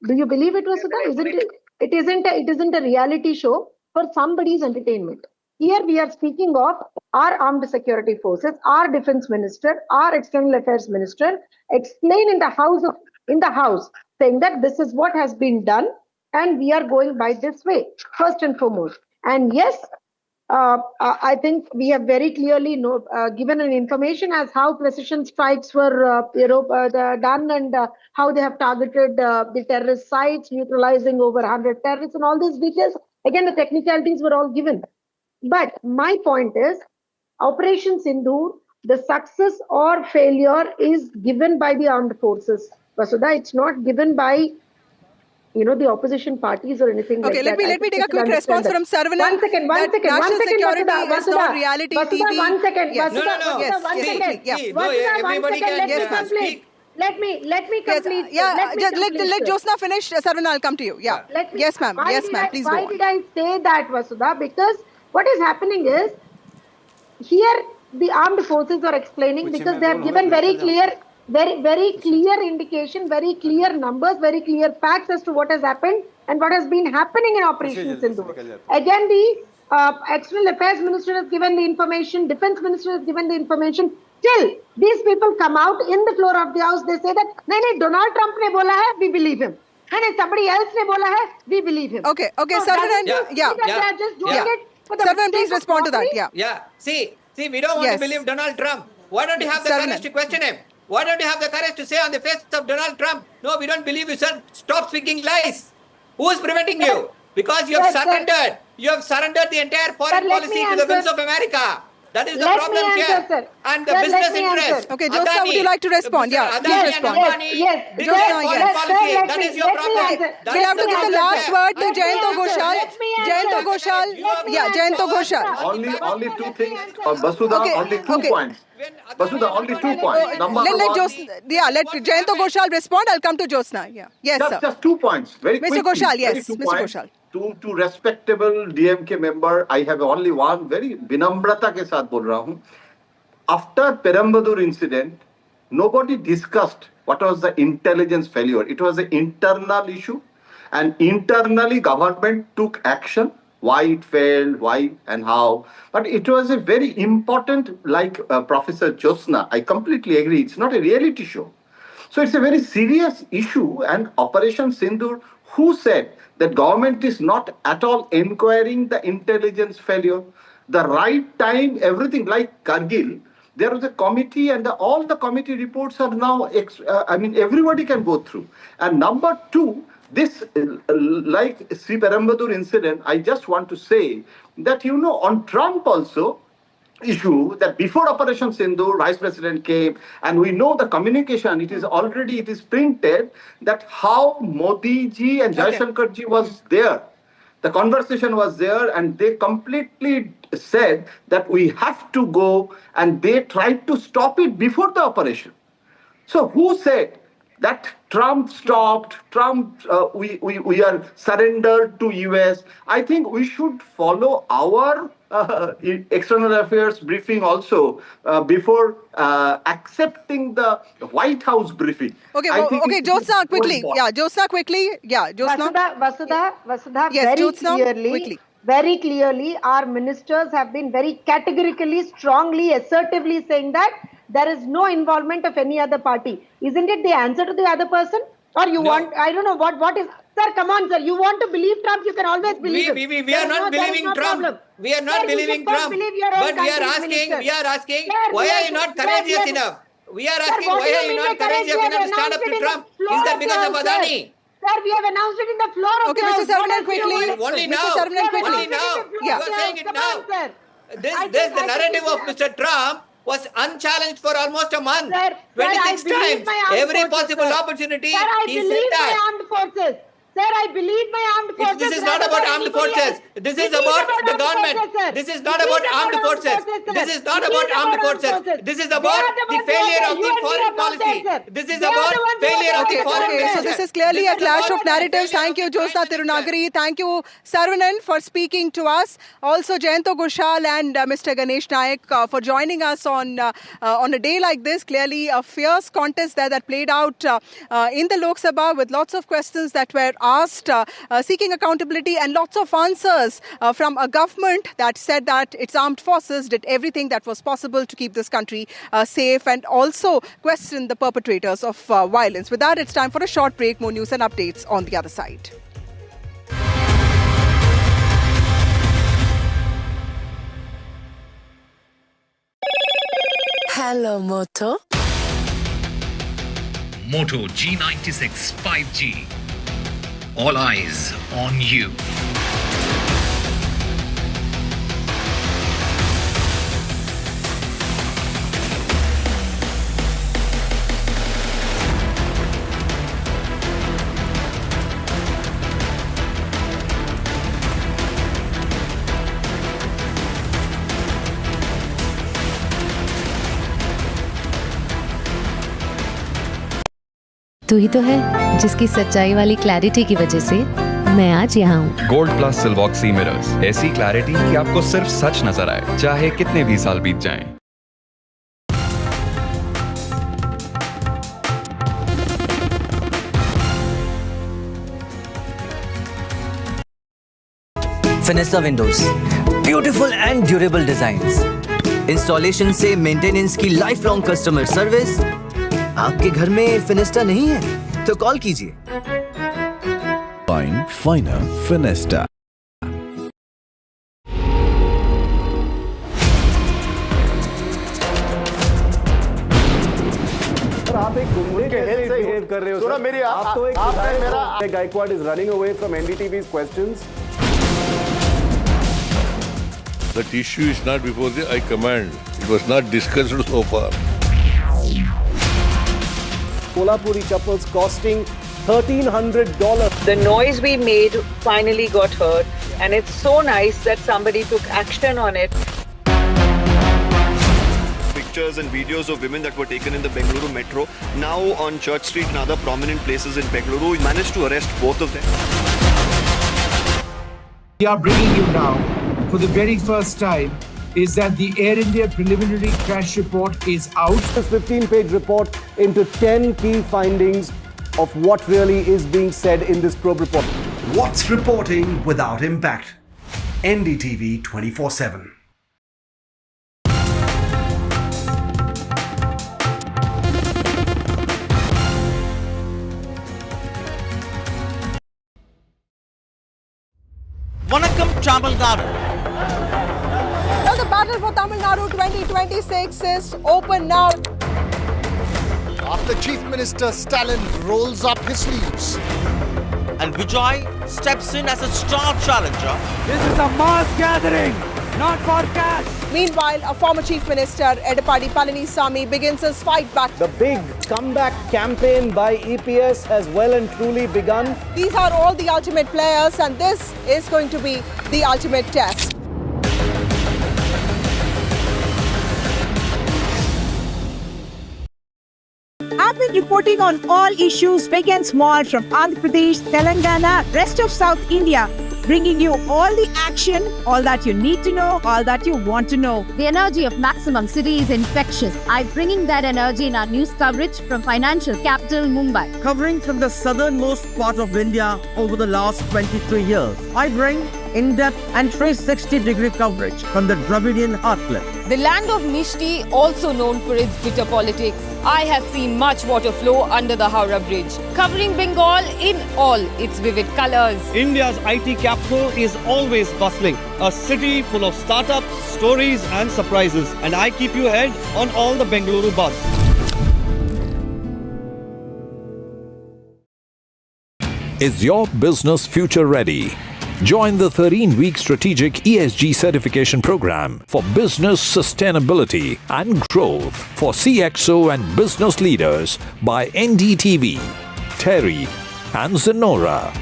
Do you believe it, Vasudha? Isn't it? It isn't a reality show for somebody's entertainment. Here we are speaking of our armed security forces, our defense minister, our external affairs minister explain in the house saying that this is what has been done and we are going by this way, first and foremost. And yes, I think we have very clearly given an information as how precision strikes were done and how they have targeted the terrorist sites, neutralizing over 100 terrorists and all these details. Again, the technicalities were all given. But my point is, Operation Sindoor, the success or failure is given by the armed forces. Vasudha, it's not given by the opposition parties or anything like that. Okay, let me take a quick response from Saravanan. One second, national security Vasudha, is not reality Vasudha, TV. One second, Yes. Vasudha, one second. Everybody can speak. Let me complete. Let Jyotsna finish. Saravanan, I'll come to you. Yeah. Yes, ma'am. Yes, ma'am. Please go on. Why did I say that, Vasudha? Because what is happening is, here the armed forces are explaining because they have given very clear indication, very clear numbers, very clear facts as to what has happened and what has been happening in Operation Sindoor. Again, the External Affairs Minister has given the information, Defense Minister has given the information. Till these people come out in the floor of the house, they say that, no, Donald Trump ne bola hai, we believe him. And somebody else ne bola hai, we believe him. Okay, Saravanan, They are just doing it for the Saravanan, please sake of respond to that. mockery. Yeah. See, we don't want to believe Donald Trump. Why don't you have the courage to question him? Why don't you have the courage to say on the face of Donald Trump, no, we don't believe you, sir. Stop speaking lies. Who is preventing you? Because you have surrendered. You have surrendered the entire foreign policy to the whims of America. That is the problem here. And the business interest. Okay, Jyotsna, would you like to respond? Yeah, please respond. Yes. Policy. That is your problem. We have to give the last word to Jayanto Ghoshal. Jayanto Ghoshal. Only two things. Vasudha, only 2 points. Vasudha, only 2 points. Let Jayanto Ghoshal respond. I'll come to Jyotsna. Yeah. Yes, sir. Just 2 points. Very quickly. Mr. Ghoshal, yes. Mr. Ghoshal. To respectable DMK member, I have only one very vinamrata ke saath bol raha hu. After Perambadur incident, nobody discussed what was the intelligence failure. It was an internal issue, and internally government took action. Why it failed, why and how. But it was a very important, like Professor Jyotsna, I completely agree, it's not a reality show. So it's a very serious issue, and Operation Sindoor, who said that government is not at all inquiring the intelligence failure, the right time, everything like Kargil, there was a committee and all the committee reports are now, everybody can go through. And number two, this, like Sri Perambadur incident, I just want to say that, on Trump also, issue that before Operation Sindoor, Vice President came, and we know the communication, it is printed that how Modi ji and Jaishankar ji was there. The conversation was there, and they completely said that we have to go, and they tried to stop it before the operation. So who said that Trump stopped, we are surrendered to US? I think we should follow our external affairs briefing also before accepting the White House briefing. Okay, Jyotsna, quickly. Yeah, Jyotsna, quickly. Yeah, Jyotsna. Vasudha, yes, Jyotsna, very clearly, our ministers have been very categorically, strongly, assertively saying that there is no involvement of any other party. Isn't it the answer to the other person? Or you want, I don't know, what is... Sir, come on, sir. You want to believe Trump, you can always believe him. We are not believing Trump. We are not believing Trump. But we are asking, why are you not courageous enough? We are asking, why are you not courageous enough to stand up to Trump? Is that because of Adani? Sir, we have announced it in the floor of the House. Mr. Saravanan, quickly. Only now. You are saying it now. This the narrative of Mr. Trump was unchallenged for almost a month. 26 times. Every possible opportunity, he said that. Armed forces. Sir, I believe my armed forces. This is not about armed forces. This is about the government. This is not about armed forces. This is not about armed forces. This is about the failure of the foreign policy. This is about failure of the foreign Okay, so minister. this is clearly a clash of narratives. Thank you, Josna Tirunagari. Thank you, Saravanan, for speaking to us. Also, Jayanto Ghoshal and Mr. Ganesh Nayak for joining us on a day like this. Clearly, a fierce contest there that played out in the Lok Sabha with lots of questions that were asked, seeking accountability and lots of answers from a government that said that its armed forces did everything that was possible to keep this country safe and also question the perpetrators of violence. With that, it's time for a short break. More news and updates on the other side. Hello, Moto. Moto G96 5G. All eyes on you. तू ही तो है जिसकी सच्चाई वाली clarity की वजह से मैं आज यहाँ हूँ। गोल्ड प्लस सिल्वॉक्सी मिरर्स, ऐसी क्लैरिटी कि आपको सिर्फ सच नजर आए, चाहे कितने भी साल बीत जाएं। Fenesta Windows, beautiful and durable designs. Installation से maintenance की lifelong customer service. आपके घर में फिनेस्टा नहीं है तो कॉल कीजिए। Fine Finer Fenesta. आप एक गुंडे के हेल से बिहेव कर रहे हो सर। मेरी आप तो एक मेरा Gaikwad is running away from NDTV's questions. That issue is not before the High Command. It was not discussed so far. Kolhapuri chappals costing $1,300. The noise we made finally got heard, and it's so nice that somebody took action on it. Pictures and videos of women that were taken in the Bengaluru metro, now on Church Street and other prominent places in Bengaluru. We managed to arrest both of them. We are bringing you now, for the very first time, is that the Air India preliminary crash report is out. This 15-page report into 10 key findings of what really is being said in this probe report. What's reporting without impact? NDTV 24/7. Vanakkam Tamil Nadu. Well, the battle for Tamil Nadu 2026 is open now. After Chief Minister Stalin rolls up his sleeves and Vijay steps in as a star challenger. This is a mass gathering, not for cash. Meanwhile, a former Chief Minister, Edapadi Palanisamy, begins his fight back. The big comeback campaign by EPS has well and truly begun. These are all the ultimate players, and this is going to be the ultimate test. I've been reporting on all issues big and small from Andhra Pradesh, Telangana, rest of South India, bringing you all the action, all that you need to know, all that you want to know. The energy of Maximum City is infectious. I'm bringing that energy in our news coverage from financial capital Mumbai. Covering from the southernmost part of India over the last 23 years, I bring in-depth and 360-degree coverage from the Dravidian heartland. The land of Mishti, also known for its bitter politics. I have seen much water flow under the Howrah Bridge, covering Bengal in all its vivid colors. India's IT capital is always bustling, a city full of startups, stories and surprises. And I keep you ahead on all the Bengaluru buzz. Is your business future ready? Join the 13-week strategic ESG certification program for business sustainability and growth for CXO and business leaders by NDTV, Terry and Zenora.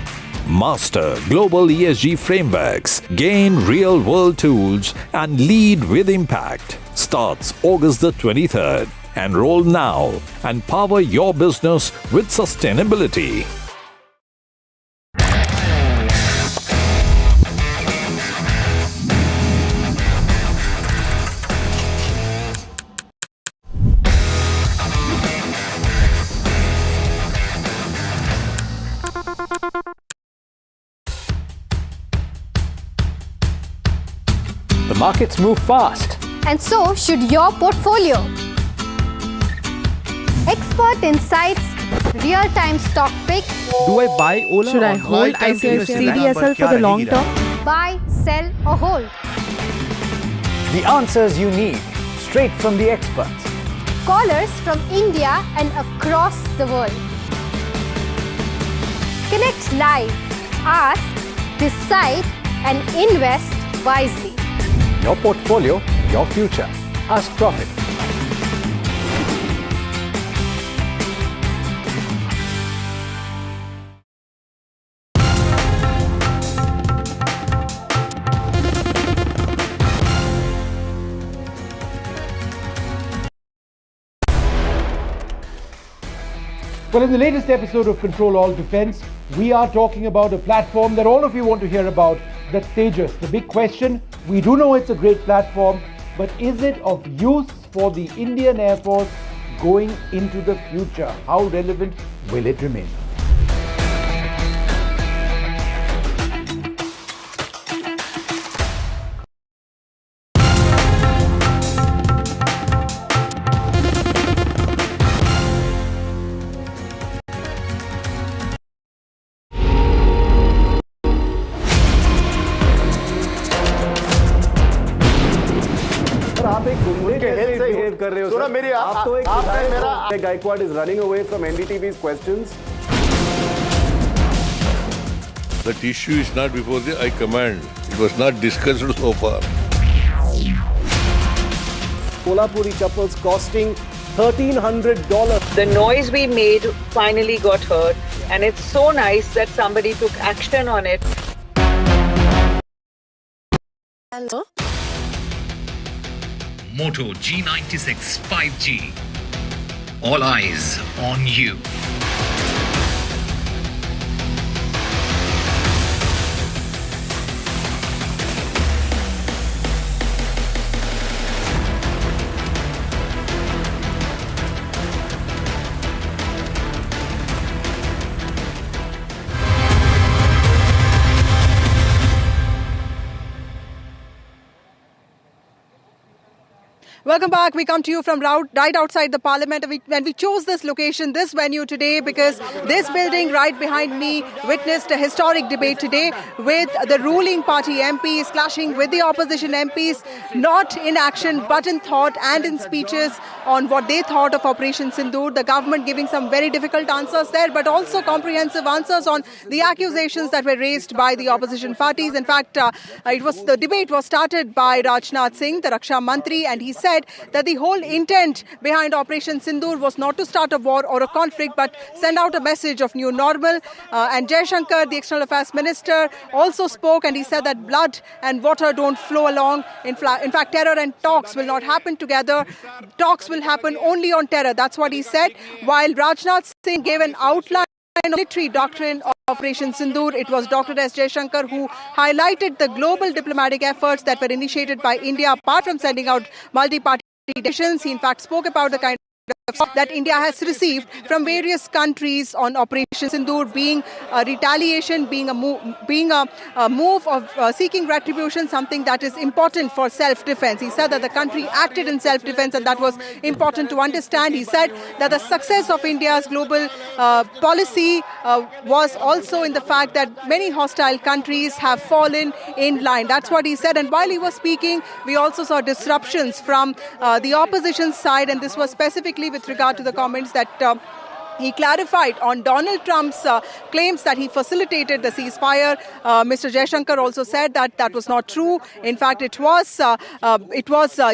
Master global ESG frameworks, gain real-world tools, and lead with impact. Starts August the 23rd. Enroll now and power your business with sustainability. The markets move fast. And so should your portfolio. Expert insights, real-time stock picks. Do I buy Ola? Should I hold ICICI for the long term? Buy, sell or hold. The answers you need, straight from the experts. Callers from India and across the world. Connect live, ask, decide and invest wisely. Your portfolio, your future. Ask Profit. Well, in the latest episode of Control All Defense, we are talking about a platform that all of you want to hear about, the Tejas. The big question, we do know it's a great platform, but is it of use for the Indian Air Force going into the future? How relevant will it remain? आप एक गुंडे कैसे behave कर रहे हो? सुना मेरी आप तो एक आपने मेरा Gaikwad is running away from NDTV's questions. That issue is not before the High Command. It was not discussed so far. Kolhapuri couples costing $1,300. The noise we made finally got heard, and it's so nice that somebody took action on it. Hello? Moto G96 5G. All eyes on you. Welcome back. We come to you from right outside the Parliament. And we chose this location, this venue today, because this building right behind me witnessed a historic debate today with the ruling party MPs clashing with the opposition MPs, not in action, but in thought and in speeches on what they thought of Operation Sindoor. The government giving some very difficult answers there, but also comprehensive answers on the accusations that were raised by the opposition parties. In fact, the debate was started by Rajnath Singh, the Raksha Mantri, and he said that the whole intent behind Operation Sindoor was not to start a war or a conflict, but send out a message of new normal. And Jai Shankar, the External Affairs Minister, also spoke, and he said that blood and water don't flow along. In fact, terror and talks will not happen together. Talks will happen only on terror. That's what he said. While Rajnath Singh gave an outline of military doctrine of Operation Sindoor, it was Dr. S. Jaishankar who highlighted the global diplomatic efforts that were initiated by India, apart from sending out multi-party delegations. He in fact spoke about the kind that India has received from various countries on Operation Sindoor, being a retaliation, being a move of seeking retribution, something that is important for self-defense. He said that the country acted in self-defense, and that was important to understand. He said that the success of India's global policy was also in the fact that many hostile countries have fallen in line. That's what he said. And while he was speaking, we also saw disruptions from the opposition side, and this was specifically with regard to the comments that He clarified on Donald Trump's claims that he facilitated the ceasefire. Mr. Jaishankar also said that that was not true. In fact, it was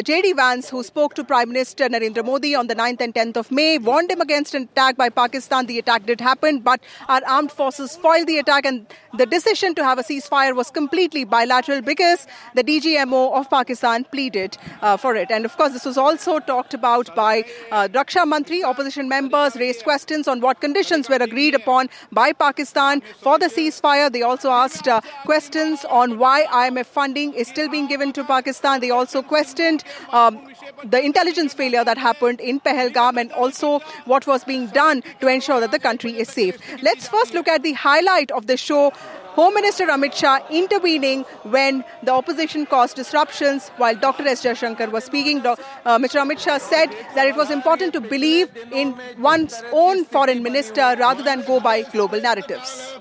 J.D. Vance who spoke to Prime Minister Narendra Modi on the 9th and 10th of May, warned him against an attack by Pakistan. The attack did happen, but our armed forces foiled the attack, and the decision to have a ceasefire was completely bilateral because the DGMO of Pakistan pleaded for it. And of course, this was also talked about by Raksha Mantri. Opposition members raised questions on what conditions were agreed upon by Pakistan for the ceasefire. They also asked questions on why IMF funding is still being given to Pakistan. They also questioned the intelligence failure that happened in Pahalgam and also what was being done to ensure that the country is safe. Let's first look at the highlight of the show. Home Minister Amit Shah intervening when the opposition caused disruptions while Dr. S. Jaishankar was speaking. Mr. Amit Shah said that it was important to believe in one's own foreign minister rather than go by global narratives.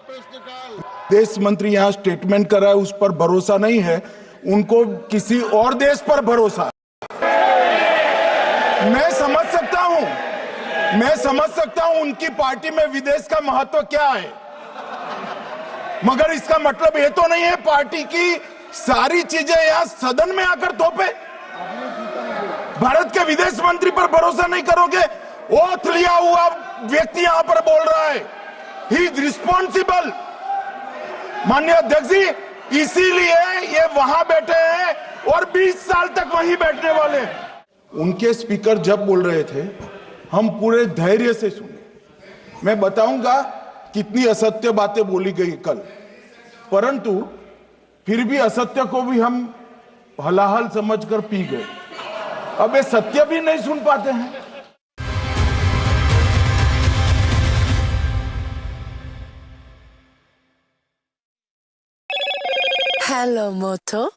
देश मंत्री यहाँ statement कर रहा है, उस पर भरोसा नहीं है, उनको किसी और देश पर भरोसा। मैं समझ सकता हूँ उनकी पार्टी में विदेश का महत्व क्या है, मगर इसका मतलब ये तो नहीं है पार्टी की सारी चीजें यहाँ सदन में आकर थोपे। भारत के विदेश मंत्री पर भरोसा नहीं करोगे? ओथ लिया हुआ व्यक्ति यहाँ पर बोल रहा है, ही इज रिस्पॉन्सिबल। माननीय अध्यक्ष जी, इसीलिए ये वहां बैठे हैं और 20 साल तक वहीं बैठने वाले हैं। उनके स्पीकर जब बोल रहे थे, हम पूरे धैर्य से सुने। मैं बताऊंगा कितनी असत्य बातें बोली गई कल, परंतु फिर भी असत्य को भी हम हलाहल समझकर पी गए। अब ये सत्य भी नहीं सुन पाते हैं। Hello, Moto.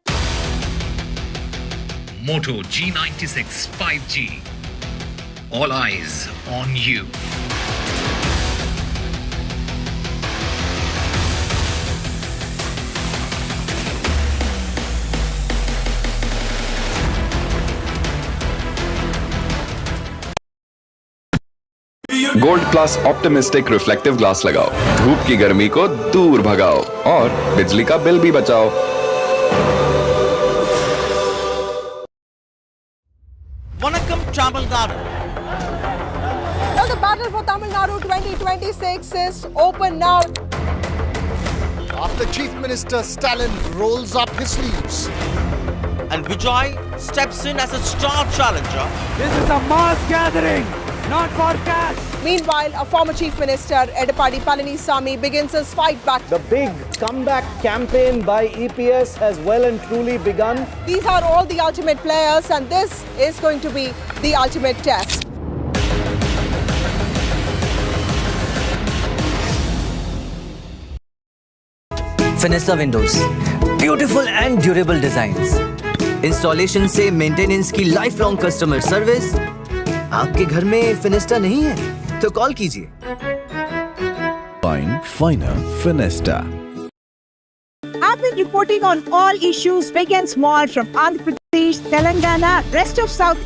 Moto G96 5G. All eyes on you. Gold plus optimistic reflective glass लगाओ, धूप की गर्मी को दूर भगाओ और बिजली का बिल भी बचाओ। Vanakkam Tamil Nadu. Well, the battle for Tamil Nadu 2026 is open now. After Chief Minister Stalin rolls up his sleeves and Vijay steps in as a star challenger. This is a mass gathering, not for cash. Meanwhile, a former Chief Minister, Edapadi Palanisamy, begins his fight back. The big comeback campaign by EPS has well and truly begun. These are all the ultimate players, and this is going to be the ultimate test. Finessa windows, beautiful and durable designs. Installation से maintenance की life long customer service. आपके घर में फिनेस्टा नहीं है तो call कीजिए। Find Finer Finesta. I've been reporting on all issues big and small from Andhra Pradesh, Telangana, rest of South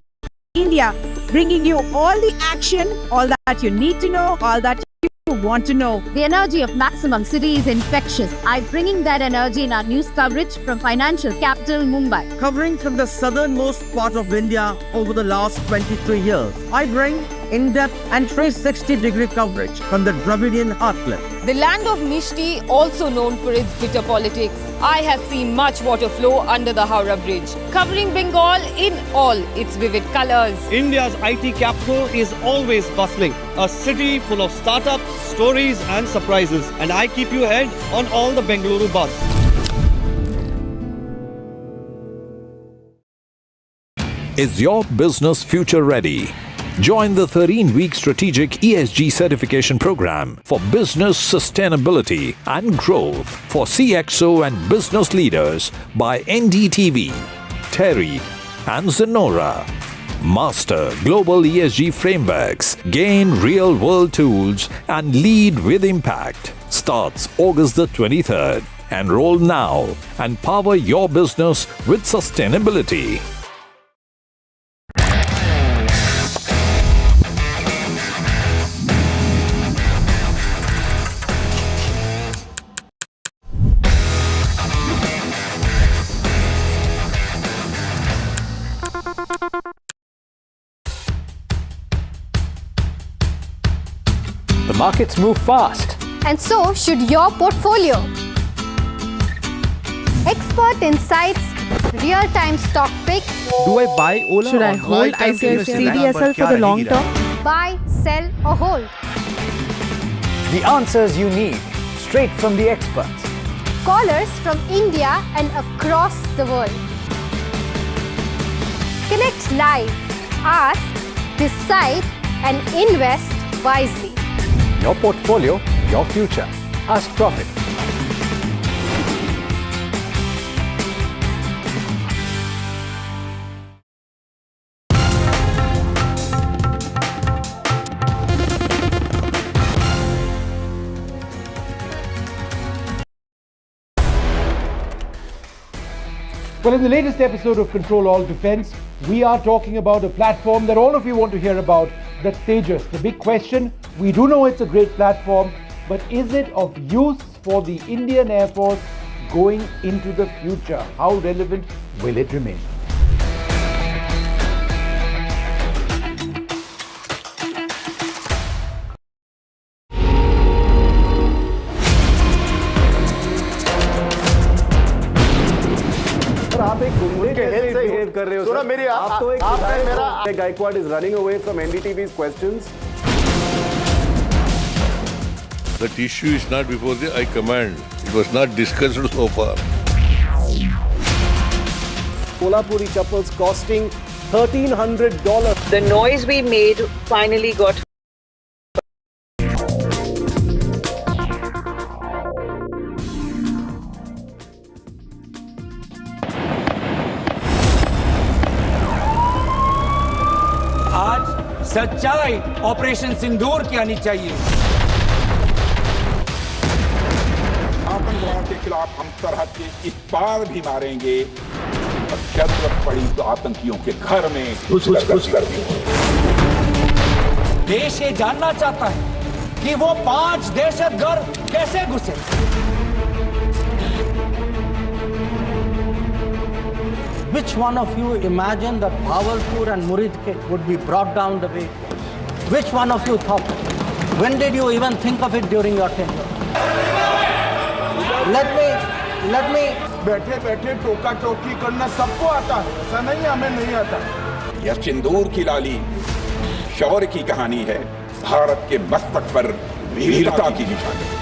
India, bringing you all the action, all that you need to know, all that you want to know. The energy of maximum city is infectious. I'm bringing that energy in our news coverage from financial capital Mumbai. Covering from the southernmost part of India over the last 23 years, I bring in-depth and 360-degree coverage from the Dravidian heartland. The land of Mishti, also known for its bitter politics. I have seen much water flow under the Howrah Bridge, covering Bengal in all its vivid colors. India's IT capital is always bustling, a city full of startups, stories and surprises. And I keep you ahead on all the Bengaluru buzz. Is your business future ready? Join the 13-week strategic ESG certification program for business sustainability and growth for CXO and business leaders by NDTV, Terry and Zenora. Master global ESG frameworks, gain real-world tools and lead with impact. Starts August the 23rd. Enroll now and power your business with sustainability. Markets move fast. And so should your portfolio. Expert insights, real-time stock picks. Do I buy Ola? Should I hold CDSL for the long term? Buy, sell or hold. The answers you need, straight from the experts. Callers from India and across the world. Connect live, ask, decide and invest wisely. Your portfolio, your future. Ask Profit. Well, in the latest episode of Control All Defense, we are talking about a platform that all of you want to hear about, the Tejas. The big question, we do know it's a great platform, but is it of use for the Indian Air Force going into the future? How relevant will it remain? आप एक गुंडे के health से behave कर रहे हो sir. मेरी आप तो एक आपने मेरा Gaikwad is running away from NDTV's questions. That issue is not before the High Command. It was not discussed so far. Kolhapuri couples costing $1,300. The noise we made finally got सच्चाई ऑपरेशन सिंदूर की आनी चाहिए। आतंकवाद के खिलाफ हम सरहद के इस पार भी मारेंगे और जरूरत पड़ी तो आतंकियों के घर में घुस कर भी। देश ये जानना चाहता है कि वो 5 दहशतगर्द कैसे घुसे। Which one of you imagined that Bhavalpur and Murid would be brought down the way it was? Which one of you thought? When did you even think of it during your tenure? Let me. बैठे बैठे टोका टोकी करना सबको आता है, ऐसा नहीं हमें नहीं आता। यह सिंदूर की लाली शौर्य की कहानी है, भारत के मस्तक पर वीरता की निशानी।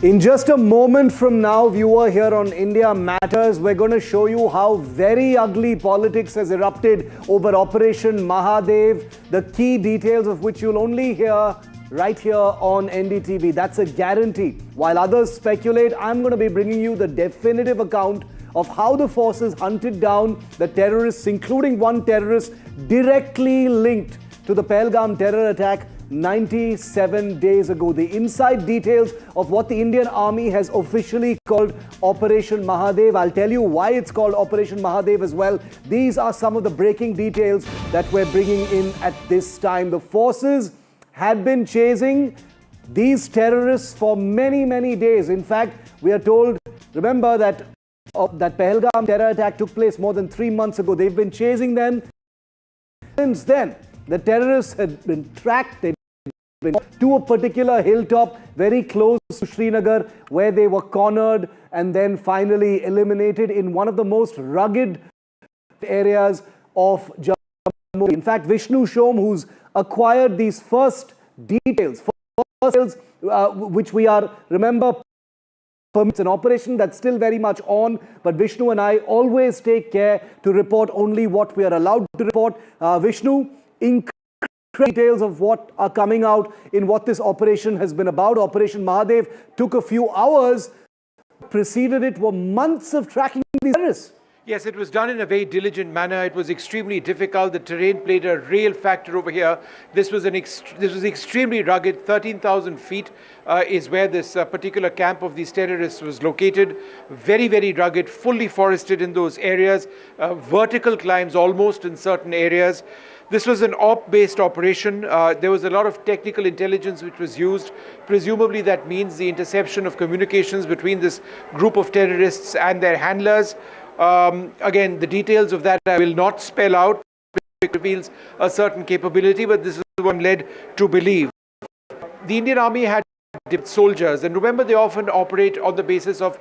In just a moment from now, viewer, here on India Matters, we're going to show you how very ugly politics has erupted over Operation Mahadev, the key details of which you'll only hear right here on NDTV. That's a guarantee. While others speculate, I'm going to be bringing you the definitive account of how the forces hunted down the terrorists, including one terrorist directly linked to the Pahalgam terror attack 97 days ago. The inside details of what the Indian Army has officially called Operation Mahadev. I'll tell you why it's called Operation Mahadev as well. These are some of the breaking details that we're bringing in at this time. The forces had been chasing these terrorists for many, many days. In fact, we are told, remember that that Pahalgam terror attack took place more than 3 months ago. They've been chasing them. Since then, the terrorists had been tracked. They'd been to a particular hilltop very close to Srinagar, where they were cornered and then finally eliminated in one of the most rugged areas of Jammu. In fact, Vishnu Shom, who's acquired these first details, which we are, remember, it's an operation that's still very much on, but Vishnu and I always take care to report only what we are allowed to report. Vishnu, details of what are coming out in what this operation has been about. Operation Mahadev took a few hours. Preceded it were months of tracking these terrorists. Yes, it was done in a very diligent manner. It was extremely difficult. The terrain played a real factor over here. This was extremely rugged. 13,000 feet is where this particular camp of these terrorists was located. Very, very rugged, fully forested in those areas. Vertical climbs almost in certain areas. This was an op-based operation. There was a lot of technical intelligence which was used. Presumably that means the interception of communications between this group of terrorists and their handlers. Again, the details of that I will not spell out. reveals a certain capability, but this is what I'm led to believe. The Indian Army had soldiers, and remember, they often operate on the basis of,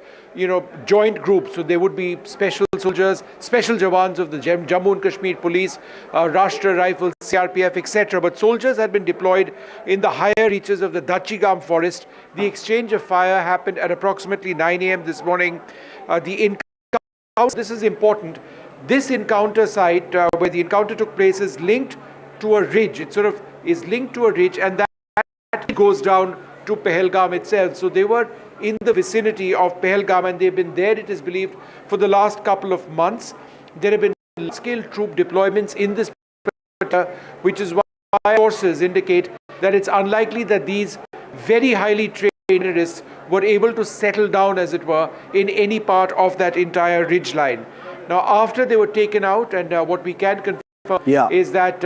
joint groups. So there would be special soldiers, special Jawans of the Jammu and Kashmir Police, Rashtra Rifles, CRPF, etc. But soldiers had been deployed in the higher reaches of the Dachigam forest. The exchange of fire happened at approximately 9 a.m. this morning. This is important. This encounter site where the encounter took place is linked to a ridge. It sort of is linked to a ridge, and that goes down to Pahalgam itself. So they were in the vicinity of Pahalgam, and they've been there, it is believed, for the last couple of months. There have been large-scale troop deployments in this, which is why sources indicate that it's unlikely that these very highly trained terrorists were able to settle down, as it were, in any part of that entire ridge line. Now, after they were taken out, and what we can confirm is that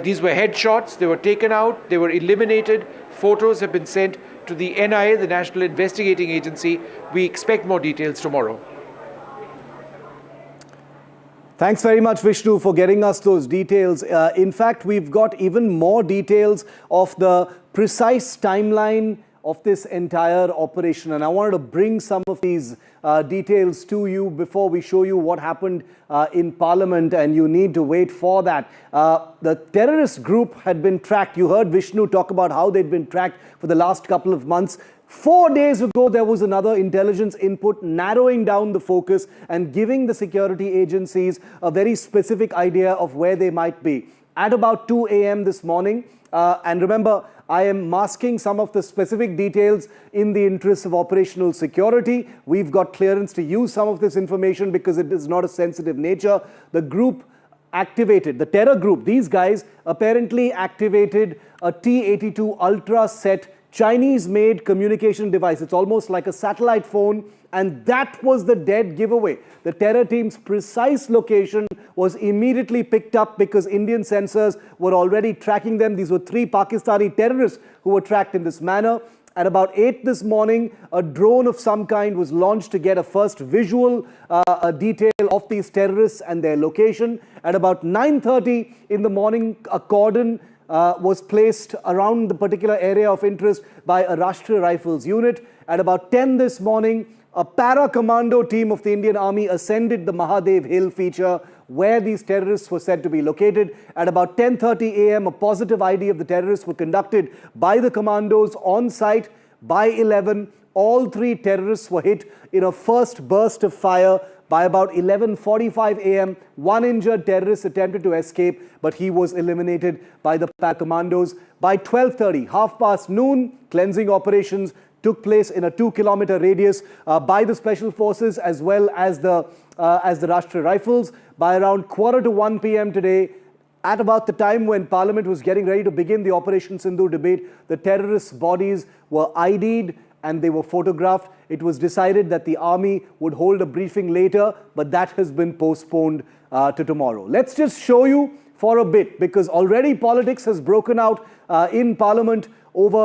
these were headshots. They were taken out. They were eliminated. Photos have been sent to the NIA, the National Investigating Agency. We expect more details tomorrow. Thanks very much, Vishnu, for getting us those details. In fact, we've got even more details of the precise timeline of this entire operation, and I wanted to bring some of these details to you before we show you what happened in Parliament, and you need to wait for that. The terrorist group had been tracked. You heard Vishnu talk about how they'd been tracked for the last couple of months. 4 days ago, there was another intelligence input narrowing down the focus and giving the security agencies a very specific idea of where they might be. At about 2 a.m. this morning, and remember, I am masking some of the specific details in the interest of operational security. We've got clearance to use some of this information because it is not a sensitive nature. The group activated, the terror group, these guys apparently activated a T-82 Ultra set Chinese-made communication device. It's almost like a satellite phone, and that was the dead giveaway. The terror team's precise location was immediately picked up because Indian sensors were already tracking them. These were 3 Pakistani terrorists who were tracked in this manner. At about 8 this morning, a drone of some kind was launched to get a first visual detail of these terrorists and their location. At about 9:30 in the morning, a cordon was placed around the particular area of interest by a Rashtra Rifles unit. At about 10 this morning, a para-commando team of the Indian Army ascended the Mahadev hill feature where these terrorists were said to be located. At about 10:30 a.m., a positive ID of the terrorists were conducted by the commandos on site. By 11, all 3 terrorists were hit in a first burst of fire. By about 11:45 a.m., 1 injured terrorist attempted to escape, but he was eliminated by the commandos. By 12:30, half past noon, cleansing operations took place in a 2-kilometer radius by the special forces as well as the Rashtra Rifles. By around 1:15 p.m. today, at about the time when Parliament was getting ready to begin the Operation Sindoor debate, the terrorists' bodies were ID'd and they were photographed. It was decided that the army would hold a briefing later, but that has been postponed to tomorrow. Let's just show you for a bit, because already politics has broken out in Parliament over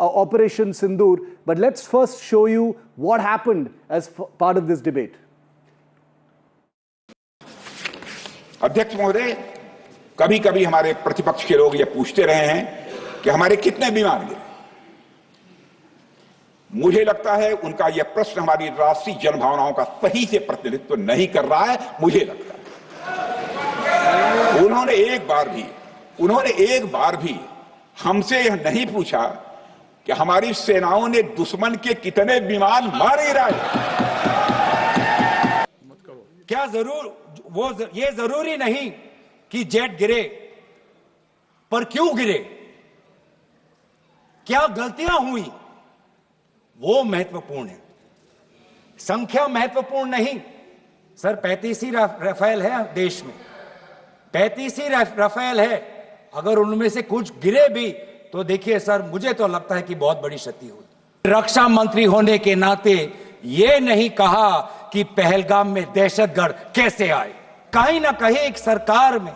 Operation Sindoor. But let's first show you what happened as part of this debate. अध्यक्ष महोदय, कभी-कभी हमारे प्रतिपक्ष के लोग ये पूछते रहे हैं कि हमारे कितने विमान गिरे। मुझे लगता है उनका यह प्रश्न हमारी राष्ट्रीय जनभावनाओं का सही से प्रतिनिधित्व नहीं कर रहा है। मुझे लगता है उन्होंने एक बार भी हमसे यह नहीं पूछा कि हमारी सेनाओं ने दुश्मन के कितने विमान मारे रहे। क्या ये जरूरी नहीं कि जेट गिरे, पर क्यों गिरे, क्या गलतियां हुई, वो महत्वपूर्ण है। संख्या महत्वपूर्ण नहीं सर। 35 ही राफेल है देश में, 35 ही राफेल है। अगर उनमें से कुछ गिरे भी तो देखिए सर, मुझे तो लगता है कि बहुत बड़ी क्षति हुई। रक्षा मंत्री होने के नाते ये नहीं कहा कि पहलगाम में दहशतगर्द कैसे आए। कहीं ना कहीं एक सरकार में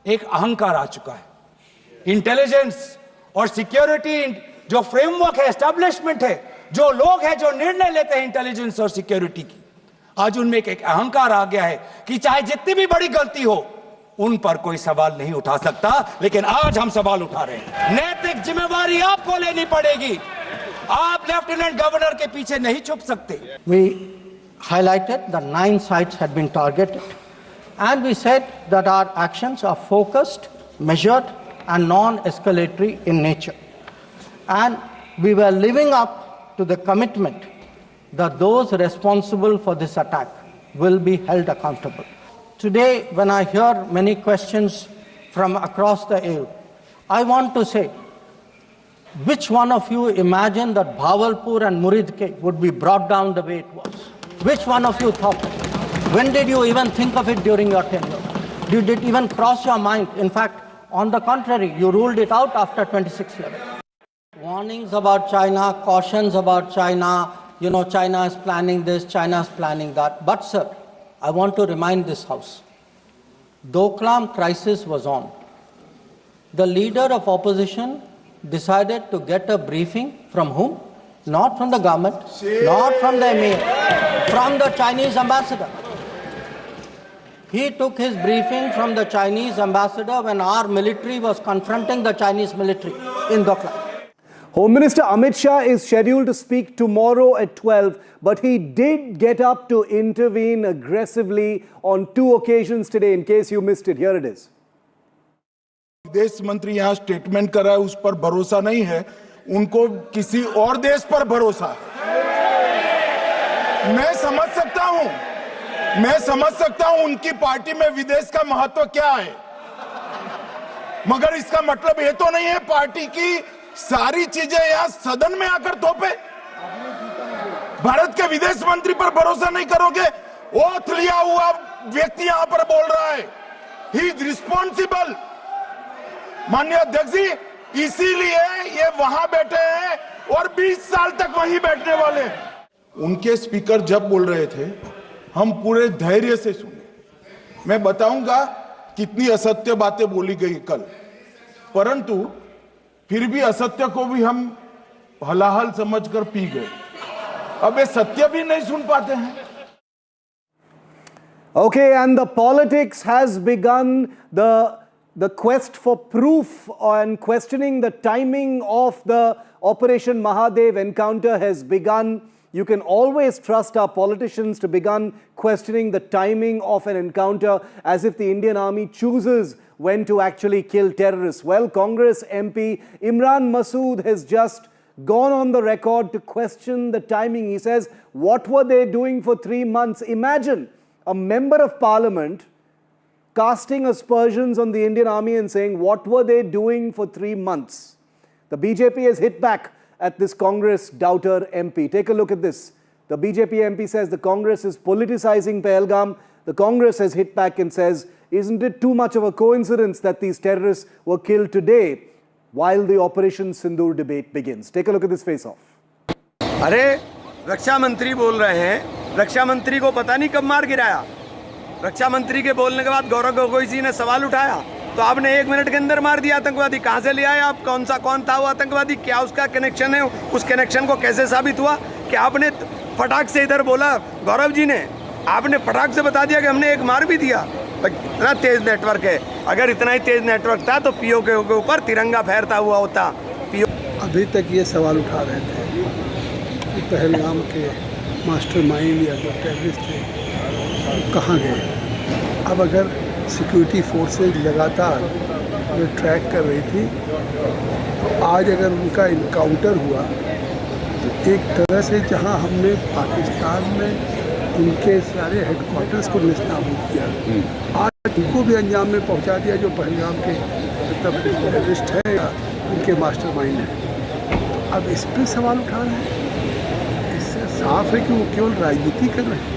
एक अहंकार आ चुका है। इंटेलिजेंस और सिक्योरिटी जो फ्रेमवर्क है, एस्टैब्लिशमेंट है, जो लोग हैं जो निर्णय लेते हैं इंटेलिजेंस और सिक्योरिटी की, आज उनमें एक अहंकार आ गया है कि चाहे जितनी भी बड़ी गलती हो उन पर कोई सवाल नहीं उठा सकता, लेकिन आज हम सवाल उठा रहे हैं। नैतिक जिम्मेवारी आपको लेनी पड़ेगी। आप लेफ्टिनेंट गवर्नर के पीछे नहीं छुप सकते। We highlighted that 9 sites had been targeted, and we said that our actions are focused, measured, and non-escalatory in nature. And we were living up to the commitment that those responsible for this attack will be held accountable. Today, when I hear many questions from across the aisle, I want to say, which one of you imagined that Bhavalpur and Muridke would be brought down the way it was? Which one of you thought it? When did you even think of it during your tenure? Did it even cross your mind? In fact, on the contrary, you ruled it out after 26/11. Warnings about China, cautions about China, China is planning this, China is planning that. But sir, I want to remind this House, Doklam crisis was on. The leader of opposition decided to get a briefing from whom? Not from the government, not from the emir, from the Chinese ambassador. He took his briefing from the Chinese ambassador when our military was confronting the Chinese military in Doklam. Home Minister Amit Shah is scheduled to speak tomorrow at 12, but he did get up to intervene aggressively on 2 occasions today. In case you missed it, here it is. विदेश मंत्री यहाँ statement कर रहा है, उस पर भरोसा नहीं है, उनको किसी और देश पर भरोसा है। मैं समझ सकता हूं उनकी पार्टी में विदेश का महत्व क्या है, मगर इसका मतलब ये तो नहीं है पार्टी की सारी चीजें यहाँ सदन में आकर थोपे। भारत के विदेश मंत्री पर भरोसा नहीं करोगे? ओथ लिया हुआ व्यक्ति यहाँ पर बोल रहा है, ही इज रिस्पॉन्सिबल। माननीय अध्यक्ष जी, इसीलिए ये वहां बैठे हैं और 20 साल तक वहीं बैठने वाले हैं। उनके स्पीकर जब बोल रहे थे, हम पूरे धैर्य से सुने। मैं बताऊंगा कितनी असत्य बातें बोली गई कल, परंतु फिर भी असत्य को भी हम हलाहल समझकर पी गए। अब ये सत्य भी नहीं सुन पाते हैं। Okay, and the politics has begun. The quest for proof and questioning the timing of the Operation Mahadev encounter has begun. You can always trust our politicians to begin questioning the timing of an encounter as if the Indian army chooses when to actually kill terrorists. Well, Congress MP Imran Masood has just gone on the record to question the timing. He says, what were they doing for 3 months? Imagine a member of parliament casting aspersions on the Indian army and saying, what were they doing for 3 months? The BJP has hit back at this Congress doubter MP. Take a look at this. The BJP MP says the Congress is politicizing Pahalgam. The Congress has hit back and says, isn't it too much of a coincidence that these terrorists were killed today while the Operation Sindoor debate begins? Take a look at this face-off. अरे रक्षा मंत्री बोल रहे हैं, रक्षा मंत्री को पता नहीं कब मार गिराया। रक्षा मंत्री के बोलने के बाद गौरव गोगोई जी ने सवाल उठाया, तो आपने 1 मिनट के अंदर मार दिया आतंकवादी। कहां से ले आए आप? कौन था वो आतंकवादी? क्या उसका कनेक्शन है? उस कनेक्शन को कैसे साबित हुआ कि आपने फटाक से इधर बोला? गौरव जी ने आपने फटाक से बता दिया कि हमने 1 मार भी दिया। इतना तेज नेटवर्क है। अगर इतना ही तेज नेटवर्क था तो पीओ के ऊपर तिरंगा फहरता हुआ होता। पीओ अभी तक ये सवाल उठा रहे थे कि पहलगाम के मास्टरमाइंड या जो टेररिस्ट थे कहाँ गए। अब अगर सिक्योरिटी फोर्सेज लगातार जो ट्रैक कर रही थी, तो आज अगर उनका इनकाउंटर हुआ तो एक तरह से जहां हमने पाकिस्तान में उनके सारे हेडक्वार्टर्स को निस्ताबूद किया, आज उनको भी अंजाम में पहुंचा दिया जो पहलगाम के मतलब टेररिस्ट है या उनके मास्टरमाइंड है। अब इस पर सवाल उठा रहे हैं। इससे साफ है कि वो केवल राजनीति कर रहे हैं।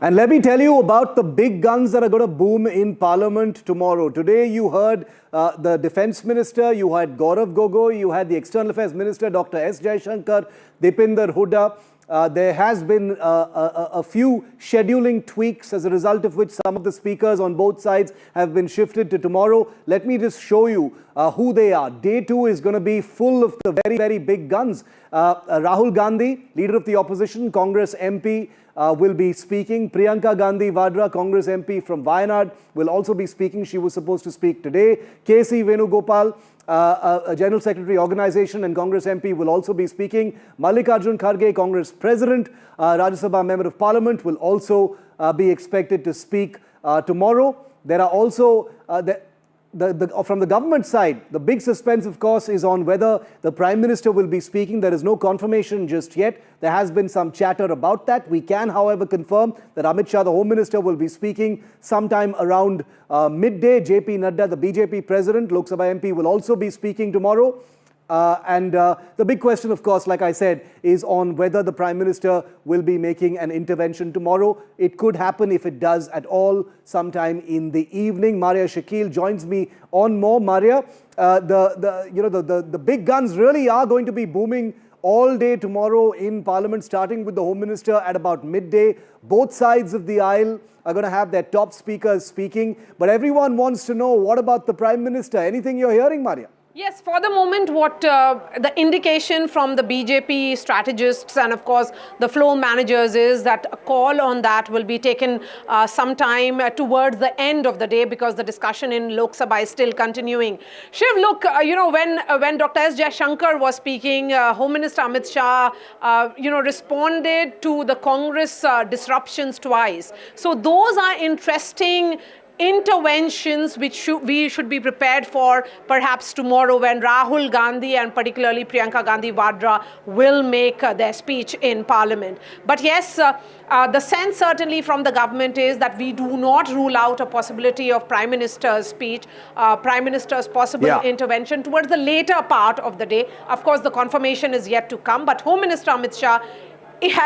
And let me tell you about the big guns that are going to boom in Parliament tomorrow. Today you heard the Defence Minister, you had Gaurav Gogoi, you had the External Affairs Minister Dr. S. Jaishankar, Dipinder Hooda. There has been a few scheduling tweaks, as a result of which some of the speakers on both sides have been shifted to tomorrow. Let me just show you who they are. Day 2 is going to be full of the very, very big guns. Rahul Gandhi, leader of the opposition, Congress MP, will be speaking. Priyanka Gandhi Vadra, Congress MP from Wayanad, will also be speaking. She was supposed to speak today. K.C. Venugopal, a General Secretary Organization and Congress MP, will also be speaking. Mallikarjun Kharge, Congress President, Rajya Sabha Member of Parliament, will also be expected to speak tomorrow. There are also from the government side, the big suspense, of course, is on whether the Prime Minister will be speaking. There is no confirmation just yet. There has been some chatter about that. We can, however, confirm that Amit Shah, the Home Minister, will be speaking sometime around midday. JP Nadda, the BJP President, Lok Sabha MP, will also be speaking tomorrow. The big question, of course, like I said, is on whether the Prime Minister will be making an intervention tomorrow. It could happen, if it does at all, sometime in the evening. Maria Shakil joins me on more. Maria, the big guns really are going to be booming all day tomorrow in Parliament, starting with the Home Minister at about midday. Both sides of the aisle are going to have their top speakers speaking. But everyone wants to know, what about the Prime Minister? Anything you're hearing, Maria? Yes, for the moment, what the indication from the BJP strategists and, of course, the floor managers is that a call on that will be taken sometime towards the end of the day, because the discussion in Lok Sabha is still continuing. Shiv, look, when Dr. S. Jaishankar was speaking, Home Minister Amit Shah, responded to the Congress disruptions twice. So those are interesting interventions which we should be prepared for perhaps tomorrow, when Rahul Gandhi and particularly Priyanka Gandhi Vadra will make their speech in Parliament. But yes, the sense certainly from the government is that we do not rule out a possibility of Prime Minister's speech, Prime Minister's possible intervention towards the later part of the day. Of course, the confirmation is yet to come, but Home Minister Amit Shah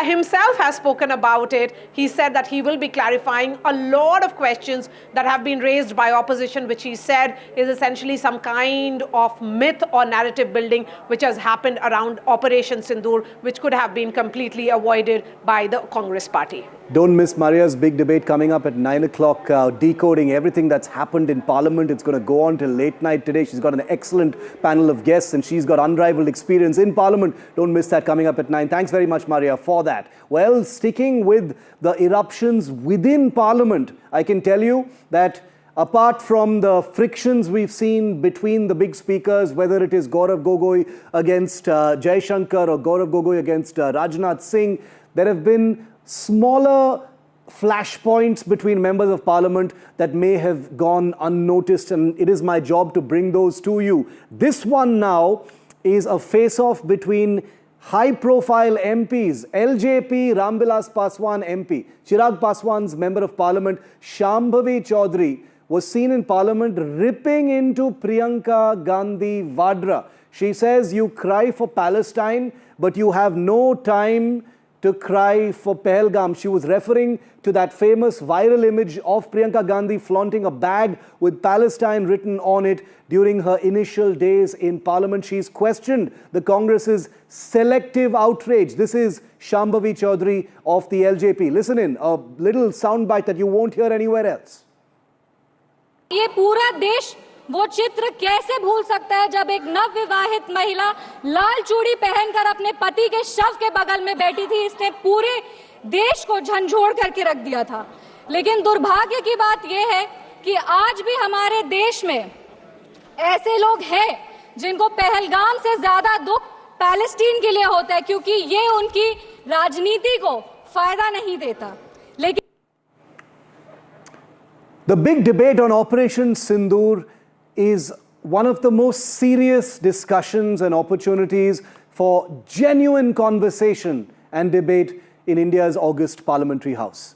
himself has spoken about it. He said that he will be clarifying a lot of questions that have been raised by opposition, which he said is essentially some kind of myth or narrative building which has happened around Operation Sindoor, which could have been completely avoided by the Congress party. Don't miss Maria's big debate coming up at 9 o'clock, decoding everything that's happened in Parliament. It's going to go on till late night today. She's got an excellent panel of guests and she's got unrivaled experience in Parliament. Don't miss that coming up at 9. Thanks very much, Maria, for that. Well, sticking with the eruptions within Parliament, I can tell you that apart from the frictions we've seen between the big speakers, whether it is Gaurav Gogoi against Jaishankar or Gaurav Gogoi against Rajnath Singh, there have been smaller flashpoints between members of Parliament that may have gone unnoticed, and it is my job to bring those to you. This one now is a face-off between high-profile MPs. LJP Ramvilas Paswan MP, Chirag Paswan's Member of Parliament, Shambhavi Chaudhary, was seen in Parliament ripping into Priyanka Gandhi Vadra. She says, you cry for Palestine, but you have no time to cry for Pahalgam. She was referring to that famous viral image of Priyanka Gandhi flaunting a bag with Palestine written on it during her initial days in Parliament. She's questioned the Congress's selective outrage. This is Shambhavi Chaudhary of the LJP. Listen in, a little soundbite that you won't hear anywhere else. ये पूरा देश वो चित्र कैसे भूल सकता है जब एक नवविवाहित महिला लाल चूड़ी पहनकर अपने पति के शव के बगल में बैठी थी। इसने पूरे देश को झंझोड़ करके रख दिया था। लेकिन दुर्भाग्य की बात यह है कि आज भी हमारे देश में ऐसे लोग हैं जिनको पहलगाम से ज्यादा दुख पैलेस्टीन के लिए होता है, क्योंकि ये उनकी राजनीति को फायदा नहीं देता। लेकिन The big debate on Operation Sindoor is one of the most serious discussions and opportunities for genuine conversation and debate in India's August Parliamentary House.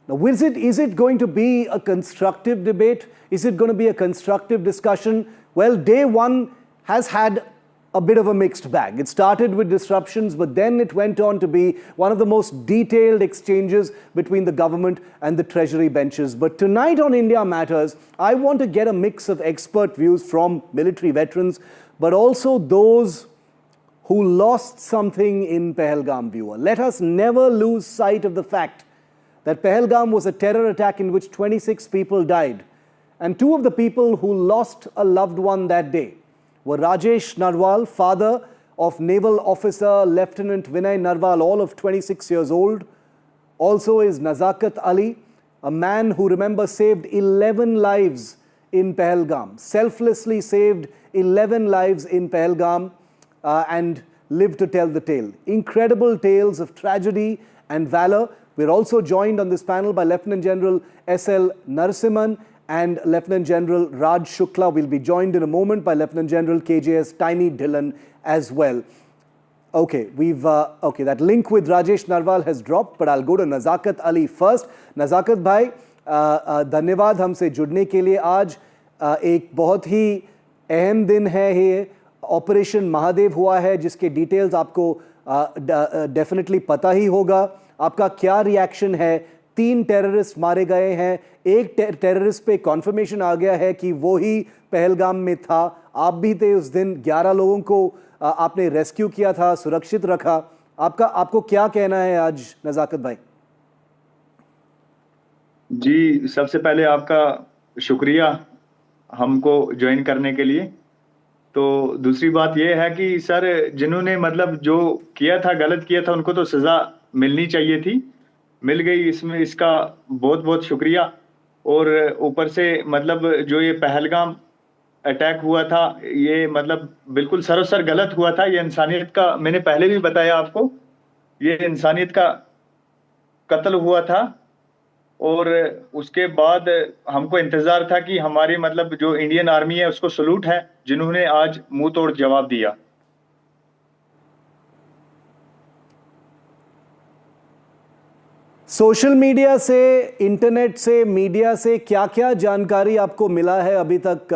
Now, is it going to be a constructive debate? Is it going to be a constructive discussion? Well, day one has had a bit of a mixed bag. It started with disruptions, but then it went on to be one of the most detailed exchanges between the government and the Treasury benches. But tonight on India Matters, I want to get a mix of expert views from military veterans, but also those who lost something in Pahalgam, viewer. Let us never lose sight of the fact that Pahalgam was a terror attack in which 26 people died. And two of the people who lost a loved one that day were Rajesh Narwal, father of Naval Officer Lieutenant Vinay Narwal, all of 26 years old. Also is Nazakat Ali, a man who, remember, saved 11 lives in Pahalgam, selflessly saved 11 lives in Pahalgam and lived to tell the tale. Incredible tales of tragedy and valor. We're also joined on this panel by Lieutenant General S.L. Narasimhan and Lieutenant General Raj Shukla. We'll be joined in a moment by Lieutenant General KJS Tiny Dhillon as well. Okay, that link with Rajesh Narwal has dropped, but I'll go to Nazakat Ali first. Nazakat भाई, धन्यवाद हमसे जुड़ने के लिए. आज एक बहुत ही अहम दिन है ये. ऑपरेशन महादेव हुआ है जिसके डिटेल्स आपको डेफिनेटली पता ही होगा. आपका क्या रिएक्शन है? 3 टेररिस्ट मारे गए हैं. एक टेररिस्ट पे कॉन्फर्मेशन आ गया है कि वो ही पहलगाम में था. आप भी थे उस दिन. 11 लोगों को आपने रेस्क्यू किया था, सुरक्षित रखा. आपको क्या कहना है आज नजाकत भाई? जी, सबसे पहले आपका शुक्रिया हमको ज्वाइन करने के लिए. तो दूसरी बात यह है कि सर, जिन्होंने मतलब जो किया था, गलत किया था, उनको तो सजा मिलनी चाहिए थी. मिल गई. इसमें इसका बहुत बहुत शुक्रिया. और ऊपर से मतलब जो ये पहलगाम अटैक हुआ था, ये मतलब बिल्कुल सरासर गलत हुआ था. ये इंसानियत का, मैंने पहले भी बताया आपको, ये इंसानियत का कत्ल हुआ था. और उसके बाद हमको इंतजार था कि हमारी मतलब जो इंडियन आर्मी है उसको सलूट है, जिन्होंने आज मुंह तोड़ जवाब दिया. सोशल मीडिया से, इंटरनेट से, मीडिया से क्या क्या जानकारी आपको मिला है अभी तक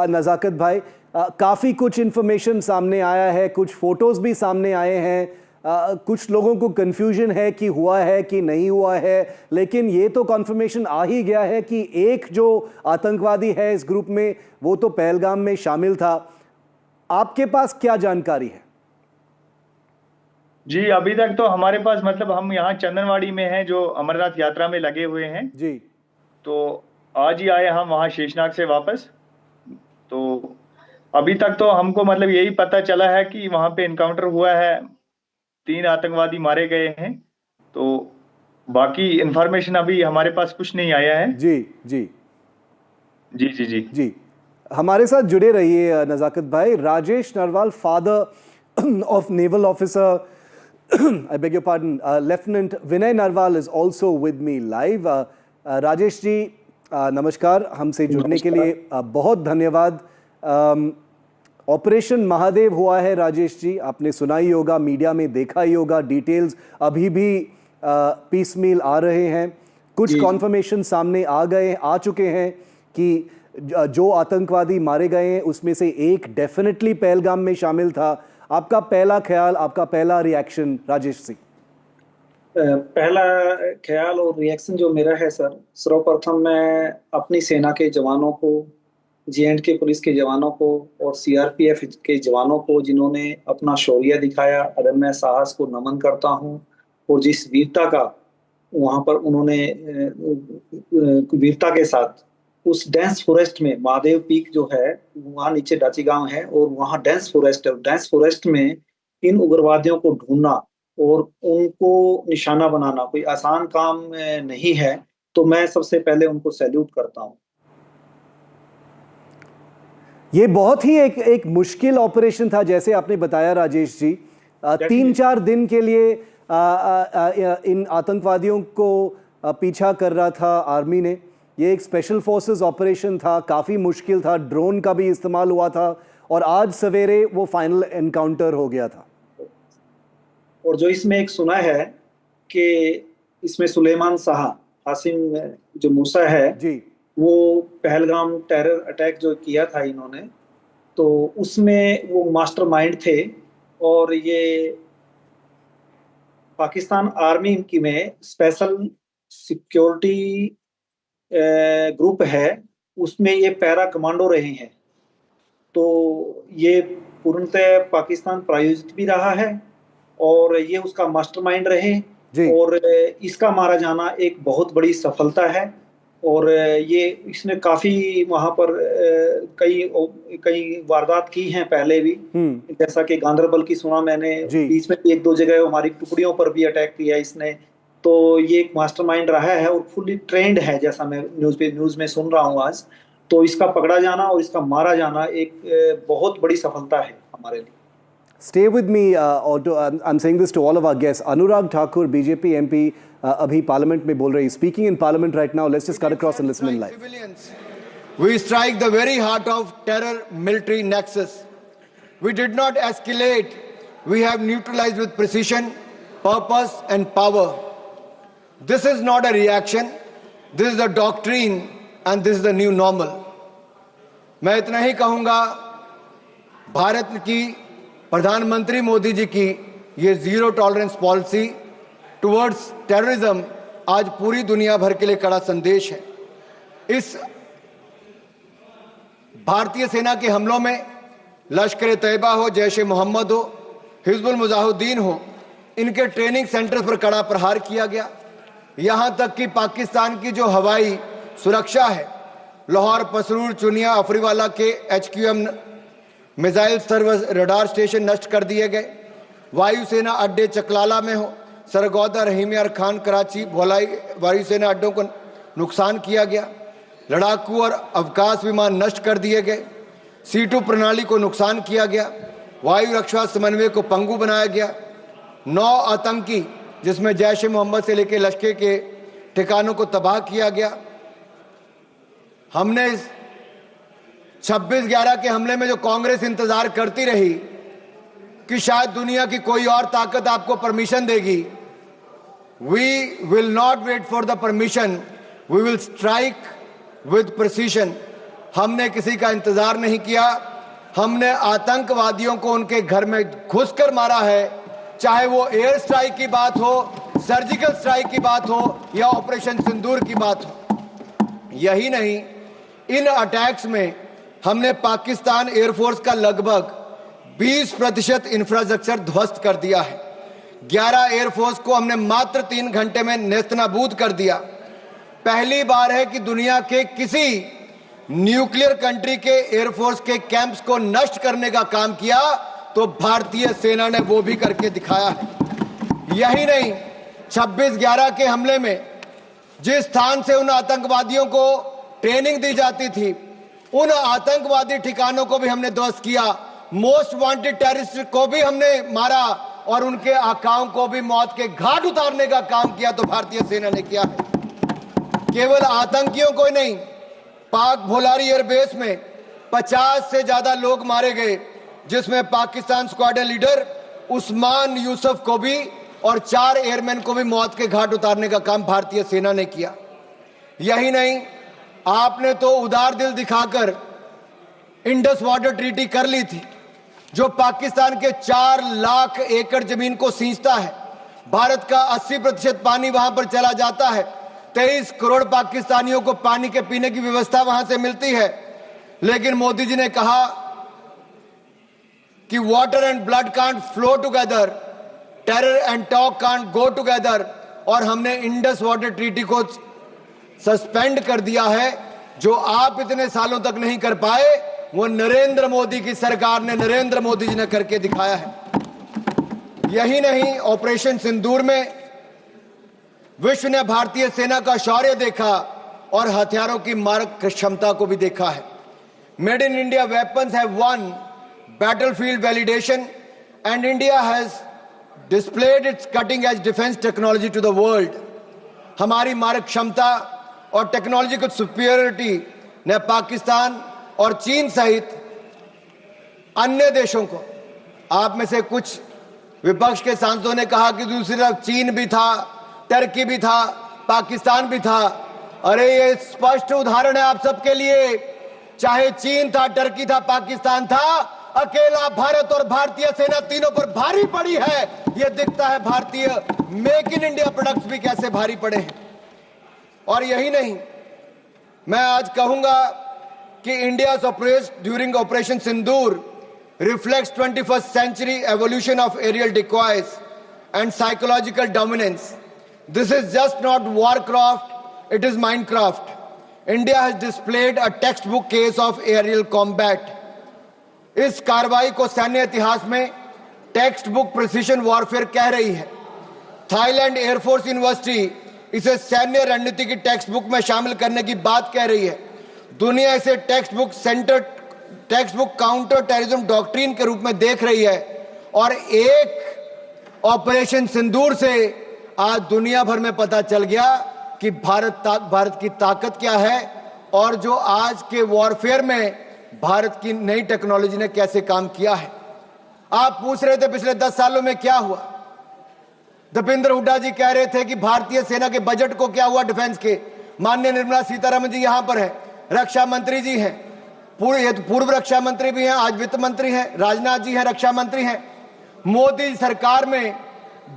नजाकत भाई? काफ़ी कुछ इन्फॉर्मेशन सामने आया है, कुछ फोटोज़ भी सामने आए हैं. कुछ लोगों को कंफ्यूजन है कि हुआ है कि नहीं हुआ है, लेकिन ये तो कन्फर्मेशन आ ही गया है कि एक जो आतंकवादी है इस ग्रुप में, वो तो पहलगाम में शामिल था. आपके पास क्या जानकारी है? जी, अभी तक तो हमारे पास मतलब हम यहाँ चंदनवाड़ी में हैं, जो अमरनाथ यात्रा में लगे हुए हैं जी. तो आज ही आए हम वहाँ शेषनाग से वापस. तो अभी तक तो हमको मतलब यही पता चला है कि वहाँ पे इनकाउंटर हुआ है, 3 आतंकवादी मारे गए हैं. तो बाकी इंफॉर्मेशन अभी हमारे पास कुछ नहीं आया है. जी जी जी जी जी जी. हमारे साथ जुड़े रहिए नजाकत भाई. Rajesh Narwal, father of naval officer, I beg your pardon, Lieutenant Vinay Narwal is also with me live. Rajesh ji नमस्कार. हमसे जुड़ने के लिए बहुत धन्यवाद. ऑपरेशन महादेव हुआ है राजेश जी, आपने सुना ही होगा, मीडिया में देखा ही होगा. डिटेल्स अभी भी पीस मील आ रहे हैं. कुछ कॉन्फर्मेशन सामने आ चुके हैं कि जो आतंकवादी मारे गए हैं उसमें से एक डेफिनेटली पहलगाम में शामिल था. आपका पहला ख्याल, आपका पहला रिएक्शन राजेश जी? पहला ख्याल और रिएक्शन जो मेरा है सर, सर्वप्रथम मैं अपनी सेना के जवानों को, J&K पुलिस के जवानों को और CRPF के जवानों को, जिन्होंने अपना शौर्य दिखाया, अदम्य साहस को नमन करता हूं. और जिस वीरता का वहां पर उन्होंने वीरता के साथ उस डेंस फॉरेस्ट में, महादेव पीक जो है वहाँ नीचे डाची गांव है और वहाँ डेंस फॉरेस्ट है. डेंस फॉरेस्ट में इन उग्रवादियों को ढूंढना और उनको निशाना बनाना कोई आसान काम नहीं है. तो मैं सबसे पहले उनको सैल्यूट करता हूँ. ये बहुत ही एक मुश्किल ऑपरेशन था, जैसे आपने बताया राजेश जी. 3-4 दिन के लिए इन आतंकवादियों को पीछा कर रहा था आर्मी ने. ये एक स्पेशल फोर्सेस ऑपरेशन था, काफ़ी मुश्किल था. ड्रोन का भी इस्तेमाल हुआ था और आज सवेरे वो फाइनल एनकाउंटर हो गया था. और जो इसमें एक सुना है कि इसमें सुलेमान शाह, हासिम जो मूसा है जी, वो पहलगाम टेरर अटैक जो किया था इन्होंने, तो उसमें वो मास्टरमाइंड थे. और ये पाकिस्तान आर्मी की में स्पेशल सिक्योरिटी ग्रुप है, उसमें ये पैरा कमांडो रहे हैं. तो ये पूर्णतः पाकिस्तान प्रायोजित भी रहा है और ये उसका मास्टरमाइंड रहे और इसका मारा जाना एक बहुत बड़ी सफलता है और ये इसने काफी वहां पर कई वारदात की हैं पहले भी, जैसा कि गांदरबल की सुना मैंने, बीच में एक दो जगह हमारी टुकड़ियों पर भी अटैक किया इसने। तो ये एक मास्टरमाइंड रहा है और फुली ट्रेंड है, जैसा मैं न्यूज में सुन रहा हूँ आज। तो इसका पकड़ा जाना और इसका मारा जाना एक बहुत बड़ी सफलता है हमारे लिए। Stay with me, I'm saying this to all of our guests. Anurag Thakur, BJP MP, abhi Parliament mein bol rahi. Speaking in Parliament right now. Let's just cut across and listen in live. Civilians. We strike the very heart of terror military nexus. We did not escalate. We have neutralized with precision, purpose and power. This is not a reaction. This is a doctrine and this is the new normal. मैं इतना ही कहूँगा, भारत की प्रधानमंत्री मोदी जी की ये zero tolerance policy towards terrorism आज पूरी दुनिया भर के लिए कड़ा संदेश है। इस भारतीय सेना के हमलों में लश्कर तैयबा हो, जैश ए मोहम्मद हो, हिजबुल मुजाहिदीन हो, इनके ट्रेनिंग सेंटर्स पर कड़ा प्रहार किया गया। यहां तक कि पाकिस्तान की जो हवाई सुरक्षा है, लाहौर, पसरूर, चुनिया, अफरीवाला के HQM missile service radar station नष्ट कर दिए गए। वायुसेना अड्डे चकलाला में हो, सरगोदा, रहीम यार खान, कराची, भोलाई वायुसेना अड्डों को नुकसान किया गया। लड़ाकू और अवकाश विमान नष्ट कर दिए गए। C2 प्रणाली को नुकसान किया गया। वायु रक्षा समन्वय को पंगु बनाया गया। 9 आतंकी, जिसमें जैश ए मोहम्मद से लेकर लश्कर के ठिकानों को तबाह किया गया। हमने 26/11 के हमले में जो कांग्रेस इंतजार करती रही कि शायद दुनिया की कोई और ताकत आपको परमिशन देगी, we will not wait for the permission, we will strike with precision. हमने किसी का इंतजार नहीं किया। हमने आतंकवादियों को उनके घर में घुसकर मारा है, चाहे वो एयर स्ट्राइक की बात हो, सर्जिकल स्ट्राइक की बात हो या ऑपरेशन सिंदूर की बात हो। यही नहीं, इन अटैक्स में हमने पाकिस्तान एयरफोर्स का लगभग 20% इंफ्रास्ट्रक्चर ध्वस्त कर दिया है। 11 एयरफोर्स को हमने मात्र 3 घंटे में नेस्तनाबूद कर दिया। पहली बार है कि दुनिया के किसी न्यूक्लियर कंट्री के एयरफोर्स के कैंप्स को नष्ट करने का काम किया तो भारतीय सेना ने वो भी करके दिखाया है। यही नहीं, 26/11 के हमले में जिस स्थान से उन आतंकवादियों को ट्रेनिंग दी जाती थी, उन आतंकवादी ठिकानों को भी हमने ध्वस्त किया। मोस्ट वांटेड टेररिस्ट को भी हमने मारा और उनके आकाओं को भी मौत के घाट उतारने का काम किया तो भारतीय सेना ने किया है। केवल आतंकियों को नहीं, पाक भोलारी एयरबेस में 50 से ज्यादा लोग मारे गए, जिसमें पाकिस्तान स्क्वाड्रन लीडर उस्मान यूसुफ को भी और 4 एयरमैन को भी मौत के घाट उतारने का काम भारतीय सेना ने किया। यही नहीं, आपने तो उदार दिल दिखाकर इंडस वाटर ट्रीटी कर ली थी, जो पाकिस्तान के 4 लाख एकड़ जमीन को सींचता है। भारत का 80% पानी वहां पर चला जाता है। 23 करोड़ पाकिस्तानियों को पानी के पीने की व्यवस्था वहां से मिलती है। लेकिन मोदी जी ने कहा कि water and blood can't flow together, terror and talk can't go together, और हमने इंडस वाटर ट्रीटी को सस्पेंड कर दिया है। जो आप इतने सालों तक नहीं कर पाए, वो नरेंद्र मोदी की सरकार ने, नरेंद्र मोदी जी ने करके दिखाया है। यही नहीं, ऑपरेशन सिंदूर में विश्व ने भारतीय सेना का शौर्य देखा और हथियारों की मारक क्षमता को भी देखा है। Made in India weapons have one battlefield validation and India has displayed its cutting edge defense technology to the world. हमारी मारक क्षमता और टेक्नोलॉजिकल सुपीरियरिटी ने पाकिस्तान और चीन सहित अन्य देशों को, आप में से कुछ विपक्ष के सांसदों ने कहा कि दूसरी तरफ चीन भी था, टर्की भी था, पाकिस्तान भी था। अरे ये स्पष्ट उदाहरण है आप सबके लिए, चाहे चीन था, टर्की था, पाकिस्तान था, अकेला भारत और भारतीय सेना तीनों पर भारी पड़ी है। यह दिखता है भारतीय मेक इन इंडिया प्रोडक्ट्स भी कैसे भारी पड़े हैं। और यही नहीं, मैं आज कहूंगा कि India during operation Sindoor reflects 21st century evolution of aerial decoys and psychological dominance. This is just not Warcraft, it is Minecraft. India has displayed a textbook case of aerial combat. इस कार्रवाई को सैन्य इतिहास में text book precision warfare कह रही है। Thailand air force university इसे सैन्य रणनीति की टेक्स्ट बुक में शामिल करने की बात कह रही है। दुनिया इसे text book counter terrorism doctrine के रूप में देख रही है और एक ऑपरेशन सिंदूर से आज दुनिया भर में पता चल गया कि भारत की ताकत क्या है और जो आज के वॉरफेयर में भारत की नई टेक्नोलॉजी ने कैसे काम किया है। आप पूछ रहे थे पिछले 10 सालों में क्या हुआ। दीपेंद्र हुड्डा जी कह रहे थे कि भारतीय सेना के बजट को क्या हुआ डिफेंस के। माननीय निर्मला सीतारमण जी यहां पर है, रक्षा मंत्री जी हैं, पूर्व रक्षा मंत्री भी हैं, आज वित्त मंत्री हैं, राजनाथ जी हैं, रक्षा मंत्री हैं। मोदी सरकार में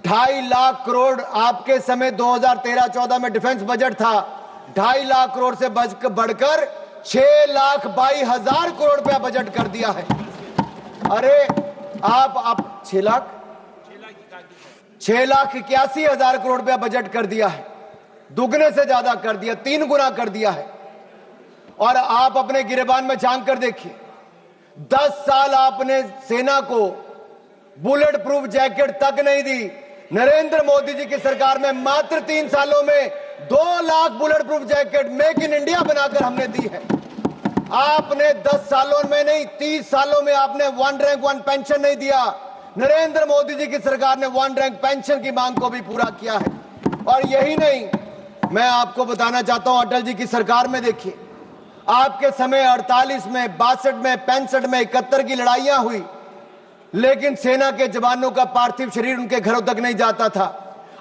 2.5 लाख करोड़ आपके समय 2013-14 में डिफेंस बजट था, 2.5 लाख करोड़ से बढ़कर 6,22,000 करोड़ रुपया बजट कर दिया है। अरे आप 6,81,000 करोड़ रुपया बजट कर दिया है, दुगने से ज्यादा कर दिया, 3 गुना कर दिया है। और आप अपने गिरेबान में झांक कर देखिए, 10 साल आपने सेना को बुलेट प्रूफ जैकेट तक नहीं दी। नरेंद्र मोदी जी की सरकार में मात्र 3 सालों में 2 lakh bullet proof jacket make in India बनाकर हमने दी है। आपने 10 सालों में नहीं, 30 सालों में आपने 1 रैंक 1 पेंशन नहीं दिया। नरेंद्र मोदी जी की सरकार ने 1 रैंक पेंशन की मांग को भी पूरा किया है। और यही नहीं, मैं आपको बताना चाहता हूं, अटल जी की सरकार में देखिए, आपके समय 48 में, 62 में, 65 में, 71 की लड़ाइयां हुई, लेकिन सेना के जवानों का पार्थिव शरीर उनके घरों तक नहीं जाता था।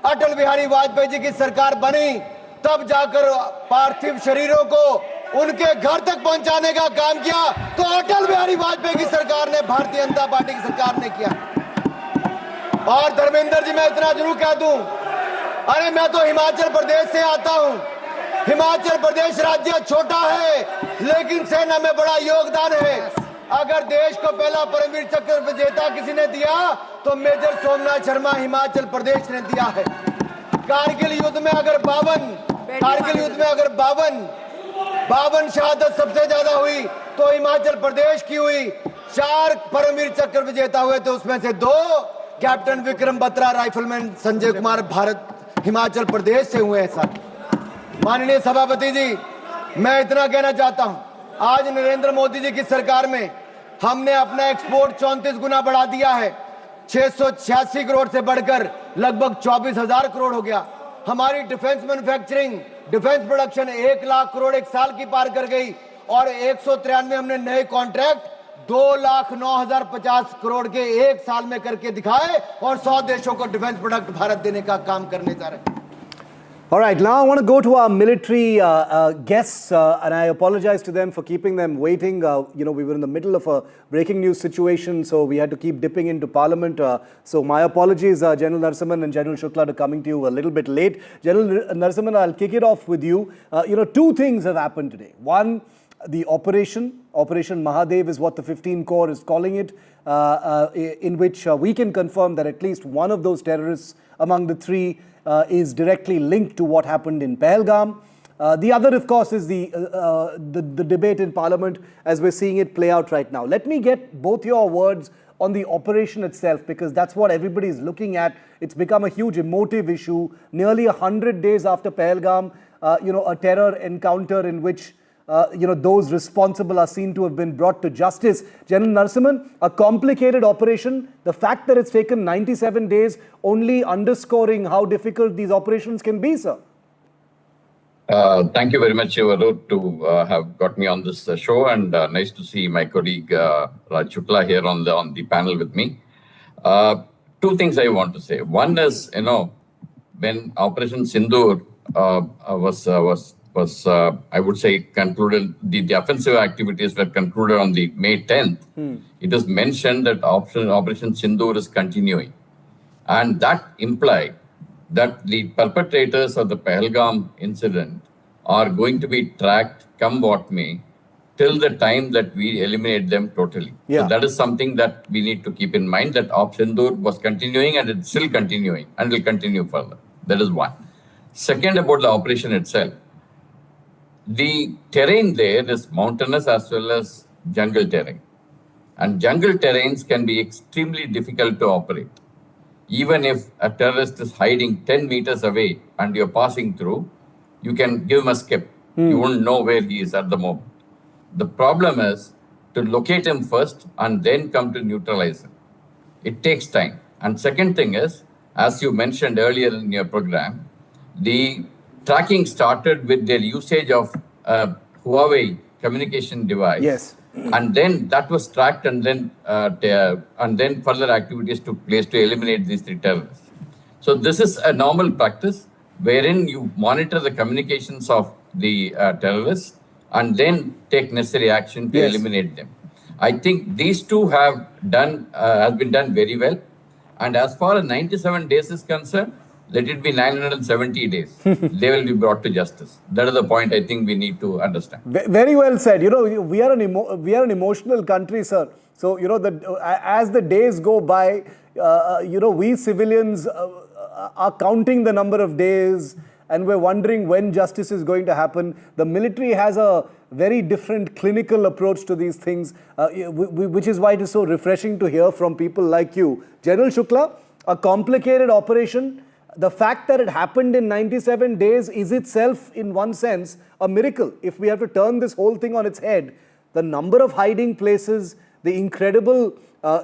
अटल बिहारी वाजपेयी जी की सरकार बनी, तब जाकर पार्थिव शरीरों को उनके घर तक पहुंचाने का काम किया। तो अटल बिहारी वाजपेयी की सरकार ने, भारतीय जनता पार्टी की सरकार ने किया। और धर्मेंद्र जी, मैं इतना जरूर कह दूं, अरे मैं तो हिमाचल प्रदेश से आता हूं। हिमाचल प्रदेश राज्य छोटा है, लेकिन सेना में बड़ा योगदान है। अगर देश को पहला परमवीर चक्र विजेता किसी ने दिया तो मेजर सोमनाथ शर्मा हिमाचल प्रदेश ने दिया है। कारगिल युद्ध में अगर 52 शहादत सबसे ज्यादा हुई तो हिमाचल प्रदेश की हुई। 4 परमवीर चक्र विजेता हुए तो उसमें से 2 कैप्टन विक्रम बत्रा, राइफलमैन संजय कुमार हिमाचल प्रदेश से हुए हैं। सर माननीय सभापति जी, मैं इतना कहना चाहता हूं, आज नरेंद्र मोदी जी की सरकार में हमने अपना एक्सपोर्ट 34 गुना बढ़ा दिया है। 686 करोड़ से बढ़कर लगभग 24,000 करोड़ हो गया। हमारी defence manufacturing, defence production 1 lakh crore एक साल की पार कर गई और 193 हमने नए कॉन्ट्रैक्ट 2,09,050 करोड़ के एक साल में करके दिखाए और 100 देशों को डिफेंस प्रोडक्ट भारत देने का काम करने जा रहे हैं। All right, now I want to go to our military guests, and I apologize to them for keeping them waiting. We were in the middle of a breaking news situation, so we had to keep dipping into Parliament. So my apologies, General Narasimhan and General Shukla, to coming to you a little bit late. General Narasimhan, I'll kick it off with you. 2 things have happened today. One, the Operation Mahadev is what the 15 Corps is calling it, in which we can confirm that at least one of those terrorists among the 3 is directly linked to what happened in Pahalgam. The other, of course, is the debate in Parliament as we're seeing it play out right now. Let me get both your words on the operation itself, because that's what everybody is looking at. It's become a huge emotive issue. Nearly 100 days after Pahalgam, a terror encounter in which those responsible are seen to have been brought to justice. General Narasimhan, a complicated operation. The fact that it's taken 97 days only underscoring how difficult these operations can be, sir. Thank you very much, Varun, to have got me on this show, and nice to see my colleague Raj Shukla here on the panel with me. 2 things I want to say. One is, when Operation Sindoor was I would say concluded, the offensive activities were concluded on the May 10th. It was mentioned that Operation Sindoor is continuing. And that implied that the perpetrators of the Pahalgam incident are going to be tracked come what may, till the time that we eliminate them totally. Yeah. So that is something that we need to keep in mind, that Op Sindoor was continuing and it's still continuing and will continue further. That is one. Second, about the operation itself. The terrain there is mountainous as well as jungle terrain. And jungle terrains can be extremely difficult to operate. Even if a terrorist is hiding 10 meters away and you're passing through, you can give him a skip. You won't know where he is at the moment. The problem is to locate him first and then come to neutralize him. It takes time. And second thing is, as you mentioned earlier in your program, the tracking started with their usage of Huawei communication device. Yes. And then that was tracked, and then further activities took place to eliminate these three terrorists. So this is a normal practice wherein you monitor the communications of the terrorists and then take necessary action to eliminate them. I think these two have been done very well. And as far as 97 days is concerned, let it be 970 days. They will be brought to justice. That is the point I think we need to understand. Very well said. You know, we are an emotional country, sir. So, you know, as the days go by, you know, we civilians are counting the number of days and we're wondering when justice is going to happen. The military has a very different clinical approach to these things, which is why it is so refreshing to hear from people like you. General Shukla, a complicated operation. The fact that it happened in 97 days is itself, in one sense, a miracle. If we have to turn this whole thing on its head, the number of hiding places, the incredible,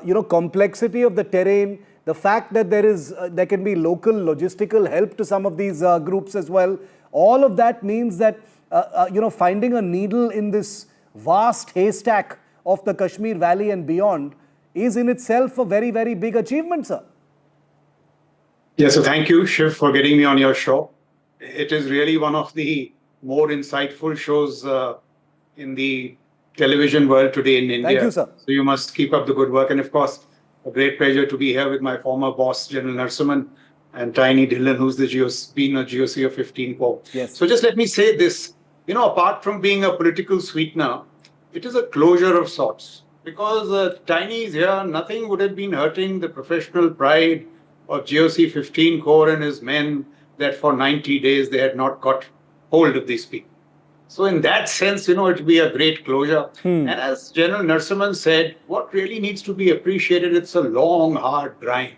you know, complexity of the terrain, the fact that there can be local logistical help to some of these groups as well, all of that means that, you know, finding a needle in this vast haystack of the Kashmir Valley and beyond is in itself a very, very big achievement, sir. Yes, so thank you, Shiv, for getting me on your show. It is really one of the more insightful shows in the television world today in India. Thank you, sir. So you must keep up the good work. And of course, a great pleasure to be here with my former boss, General Narasimhan, and Tiny Dhillon, who's been a GOC of 15 corps. Yes. So just let me say this, you know, apart from being a political sweetener, it is a closure of sorts. Because Tiny is here, nothing would have been hurting the professional pride of GOC 15 Corps and his men that for 90 days they had not got hold of these people. So in that sense, you know, it will be a great closure. And as General Narasimhan said, what really needs to be appreciated, it's a long, hard grind.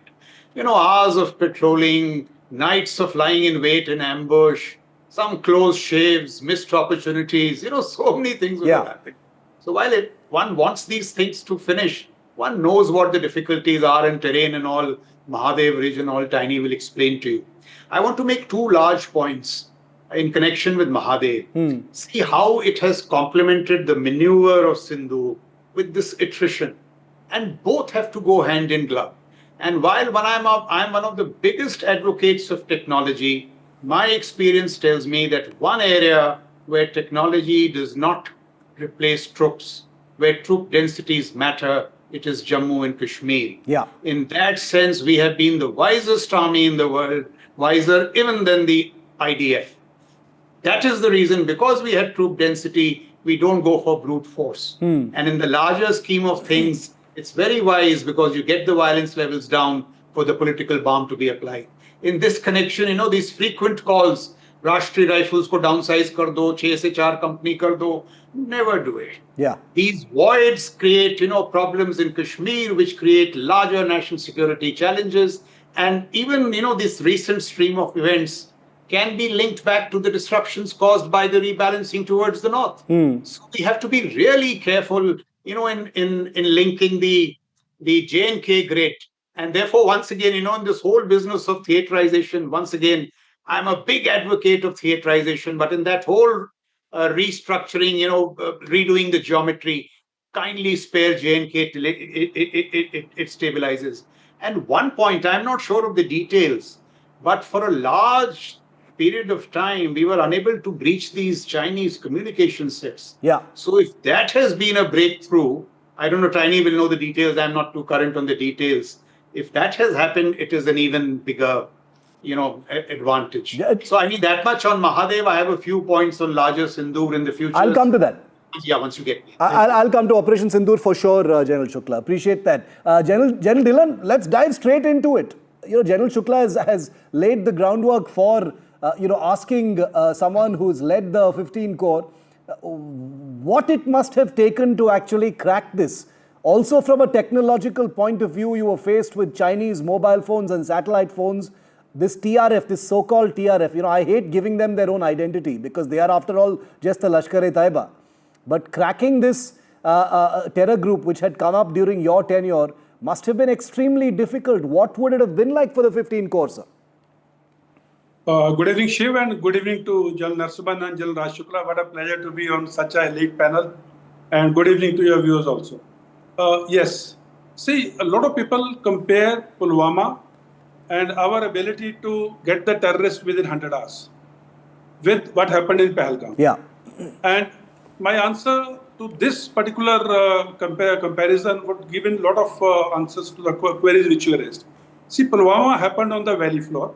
You know, hours of patrolling, nights of lying in wait in ambush, some close shaves, missed opportunities, you know, so many things will happen. So while one wants these things to finish, one knows what the difficulties are in terrain and all. Mahadev, region, all Tiny will explain to you. I want to make two large points in connection with Mahadev. See how it has complemented the maneuver of Sindhu with this attrition. And both have to go hand in glove. And while I'm one of the biggest advocates of technology, my experience tells me that one area where technology does not replace troops, where troop densities matter, it is Jammu and Kashmir. Yeah. In that sense, we have been the wisest army in the world, wiser even than the IDF. That is the reason, because we had troop density, we don't go for brute force. And in the larger scheme of things, it's very wise because you get the violence levels down for the political bomb to be applied. In this connection, you know, these frequent calls, Rashtriya Rifles ko downsize kar do, 6 se 4 company kar do, never do it. Yeah. These voids create, you know, problems in Kashmir, which create larger national security challenges. And even, you know, this recent stream of events can be linked back to the disruptions caused by the rebalancing towards the north. So we have to be really careful, you know, in linking the J&K grid. And therefore, once again, you know, in this whole business of theaterization, once again, I'm a big advocate of theaterization, but in that whole restructuring, you know, redoing the geometry, kindly spare J&K till it stabilizes. And one point, I'm not sure of the details, but for a large period of time, we were unable to breach these Chinese communication sets. Yeah. So if that has been a breakthrough, I don't know, Tiny will know the details. I'm not too current on the details. If that has happened, it is an even bigger, you know, advantage. So I mean, that much on Mahadev. I have a few points on larger Sindoor in the future. I'll come to that. Yeah, once you get me. I'll come to Operation Sindoor for sure, General Shukla. Appreciate that. General Dhillon, let's dive straight into it. General Shukla has laid the groundwork for, asking someone who's led the 15 Corps what it must have taken to actually crack this. Also, from a technological point of view, you were faced with Chinese mobile phones and satellite phones. This TRF, this so-called TRF, I hate giving them their own identity because they are, after all, just the Lashkar-e-Taiba. But cracking this terror group, which had come up during your tenure, must have been extremely difficult. What would it have been like for the 15 Corps, sir? Good evening, Shiv, and good evening to General Narasimhan and General Raj Shukla. What a pleasure to be on such an elite panel. And good evening to your viewers also. Yes, see, a lot of people compare Pulwama and our ability to get the terrorists within 100 hours with what happened in Pahalgam. Yeah. And my answer to this particular comparison would give in a lot of answers to the queries which you raised. See, Pulwama happened on the valley floor.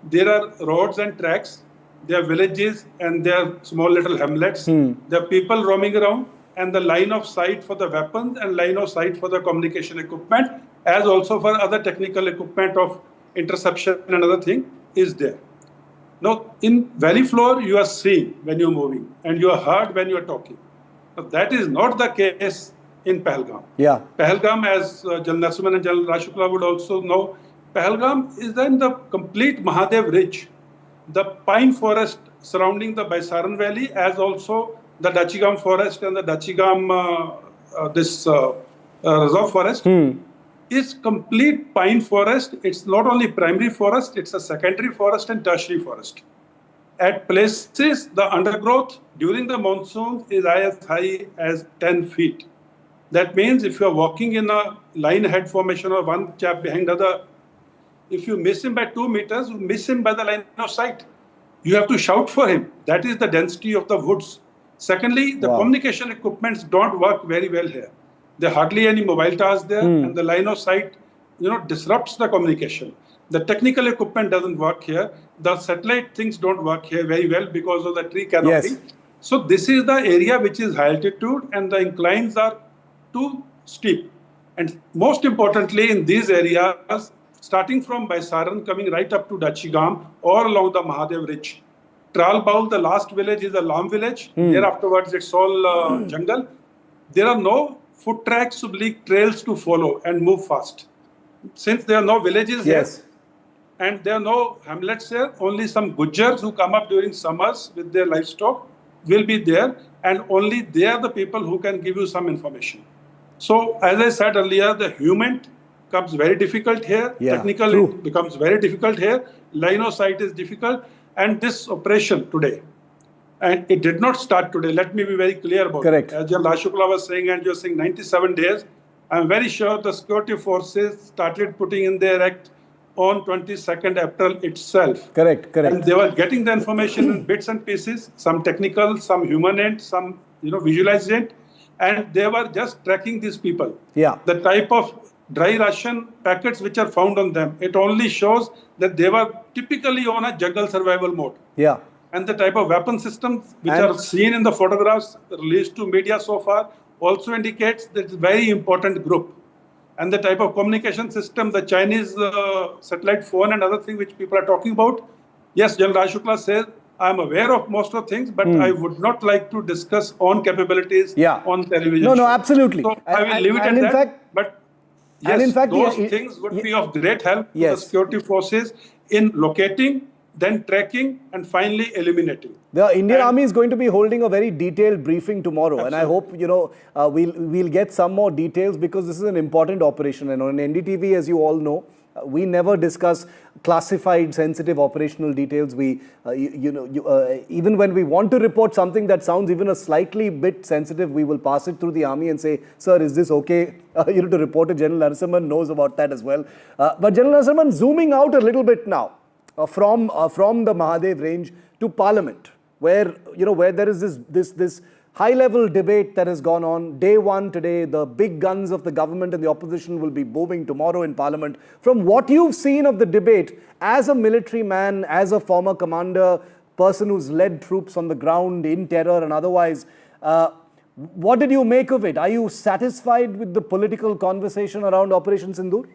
There are roads and tracks, there are villages and there are small little hamlets. There are people roaming around, and the line of sight for the weapons and line of sight for the communication equipment, as also for other technical equipment of interception and other thing is there. Now, in valley floor, you are seeing when you're moving and you are heard when you are talking. Now, that is not the case in Pahalgam. Yeah. Pahalgam, as General Narasimhan and General Raj Shukla would also know, Pahalgam is in the complete Mahadev Ridge, the pine forest surrounding the Baisaran Valley, as also the Dachigam forest and the Dachigam reserve forest is complete pine forest. It's not only primary forest, it's a secondary forest and tertiary forest. At places, the undergrowth during the monsoon is as high as 10 feet. That means if you're walking in a line head formation or one chap behind the other, if you miss him by 2 meters, you miss him by the line of sight. You have to shout for him. That is the density of the woods. Secondly, the communication equipments don't work very well here. There are hardly any mobile towers there, and the line of sight, disrupts the communication. The technical equipment doesn't work here. The satellite things don't work here very well because of the tree canopy. Yes. So this is the area which is high altitude, and the inclines are too steep. And most importantly, in these areas, starting from Baisaran, coming right up to Dachigam, or along the Mahadev Ridge. Tralbaul, the last village, is a Lam village. There afterwards, it's all jungle. There are no foot tracks, oblique trails to follow and move fast. Since there are no villages here, and there are no hamlets here, only some Gujars who come up during summers with their livestock will be there, and only they are the people who can give you some information. So, as I said earlier, the human becomes very difficult here. Technical becomes very difficult here. Line of sight is difficult. And this operation today, and it did not start today. Let me be very clear about it. As General Raj Shukla was saying, and you're saying 97 days, I'm very sure the security forces started putting in their act on 22nd April itself. Correct. And they were getting the information in bits and pieces, some technical, some human end, some visualized it, and they were just tracking these people. Yeah. The type of dry ration packets which are found on them, it only shows that they were typically on a jungle survival mode. Yeah. And the type of weapon systems which are seen in the photographs released to media so far also indicates that it's a very important group. And the type of communication system, the Chinese satellite phone and other things which people are talking about, yes, General Raj Shukla says, I'm aware of most of things, but I would not like to discuss on capabilities on television. No, absolutely. So I will leave it at that. But yes, and in fact, those things would be of great help to the security forces in locating, then tracking, and finally eliminating. The Indian Army is going to be holding a very detailed briefing tomorrow, and I hope we'll get some more details because this is an important operation. And on NDTV, as you all know, we never discuss classified, sensitive operational details. We, even when we want to report something that sounds even a slightly bit sensitive, we will pass it through the army and say, "Sir, is this okay?" To report it. General Narasimhan knows about that as well. But General Narasimhan, zooming out a little bit now from the Mahadev range to Parliament, where there is this high-level debate that has gone on. Day one today, the big guns of the government and the opposition will be booming tomorrow in Parliament. From what you've seen of the debate, as a military man, as a former commander, person who's led troops on the ground in terror and otherwise, What did you make of it? Are you satisfied with the political conversation around Operation Sindoor?